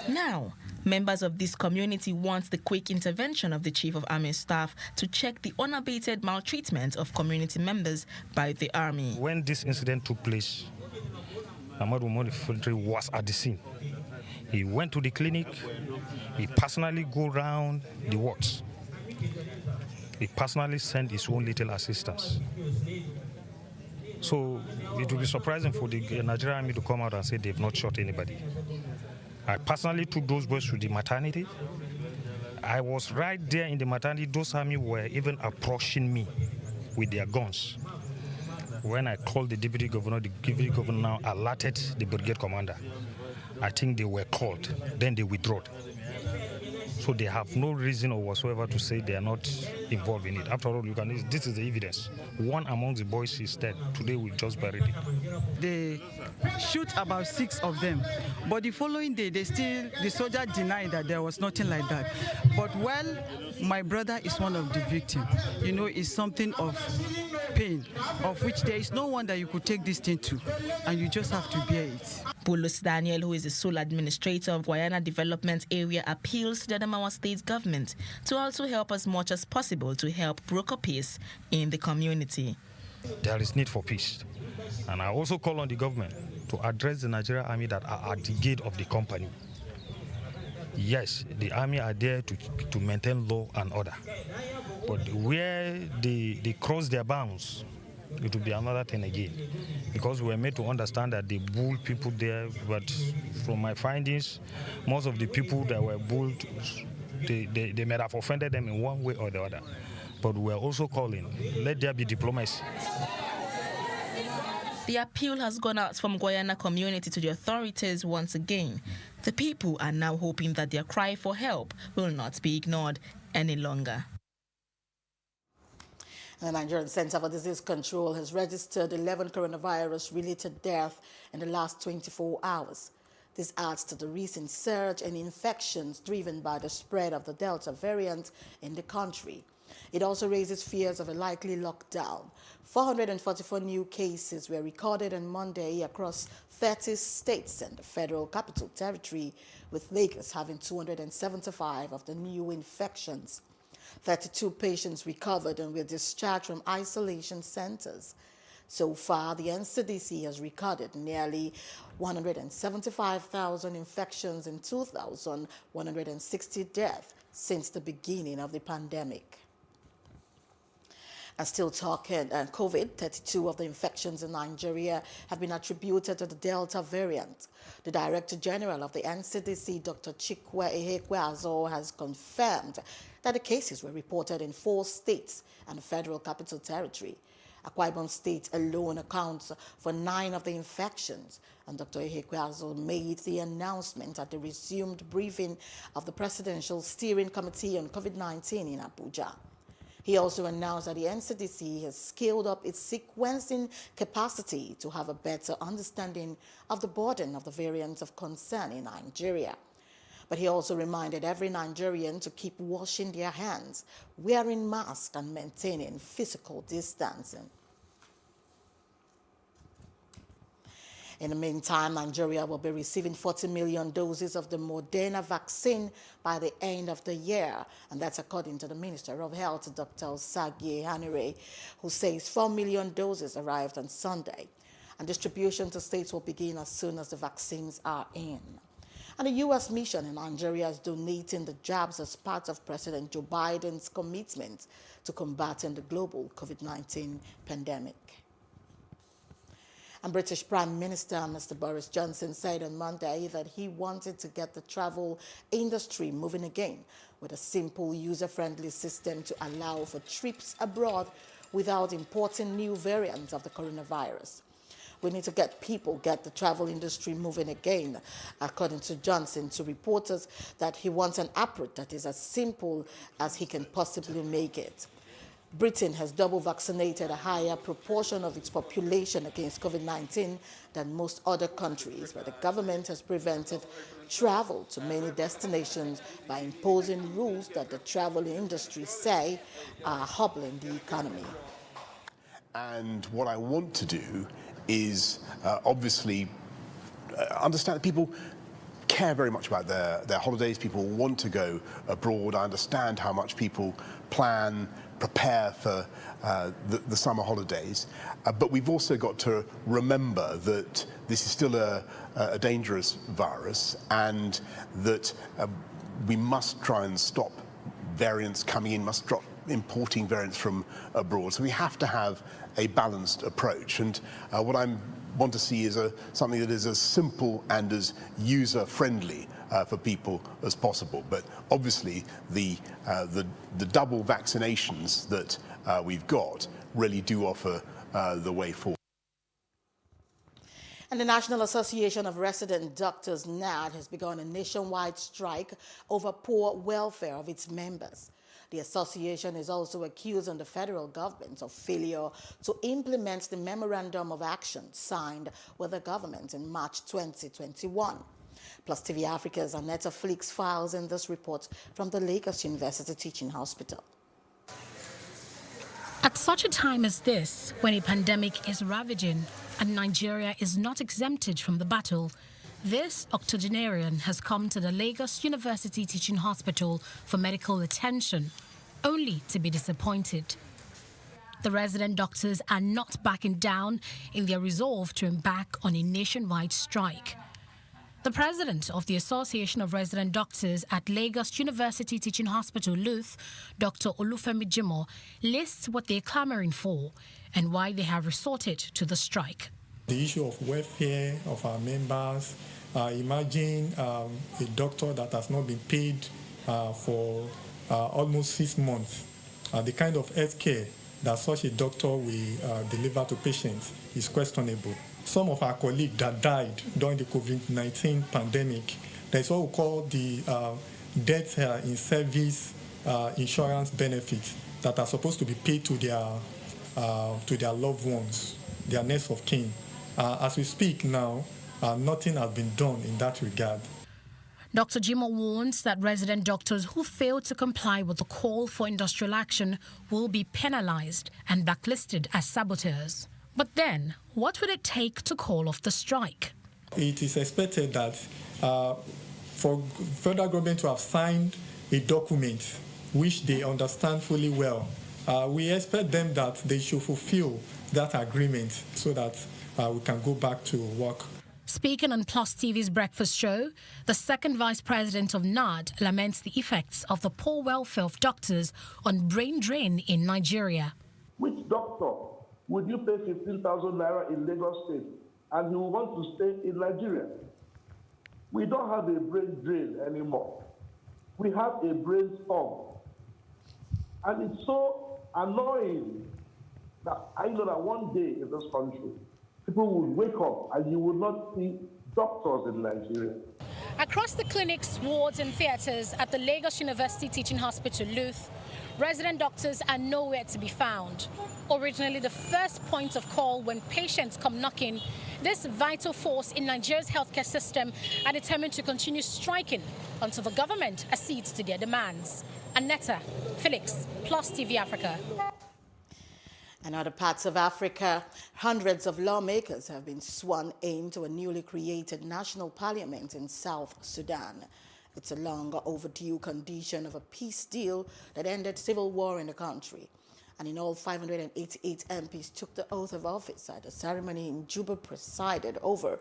Now, members of this community want the quick intervention of the Chief of Army Staff to check the unabated maltreatment of community members by the Army. When this incident took place, Ahmad Umar Infantry was at the scene. He went to the clinic, he personally go around the wards. He personally sent his own little assistance. So it will be surprising for the Nigerian Army to come out and say they've not shot anybody. I personally took those boys to the maternity. I was right there in the maternity. Those army were even approaching me with their guns. When I called the deputy governor now alerted the brigade commander. I think they were called, then they withdrew. So they have no reason or whatsoever to say they are not involved in it. After all, this is the evidence. One among the boys is dead. Today we just buried it. They shoot about 6 of them, but the following day the soldier denied that there was nothing like that. But my brother is one of the victims. It's something of pain, of which there is no one that you could take this thing to, and you just have to bear it. Bulus Daniel, who is the sole administrator of Guyana Development Area, appeals to the Adamawa State government to also help as much as possible to help broker peace in the community. There is need for peace. And I also call on the government to address the Nigerian Army that are at the gate of the company. Yes, the Army are there to maintain law and order. But where they cross their bounds, it will be another thing again. Because we were made to understand that they bulled people there, but from my findings, most of the people that were bulled, they may have offended them in one way or the other. But we are also calling, let there be diplomacy. The appeal has gone out from Guyana community to the authorities once again. The people are now hoping that their cry for help will not be ignored any longer. The Nigerian Center for Disease Control has registered 11 coronavirus-related deaths in the last 24 hours. This adds to the recent surge in infections driven by the spread of the Delta variant in the country. It also raises fears of a likely lockdown. 444 new cases were recorded on Monday across 30 states and the Federal Capital Territory, with Lagos having 275 of the new infections. 32 patients recovered and were discharged from isolation centers. So far, the NCDC has recorded nearly 175,000 infections and 2,160 deaths since the beginning of the pandemic. And still talking COVID, 32 of the infections in Nigeria have been attributed to the Delta variant. The Director General of the NCDC, Dr. Chikwe Ehekweazo, has confirmed that the cases were reported in 4 states and the Federal Capital Territory. Akwa Ibom State alone accounts for 9 of the infections, and Dr. Ehekweazo made the announcement at the resumed briefing of the Presidential Steering Committee on COVID-19 in Abuja. He also announced that the NCDC has scaled up its sequencing capacity to have a better understanding of the burden of the variants of concern in Nigeria. But he also reminded every Nigerian to keep washing their hands, wearing masks, and maintaining physical distancing. In the meantime, Nigeria will be receiving 40 million doses of the Moderna vaccine by the end of the year. And that's according to the Minister of Health, Dr. Osagie Hanire, who says 4 million doses arrived on Sunday. And distribution to states will begin as soon as the vaccines are in. And the U.S. mission in Nigeria is donating the jabs as part of President Joe Biden's commitment to combating the global COVID-19 pandemic. And British Prime Minister Mr. Boris Johnson said on Monday that he wanted to get the travel industry moving again with a simple, user-friendly system to allow for trips abroad without importing new variants of the coronavirus. We need to get the travel industry moving again, according to Johnson to reporters, that he wants an approach that is as simple as he can possibly make it. Britain has double vaccinated a higher proportion of its population against COVID-19 than most other countries, but the government has prevented travel to many destinations by imposing rules that the travel industry say are hobbling the economy. And what I want to do is obviously understand that people care very much about their holidays. People want to go abroad. I understand how much people prepare for the summer holidays. But we've also got to remember that this is still a dangerous virus, and that we must try and stop variants coming in, must stop importing variants from abroad. So we have to have a balanced approach. And what I want to see is something that is as simple and as user-friendly for people as possible. But obviously, the double vaccinations that we've got really do offer the way forward. And the National Association of Resident Doctors, NAD, has begun a nationwide strike over poor welfare of its members. The association is also accusing the federal government of failure to implement the Memorandum of Action signed with the government in March 2021. PlusTvAfrica's Annetta Flix files in this report from the Lagos University Teaching Hospital. At such a time as this, when a pandemic is ravaging and Nigeria is not exempted from the battle, this octogenarian has come to the Lagos University Teaching Hospital for medical attention, only to be disappointed. The resident doctors are not backing down in their resolve to embark on a nationwide strike. The president of the Association of Resident Doctors at Lagos University Teaching Hospital, LUTH, Dr. Olufemi Jimoh, lists what they're clamoring for and why they have resorted to the strike. The issue of welfare of our members. Imagine a doctor that has not been paid for almost 6 months. The kind of health care that such a doctor will deliver to patients is questionable. Some of our colleagues that died during the COVID-19 pandemic, there's what we call the death in service insurance benefits that are supposed to be paid to their loved ones, their next of kin. As we speak now, nothing has been done in that regard. Dr. Jimoh warns that resident doctors who fail to comply with the call for industrial action will be penalized and blacklisted as saboteurs. But then, what would it take to call off the strike? It is expected that for federal government to have signed a document which they understand fully well, we expect them that they should fulfill that agreement so that we can go back to work. Speaking on Plus TV's Breakfast Show, the second vice president of NAD laments the effects of the poor welfare of doctors on brain drain in Nigeria. Which doctor would you pay 15,000 naira in Lagos State and you want to stay in Nigeria? We don't have a brain drain anymore. We have a brain storm. And it's so annoying that I know that one day in this country, people would wake up and you would not see doctors in Nigeria. Across the clinics, wards and theatres at the Lagos University Teaching Hospital, LUTH, resident doctors are nowhere to be found. Originally the first point of call when patients come knocking, this vital force in Nigeria's healthcare system are determined to continue striking until the government accedes to their demands. Annetta, Felix, Plus TV Africa. In other parts of Africa, hundreds of lawmakers have been sworn in to a newly created national parliament in South Sudan. It's a long overdue condition of a peace deal that ended civil war in the country. And in all, 588 MPs took the oath of office at a ceremony in Juba presided over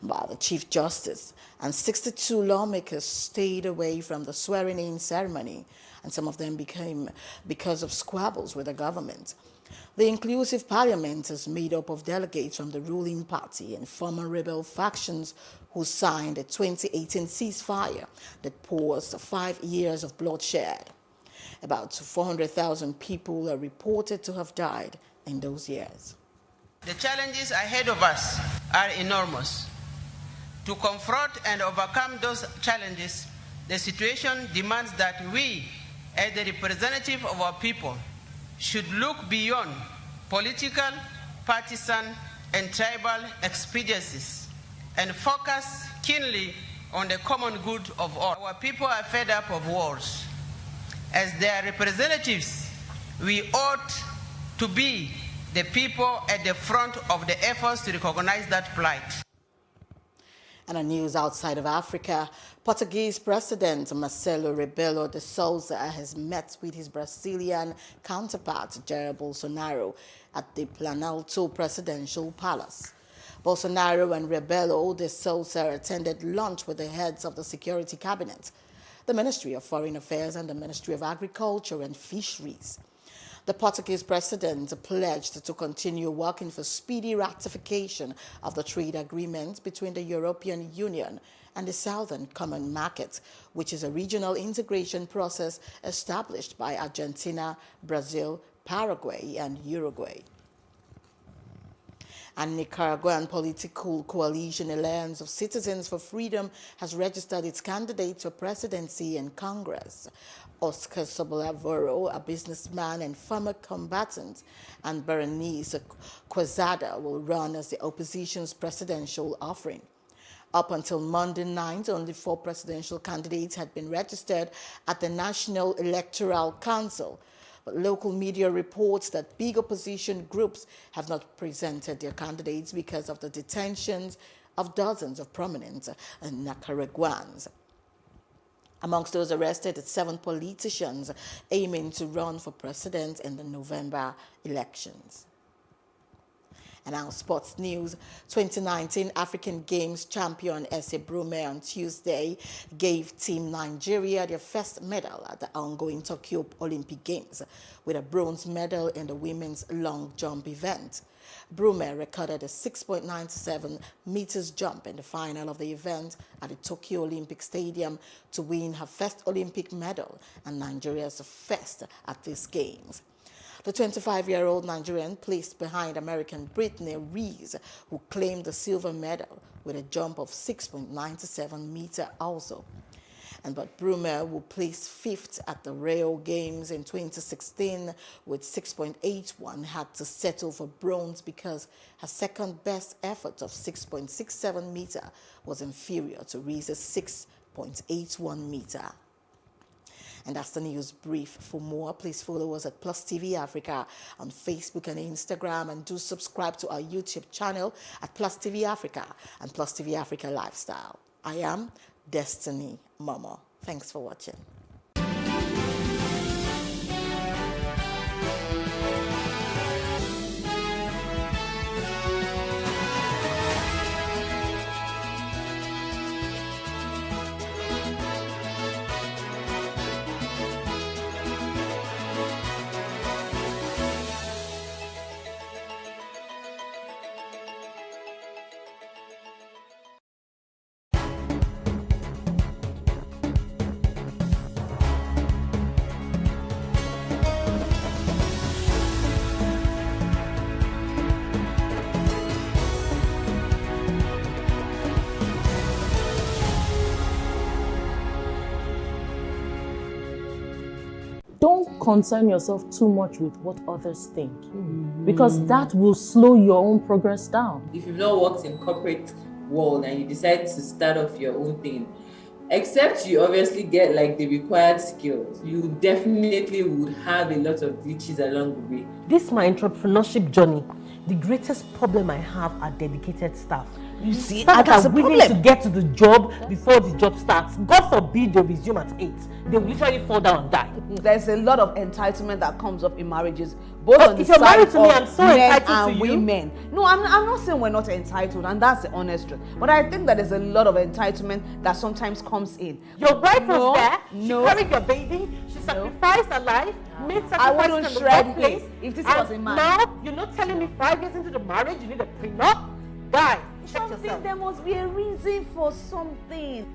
by the Chief Justice. And 62 lawmakers stayed away from the swearing-in ceremony, and some of them became because of squabbles with the government. The inclusive parliament is made up of delegates from the ruling party and former rebel factions who signed a 2018 ceasefire that paused 5 years of bloodshed. About 400,000 people are reported to have died in those years. The challenges ahead of us are enormous. To confront and overcome those challenges, the situation demands that we, as the representative of our people, should look beyond political, partisan, and tribal expediencies and focus keenly on the common good of all. Our people are fed up of wars. As their representatives, we ought to be the people at the front of the efforts to recognize that plight. And on news outside of Africa, Portuguese President Marcelo Rebelo de Sousa has met with his Brazilian counterpart Jair Bolsonaro at the Planalto Presidential Palace. Bolsonaro and Rebelo de Sousa attended lunch with the heads of the Security Cabinet, the Ministry of Foreign Affairs and the Ministry of Agriculture and Fisheries. The Portuguese president pledged to continue working for speedy ratification of the trade agreement between the European Union and the Southern Common Market, which is a regional integration process established by Argentina, Brazil, Paraguay, and Uruguay. And Nicaraguan political coalition Alliance of Citizens for Freedom has registered its candidate for presidency and Congress. Oscar Sobolavoro, a businessman and former combatant, and Berenice Quezada will run as the opposition's presidential offering. Up until Monday night, only 4 presidential candidates had been registered at the National Electoral Council. But local media reports that big opposition groups have not presented their candidates because of the detentions of dozens of prominent Nicaraguans. Amongst those arrested are 7 politicians aiming to run for president in the November elections. And now sports news. 2019 African Games champion S.A. Brume on Tuesday gave Team Nigeria their first medal at the ongoing Tokyo Olympic Games with a bronze medal in the women's long jump event. Brume recorded a 6.97 meters jump in the final of the event at the Tokyo Olympic Stadium to win her first Olympic medal and Nigeria's first at these games. The 25-year-old Nigerian placed behind American Brittany Reese, who claimed the silver medal with a jump of 6.97 meters also. But Brume, who placed 5th at the Rio Games in 2016 with 6.81, had to settle for bronze because her second best effort of 6.67 meters was inferior to Reese's 6.81 meters. And that's the news brief. For more, please follow us at PlusTvAfrica on Facebook and Instagram, and do subscribe to our YouTube channel at PlusTvAfrica and PlusTvAfrica Lifestyle. I am Destiny Momo. Thanks for watching. Don't concern yourself too much with what others think, because that will slow your own progress down. If you've not worked in corporate world and you decide to start off your own thing, except you obviously get like the required skills, you definitely would have a lot of glitches along the way. This my entrepreneurship journey. The greatest problem I have are dedicated staff. You see, that's are willing to get to the job before the job starts. God forbid they resume at 8. They will literally fall down and die. There's a lot of entitlement that comes up in marriages, both on the if you're married side to me, of I'm so men entitled and to you. women. No, I'm not saying we're not entitled, and that's the honest truth. But I think that there's a lot of entitlement that sometimes comes in. Your wife No, was there. no. She carried your baby. She sacrificed her life. Made I sacrifices wouldn't in the shred workplace. it if this And was a man. now you're not telling me 5 years into the marriage you need a prenup? Guy, check Something, yourself. there must be a reason for something.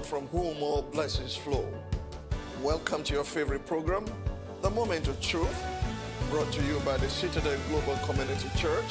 From whom all blessings flow. Welcome to your favorite program, The Moment of Truth, brought to you by the Citadel Global Community Church.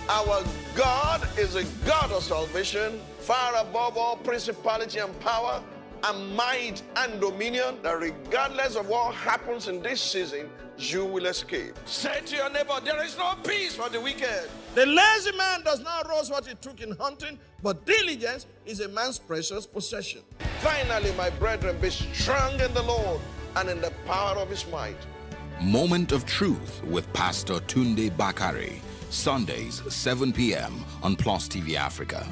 Our God is a God of salvation, far above all principality and power and might and dominion, that regardless of what happens in this season, you will escape. Say to your neighbor, there is no peace for the wicked. The lazy man does not roast what he took in hunting, but diligence is a man's precious possession. Finally, my brethren, be strong in the Lord and in the power of his might. Moment of Truth with Pastor Tunde Bakare. Sundays, 7 p.m. on Plus TV Africa.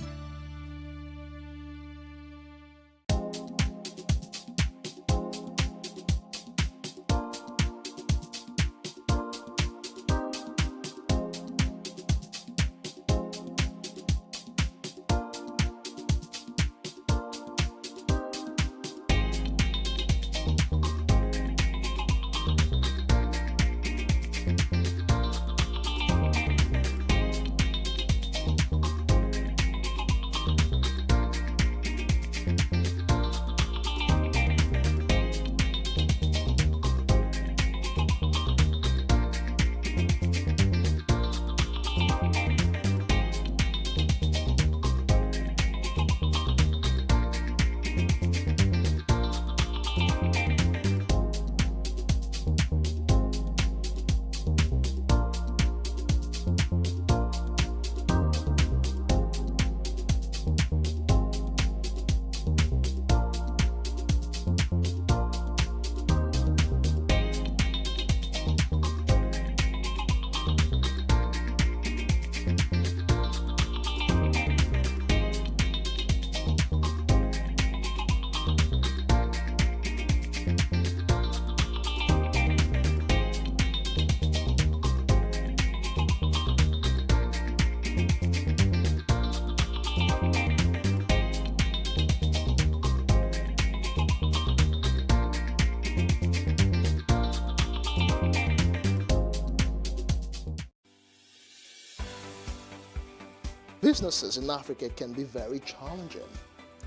Businesses in Africa can be very challenging.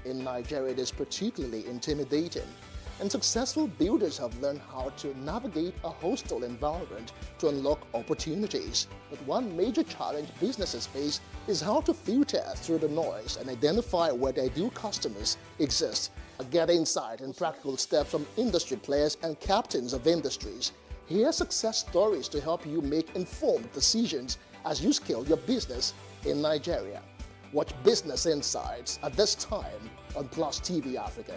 In Nigeria, it is particularly intimidating, and successful builders have learned how to navigate a hostile environment to unlock opportunities. But one major challenge businesses face is how to filter through the noise and identify where their ideal customers exist. Get insight and practical steps from industry players and captains of industries. Hear success stories to help you make informed decisions as you scale your business in Nigeria. Watch Business Insights at this time on Plus TV Africa.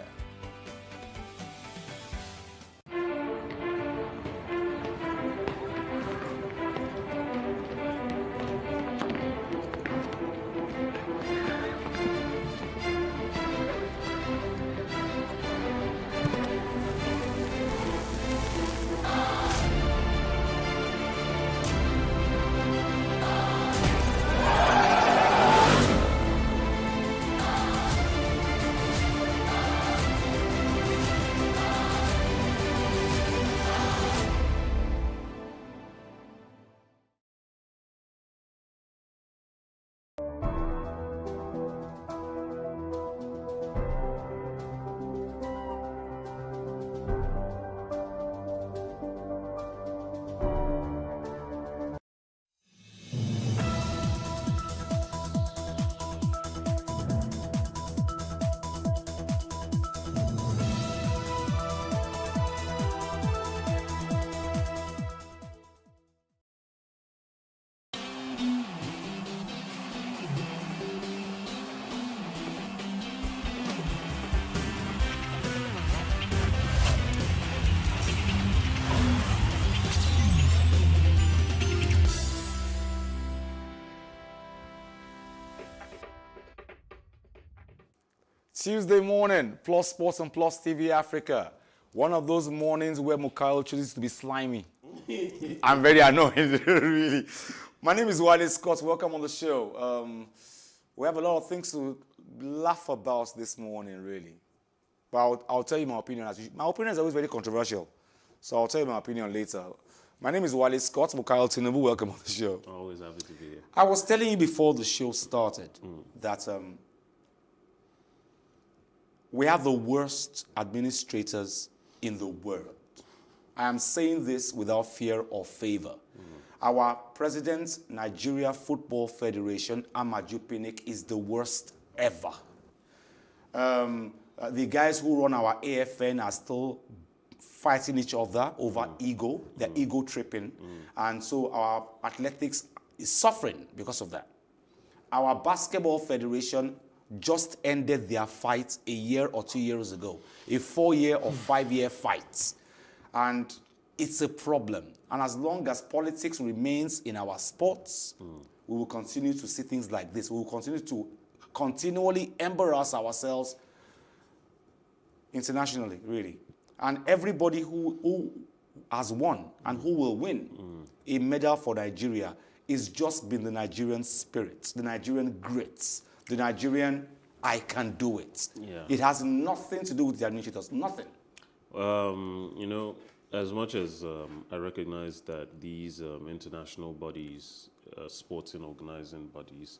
Tuesday morning, Plus Sports and Plus TV Africa. One of those mornings where Mukail chooses to be slimy. I'm very annoyed, really. My name is Wale Scott. Welcome on the show. We have a lot of things to laugh about this morning, really. But I'll tell you my opinion. My opinion is always very controversial. So I'll tell you my opinion later. My name is Wale Scott. Mukail Tinubu, welcome on the show. Always happy to be here. I was telling you before the show started that we have the worst administrators in the world. I am saying this without fear or favor. Our president, Nigeria Football Federation, Amaju Pinnick, is the worst ever. The guys who run our AFN are still fighting each other over ego. They're ego tripping. And so our athletics is suffering because of that. Our Basketball Federation just ended their fight a year or 2 years ago, a 4-year or 5-year fight. And it's a problem. And as long as politics remains in our sports, we will continue to see things like this. We will continue to continually embarrass ourselves internationally, really. And everybody who has won and who will win a medal for Nigeria is just been the Nigerian spirit, the Nigerian grit, the Nigerian I can do it. Yeah. It has nothing to do with the administrators, nothing. You know, as much as I recognize that these international bodies, sporting organizing bodies,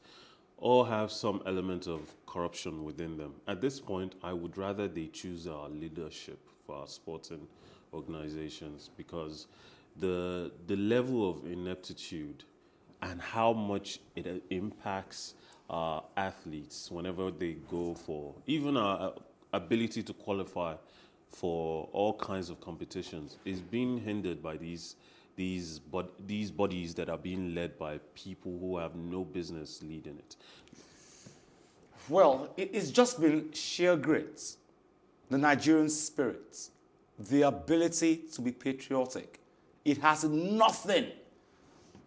all have some element of corruption within them. At this point, I would rather they choose our leadership for our sporting organizations, because the level of ineptitude and how much it impacts athletes whenever they go for even our ability to qualify for all kinds of competitions is being hindered by these bodies that are being led by people who have no business leading it. Well, it's just been sheer grit, the Nigerian spirit, the ability to be patriotic. It has nothing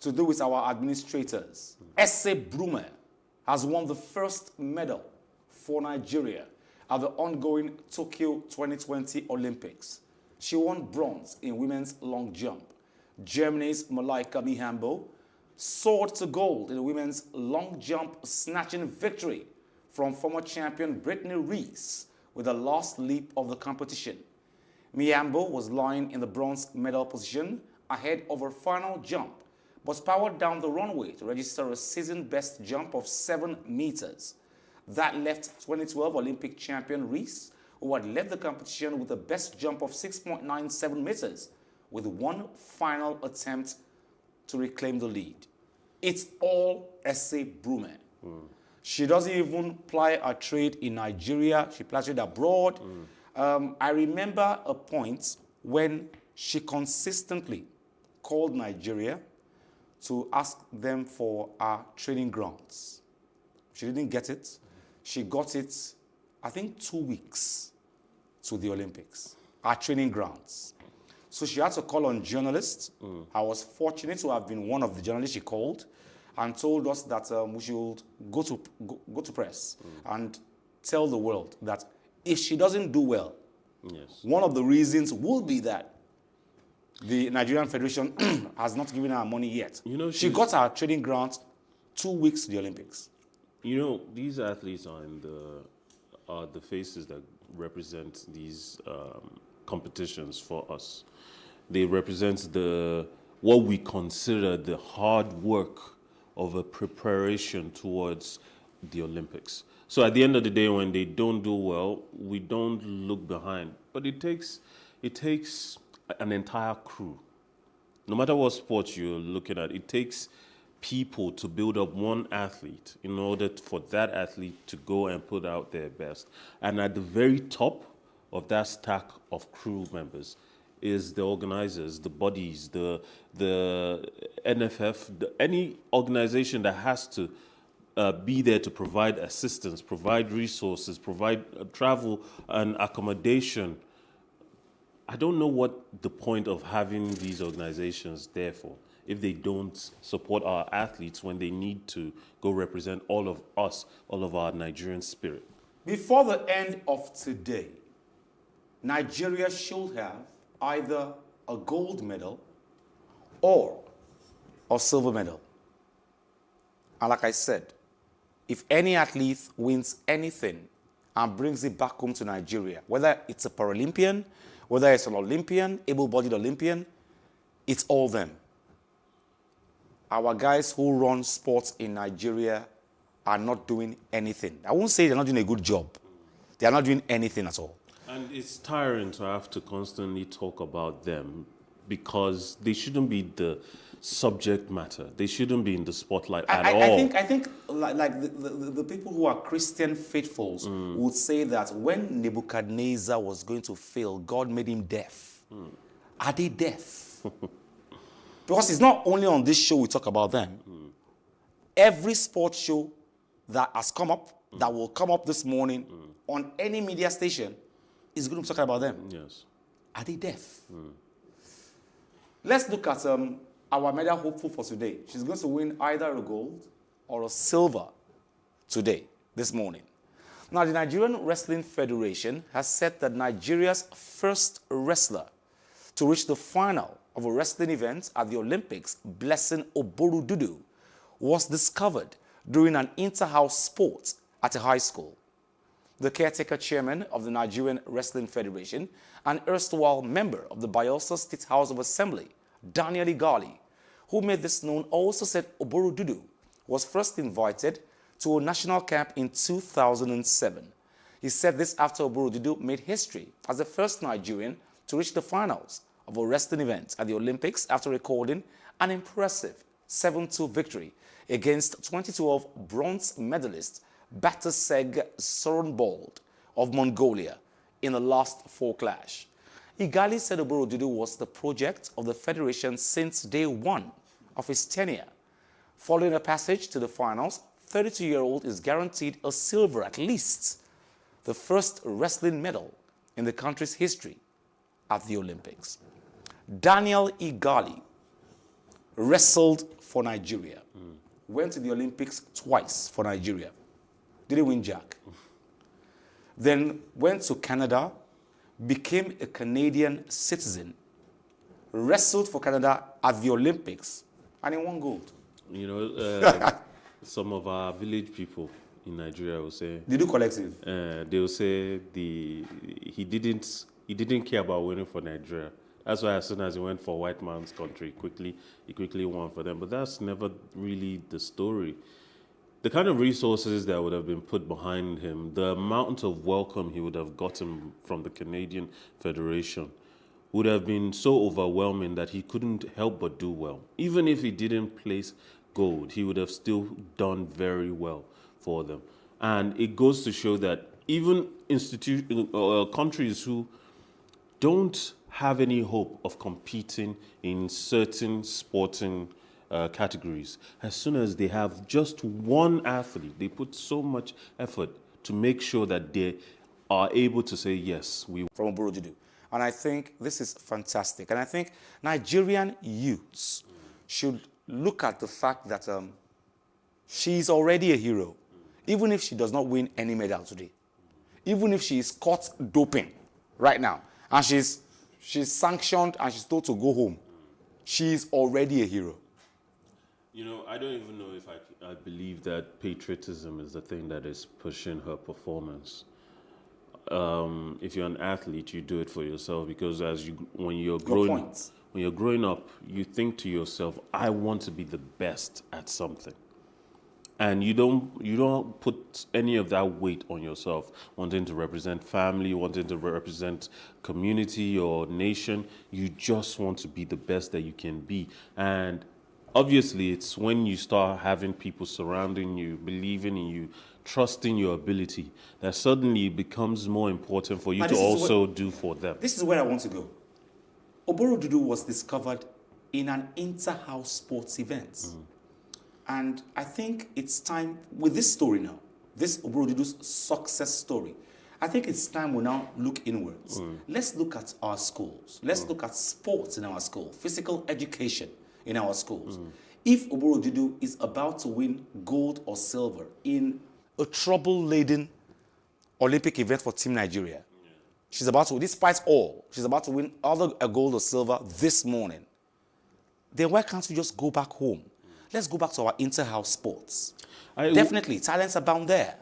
to do with our administrators. Ese Brume has won the first medal for Nigeria at the ongoing Tokyo 2020 Olympics. She won bronze in women's long jump. Germany's Malaika Mihambo soared to gold in the women's long jump, snatching victory from former champion Brittany Reese with the last leap of the competition. Mihambo was lying in the bronze medal position ahead of her final jump, but powered down the runway to register a season-best jump of 7 meters. That left 2012 Olympic champion Reese, who had led the competition with a best jump of 6.97 meters, with one final attempt to reclaim the lead. It's all Ese Brume. She doesn't even ply her trade in Nigeria. She plies it abroad. I remember a point when she consistently called Nigeria to ask them for our training grounds. She didn't get it. She got it, I think, 2 weeks to the Olympics, our training grounds. So she had to call on journalists. I was fortunate to have been one of the journalists she called and told us that we should go to press and tell the world that if she doesn't do well, one of the reasons will be that the Nigerian Federation has not given her money yet. You know, she got her training grant 2 weeks to the Olympics. You know, these athletes are the faces that represent these competitions for us. They represent what we consider the hard work of a preparation towards the Olympics. So at the end of the day, when they don't do well, we don't look behind. But it takes an entire crew. No matter what sport you're looking at, it takes people to build up one athlete in order for that athlete to go and put out their best. And at the very top of that stack of crew members is the organizers, the bodies, the NFF, any organization that has to be there to provide assistance, provide resources, provide travel and accommodation. I don't know what the point of having these organizations there for if they don't support our athletes when they need to go represent all of us, all of our Nigerian spirit. Before the end of today, Nigeria should have either a gold medal or a silver medal. And like I said, if any athlete wins anything and brings it back home to Nigeria, whether it's a Paralympian, whether it's an Olympian, able-bodied Olympian, it's all them. Our guys who run sports in Nigeria are not doing anything. I won't say they're not doing a good job. They are not doing anything at all. And it's tiring to have to constantly talk about them because they shouldn't be the subject matter. They shouldn't be in the spotlight at all. I think like the people who are Christian faithfuls would say that when Nebuchadnezzar was going to fail, God made him deaf. Are they deaf? Because it's not only on this show we talk about them. Every sports show that has come up, that will come up this morning on any media station is going to be talking about them. Yes. Are they deaf? Let's look at our medal hopeful for today. She's going to win either a gold or a silver today, this morning. Now, the Nigerian Wrestling Federation has said that Nigeria's first wrestler to reach the final of a wrestling event at the Olympics, Blessing Oborududu, was discovered during an inter-house sport at a high school. The caretaker chairman of the Nigerian Wrestling Federation and erstwhile member of the Bayelsa State House of Assembly, Daniel Igali, who made this known, also said Oborududu was first invited to a national camp in 2007. He said this after Oborududu made history as the first Nigerian to reach the finals of a wrestling event at the Olympics after recording an impressive 7-2 victory against 2012 bronze medalist Bataseg Soronbold of Mongolia in the last 4 clash. Igali said Oborududu was the project of the federation since day one of his tenure. Following a passage to the finals, 32-year-old is guaranteed a silver at least, the first wrestling medal in the country's history at the Olympics. Daniel Igali wrestled for Nigeria, went to the Olympics twice for Nigeria, didn't win jack. Then went to Canada, became a Canadian citizen, wrestled for Canada at the Olympics, and he won gold. You know, some of our village people in Nigeria will say... They do collective. They will say he didn't care about winning for Nigeria. That's why as soon as he went for white man's country, he quickly won for them. But that's never really the story. The kind of resources that would have been put behind him, the amount of welcome he would have gotten from the Canadian Federation would have been so overwhelming that he couldn't help but do well. Even if he didn't place gold, he would have still done very well for them. And it goes to show that even countries who don't have any hope of competing in certain sporting categories, as soon as they have just one athlete, they put so much effort to make sure that they are able to say, yes, we... From Oborududu. And I think this is fantastic. And I think Nigerian youths should look at the fact that she's already a hero, even if she does not win any medal today. Even if she is caught doping right now, and she's sanctioned and she's told to go home, she's already a hero. You know, I don't even know if I believe that patriotism is the thing that is pushing her performance. If you're an athlete, you do it for yourself because when you're growing up, you think to yourself, I want to be the best at something. And you don't put any of that weight on yourself, wanting to represent family, wanting to represent community or nation. You just want to be the best that you can be. And obviously, it's when you start having people surrounding you, believing in you, trusting your ability, that suddenly it becomes more important for you to also do for them. This is where I want to go. Oborududu was discovered in an inter-house sports event. And I think it's time, with this story now, this Oborududu's success story, I think it's time we now look inwards. Let's look at our schools. Let's look at sports in our school, physical education in our schools. If Oborududu is about to win gold or silver in a trouble-laden Olympic event for Team Nigeria, she's about to, despite all, she's about to win either a gold or silver this morning, then why can't we just go back home? Let's go back to our inter-house sports. Definitely, talents abound there.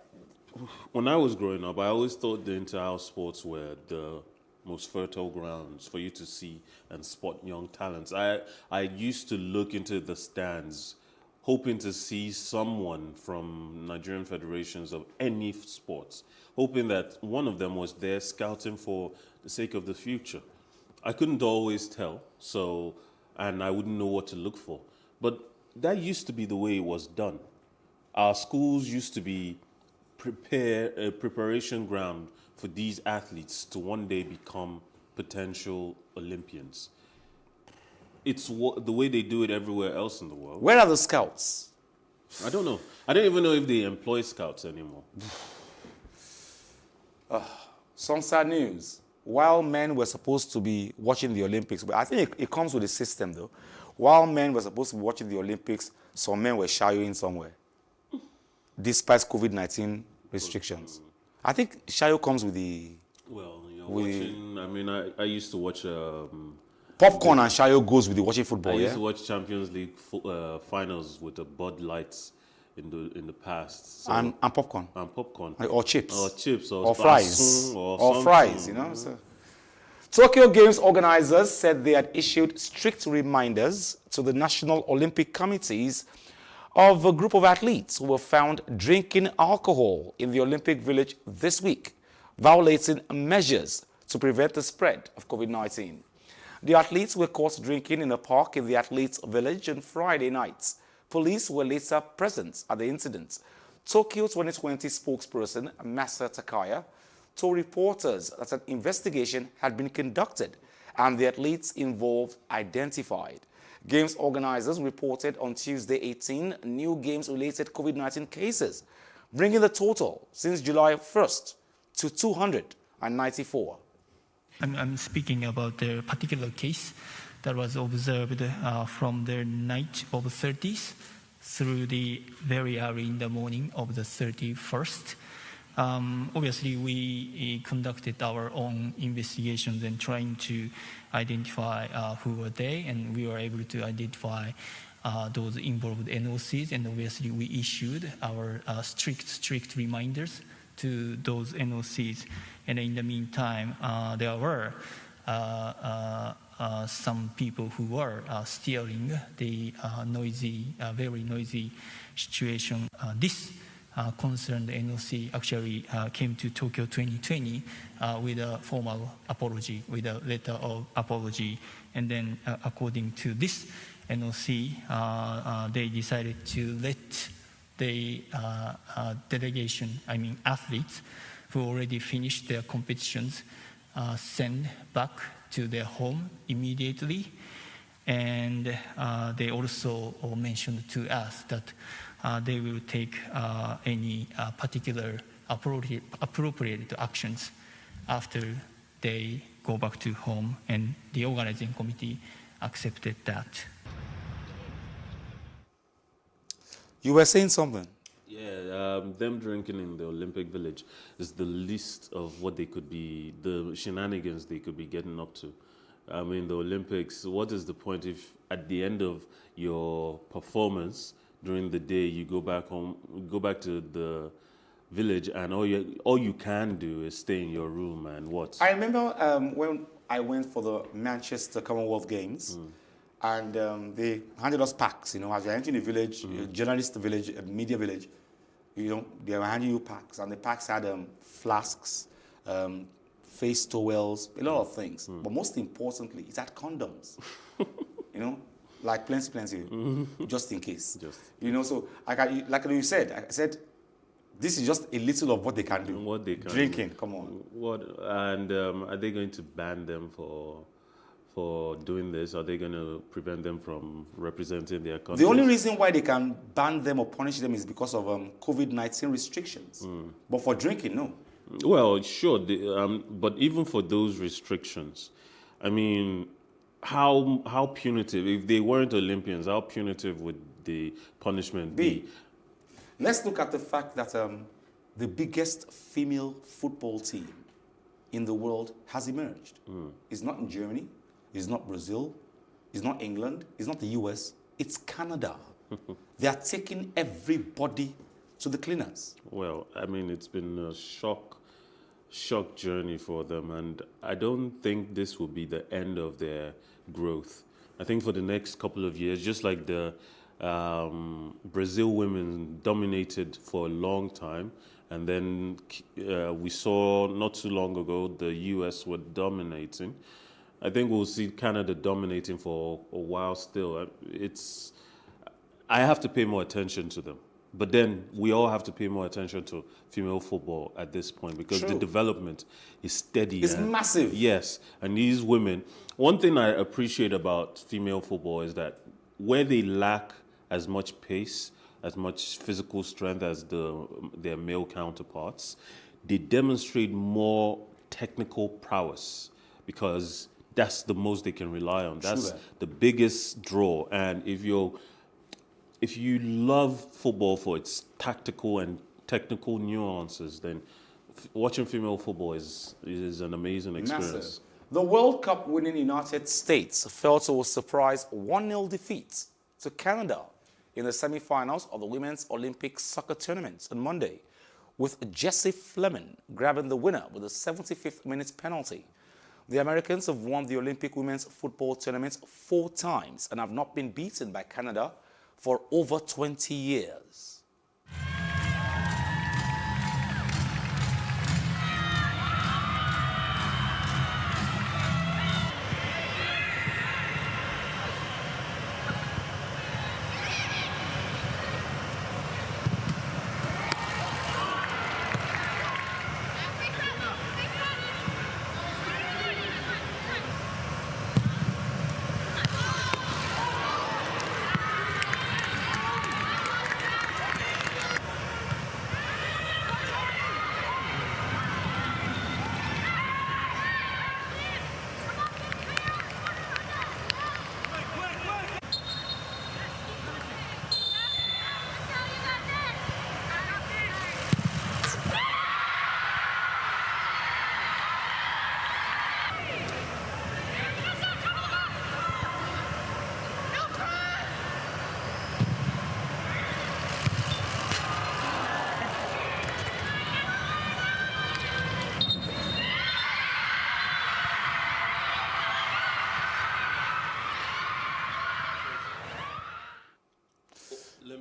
When I was growing up, I always thought the inter-house sports were the most fertile grounds for you to see and spot young talents. I used to look into the stands, hoping to see someone from Nigerian federations of any sports, hoping that one of them was there scouting for the sake of the future. I couldn't always tell, and I wouldn't know what to look for. But that used to be the way it was done. Our schools used to be a preparation ground for these athletes to one day become potential Olympians. It's the way they do it everywhere else in the world. Where are the scouts? I don't know. I don't even know if they employ scouts anymore. Some sad news. while men were supposed to be watching the Olympics, but I think it comes with the system though. While men were supposed to be watching the Olympics, some men were showering somewhere, despite COVID-19 restrictions. I think shayo comes with the... Well, you're watching, I mean, I used to watch... popcorn and shayo goes with the watching football, I used to watch Champions League finals with the Bud Lights in the past. So, and popcorn. And popcorn. Or chips. Or chips. Or fries. Or fries, you know. So. Tokyo Games organizers said they had issued strict reminders to the National Olympic Committees of a group of athletes who were found drinking alcohol in the Olympic Village this week, violating measures to prevent the spread of COVID-19. The athletes were caught drinking in a park in the athletes' village on Friday night. Police were later present at the incident. Tokyo 2020 spokesperson Masa Takaya told reporters that an investigation had been conducted and the athletes involved identified. Games organizers reported on Tuesday 18 new games-related COVID-19 cases, bringing the total since July 1st to 294. I'm speaking about the particular case that was observed from the night of 30th through the very early in the morning of the 31st. Obviously, we conducted our own investigations and trying to identify who were they, and we were able to identify those involved NOCs, and obviously we issued our strict reminders to those NOCs. And in the meantime, there were some people who were steering the very noisy situation. This concerned NOC actually came to Tokyo 2020 with a formal apology, with a letter of apology. And then according to this NOC, they decided to let the delegation, athletes who already finished their competitions, send back to their home immediately. And they also mentioned to us that they will take any particular appropriate actions after they go back to home, and the organizing committee accepted that. You were saying something? Yeah, them drinking in the Olympic Village is the least of what they could be, the shenanigans they could be getting up to. I mean, the Olympics, what is the point if at the end of your performance during the day you go back home, go back to the village, and all you can do is stay in your room and what? I remember when I went for the Manchester Commonwealth Games, and they handed us packs, as you're entering the village, a journalist village, a media village, they were handing you packs, and the packs had flasks, face towels, a lot of things. But most importantly, it had condoms, like plenty, just in case. So like you said, I said, this is just a little of what they can do. What they can Drinking, do. come on. And are they going to ban them for doing this? Are they going to prevent them from representing their country? The only reason why they can ban them or punish them is because of COVID-19 restrictions. But for drinking, no. Well, sure, but even for those restrictions, I mean, how punitive, if they weren't Olympians, how punitive would the punishment be? Let's look at the fact that the biggest female football team in the world has emerged. It's not in Germany, it's not Brazil, it's not England, it's not the US, it's Canada. They are taking everybody to the cleaners. Well, I mean, it's been a shock journey for them, and I don't think this will be the end of their growth. I think for the next couple of years, just like the Brazil women dominated for a long time, and then we saw not too long ago the US were dominating. I think we'll see Canada dominating for a while still. I have to pay more attention to them. But then we all have to pay more attention to female football at this point, because the development is steady. It's massive. Yes. And these women, one thing I appreciate about female football is that where they lack as much pace, as much physical strength as their male counterparts, they demonstrate more technical prowess, because that's the most they can rely on. That's Sure. the biggest draw. And if you love football for its tactical and technical nuances, then watching female football is an amazing experience. Massive. The World Cup winning United States fell to a surprise 1-0 defeat to Canada in the semi-finals of the Women's Olympic Soccer Tournament on Monday, with Jessie Fleming grabbing the winner with a 75th minute penalty. The Americans have won the Olympic Women's Football Tournament 4 times and have not been beaten by Canada for over 20 years.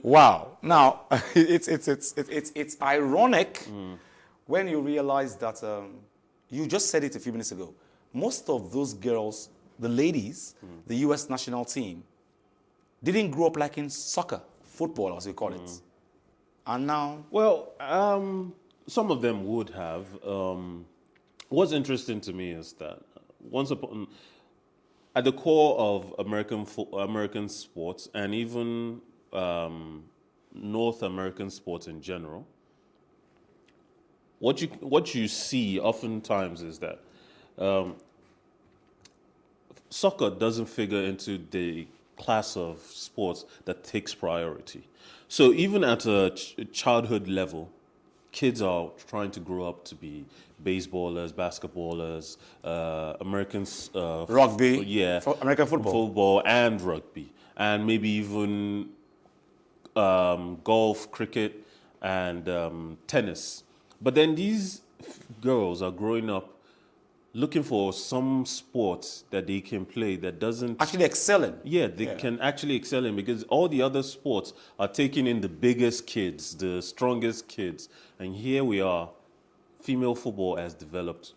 Wow. Now, it's ironic when you realize that, you just said it a few minutes ago, most of those girls, the ladies, the U.S. national team, didn't grow up liking soccer, football as we call it. And now... Well, some of them would have. What's interesting to me is that at the core of American sports, and even North American sports in general, what you see oftentimes is that soccer doesn't figure into the class of sports that takes priority. So even at a childhood level, kids are trying to grow up to be baseballers, basketballers, rugby, American football and rugby, and maybe even golf, cricket, and tennis. But then these girls are growing up looking for some sport that they can play that doesn't... Actually excel in. Yeah, they can actually excel in, because all the other sports are taking in the biggest kids, the strongest kids. And here we are, female football has developed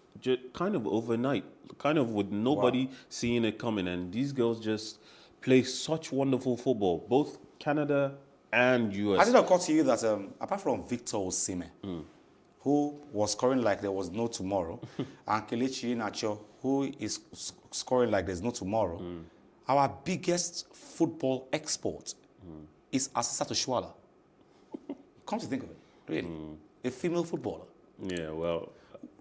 kind of overnight, kind of with nobody seeing it coming. And these girls just play such wonderful football, both Canada and US. Has it occurred to you that apart from Victor Osimhen, who was scoring like there was no tomorrow, and Kelechi Iheanacho, who is scoring like there's no tomorrow, our biggest football export is Asisat Oshoala. Come to think of it, really. A female footballer. Yeah, well...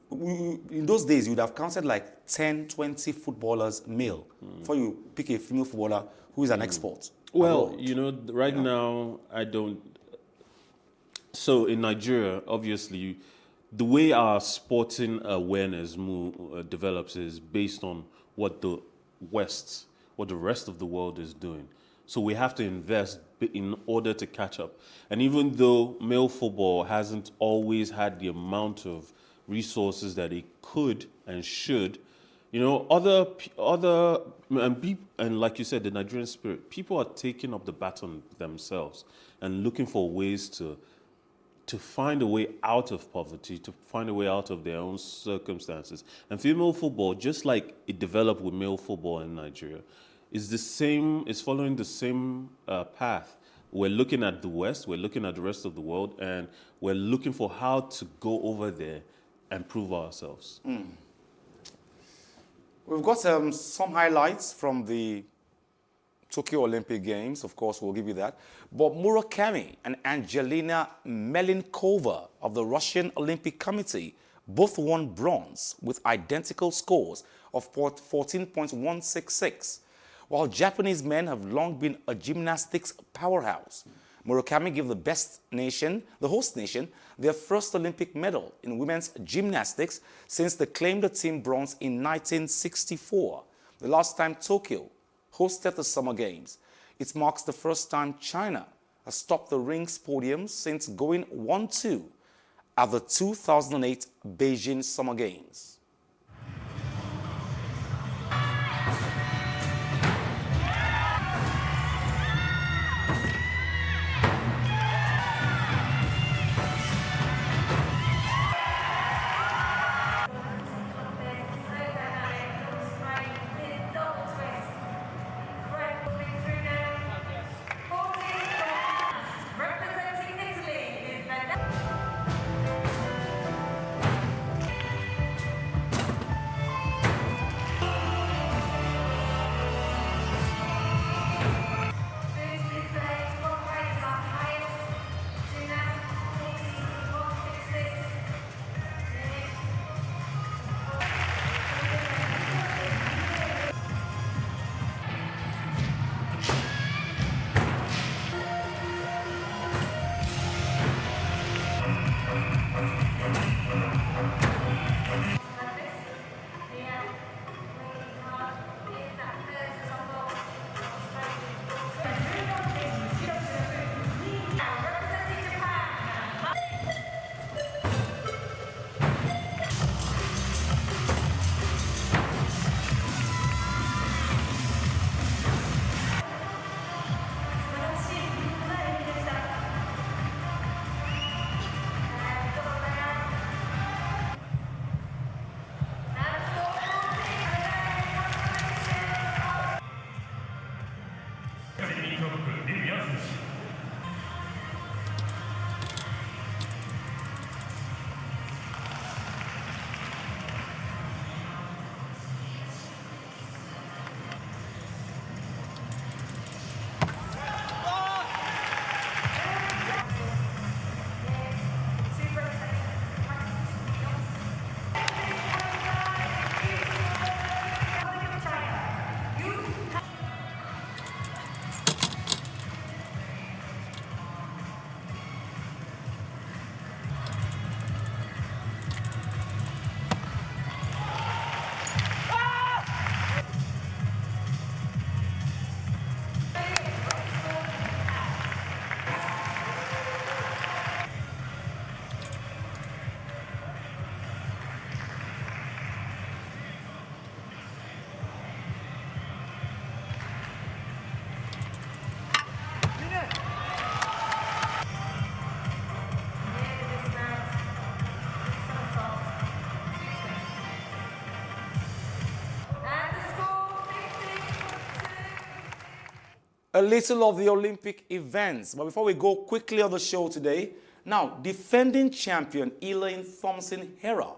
In those days, you would have counted like 10, 20 footballers male before you pick a female footballer who is an export. Well, you know, now, I don't... So in Nigeria, obviously, the way our sporting awareness develops is based on what the rest of the world is doing. So we have to invest in order to catch up. And even though male football hasn't always had the amount of resources that it could and should, you know, and like you said, the Nigerian spirit, people are taking up the baton themselves and looking for ways to find a way out of poverty, to find a way out of their own circumstances. And female football, just like it developed with male football in Nigeria, is following the same path. We're looking at the West, we're looking at the rest of the world, and we're looking for how to go over there and prove ourselves. We've got some highlights from the Tokyo Olympic Games, of course, we'll give you that. But Murakami and Angelina Melinkova of the Russian Olympic Committee Both won bronze with identical scores of 14.166. While Japanese men have long been a gymnastics powerhouse, Murakami gave the host nation, their first Olympic medal in women's gymnastics since they claimed the team bronze in 1964, the last time Tokyo hosted the Summer Games. It marks the first time China has topped the rings podium since going 1-2 at the 2008 Beijing Summer Games. A little of the Olympic events. But before we go quickly on the show today, now, defending champion Elaine Thompson-Herah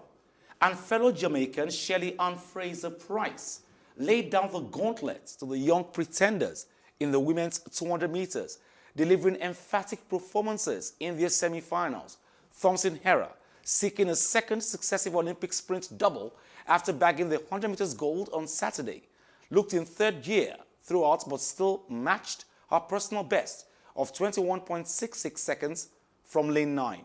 and fellow Jamaican Shelley Ann Fraser-Price laid down the gauntlet to the young pretenders in the women's 200 meters, delivering emphatic performances in their semi-finals. Thompson-Herah, seeking a second successive Olympic sprint double after bagging the 100 meters gold on Saturday, looked in third gear throughout but still matched her personal best of 21.66 seconds from lane 9.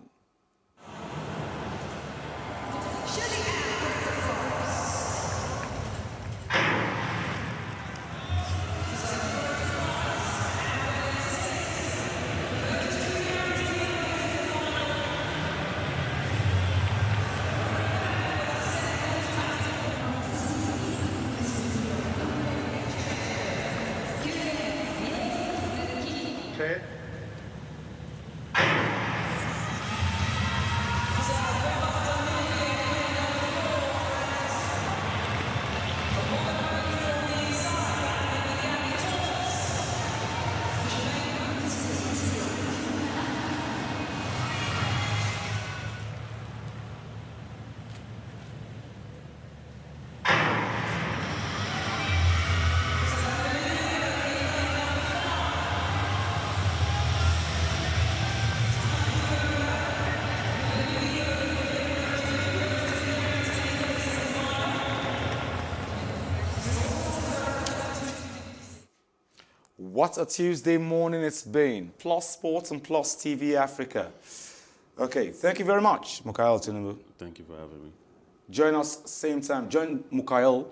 What a Tuesday morning it's been. Plus Sports and Plus TV Africa. Okay, thank you very much, Mukail Tinubu. Thank you for having me. Join us same time. Join Mukail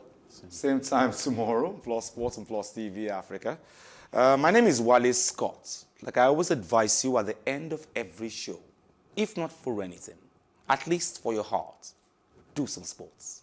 same time tomorrow. Plus Sports and Plus TV Africa. My name is Wale Scott. Like I always advise you at the end of every show, if not for anything, at least for your heart, do some sports.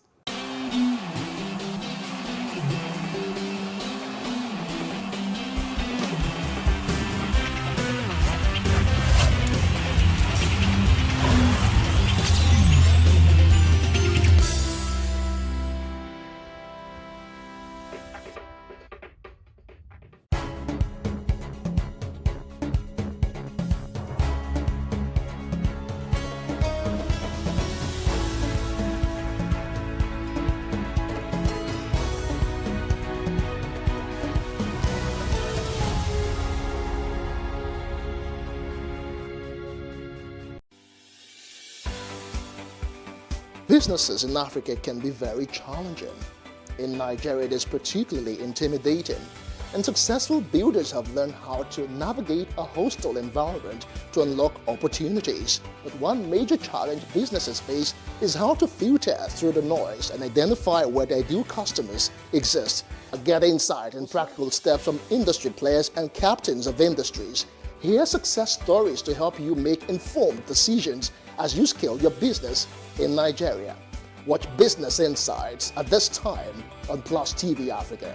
Businesses in Africa can be very challenging. In Nigeria, it is particularly intimidating, and successful builders have learned how to navigate a hostile environment to unlock opportunities. But one major challenge businesses face is how to filter through the noise and identify where their ideal customers exist. Get insight and practical steps from industry players and captains of industries. Hear success stories to help you make informed decisions as you scale your business in Nigeria. Watch Business Insights at this time on Plus TV Africa.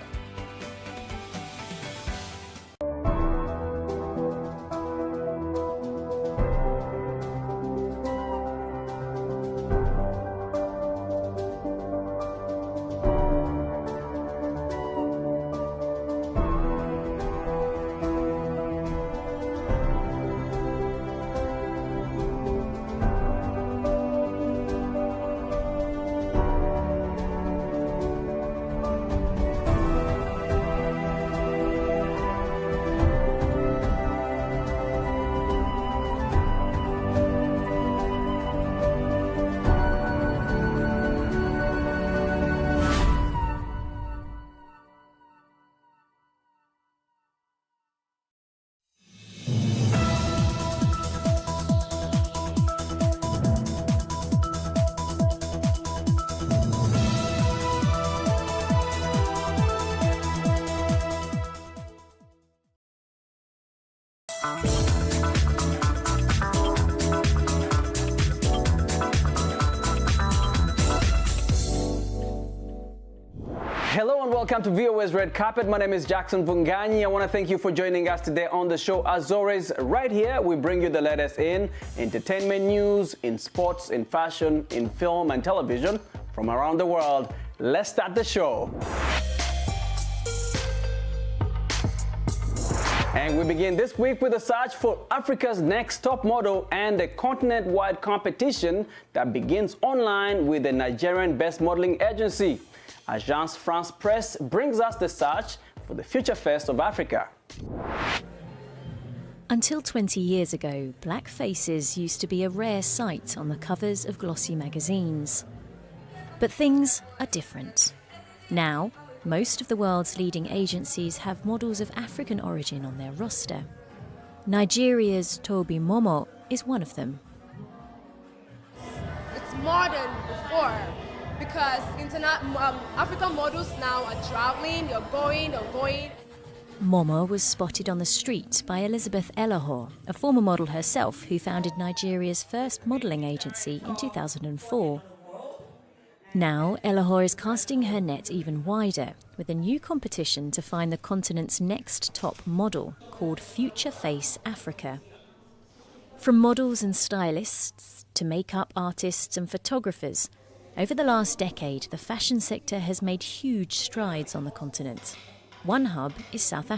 Hello and welcome to VOA's Red Carpet. My name is Jackson Bunganyi. I want to thank you for joining us today on the show. As always, right here, we bring you the latest in entertainment news, in sports, in fashion, in film and television from around the world. Let's start the show. And we begin this week with a search for Africa's next top model and a continent-wide competition that begins online with the Nigerian best modeling agency. Agence France Presse brings us the search for the future face of Africa. Until 20 years ago, black faces used to be a rare sight on the covers of glossy magazines. But things are different. Now, most of the world's leading agencies have models of African origin on their roster. Nigeria's Toby Momo is one of them. It's more than before because African models now are traveling, you're going. Momo was spotted on the street by Elizabeth Elahor, a former model herself who founded Nigeria's first modelling agency in 2004. Now, Elahor is casting her net even wider with a new competition to find the continent's next top model called Future Face Africa. From models and stylists to makeup artists and photographers, over the last decade, the fashion sector has made huge strides on the continent. One hub is South Africa.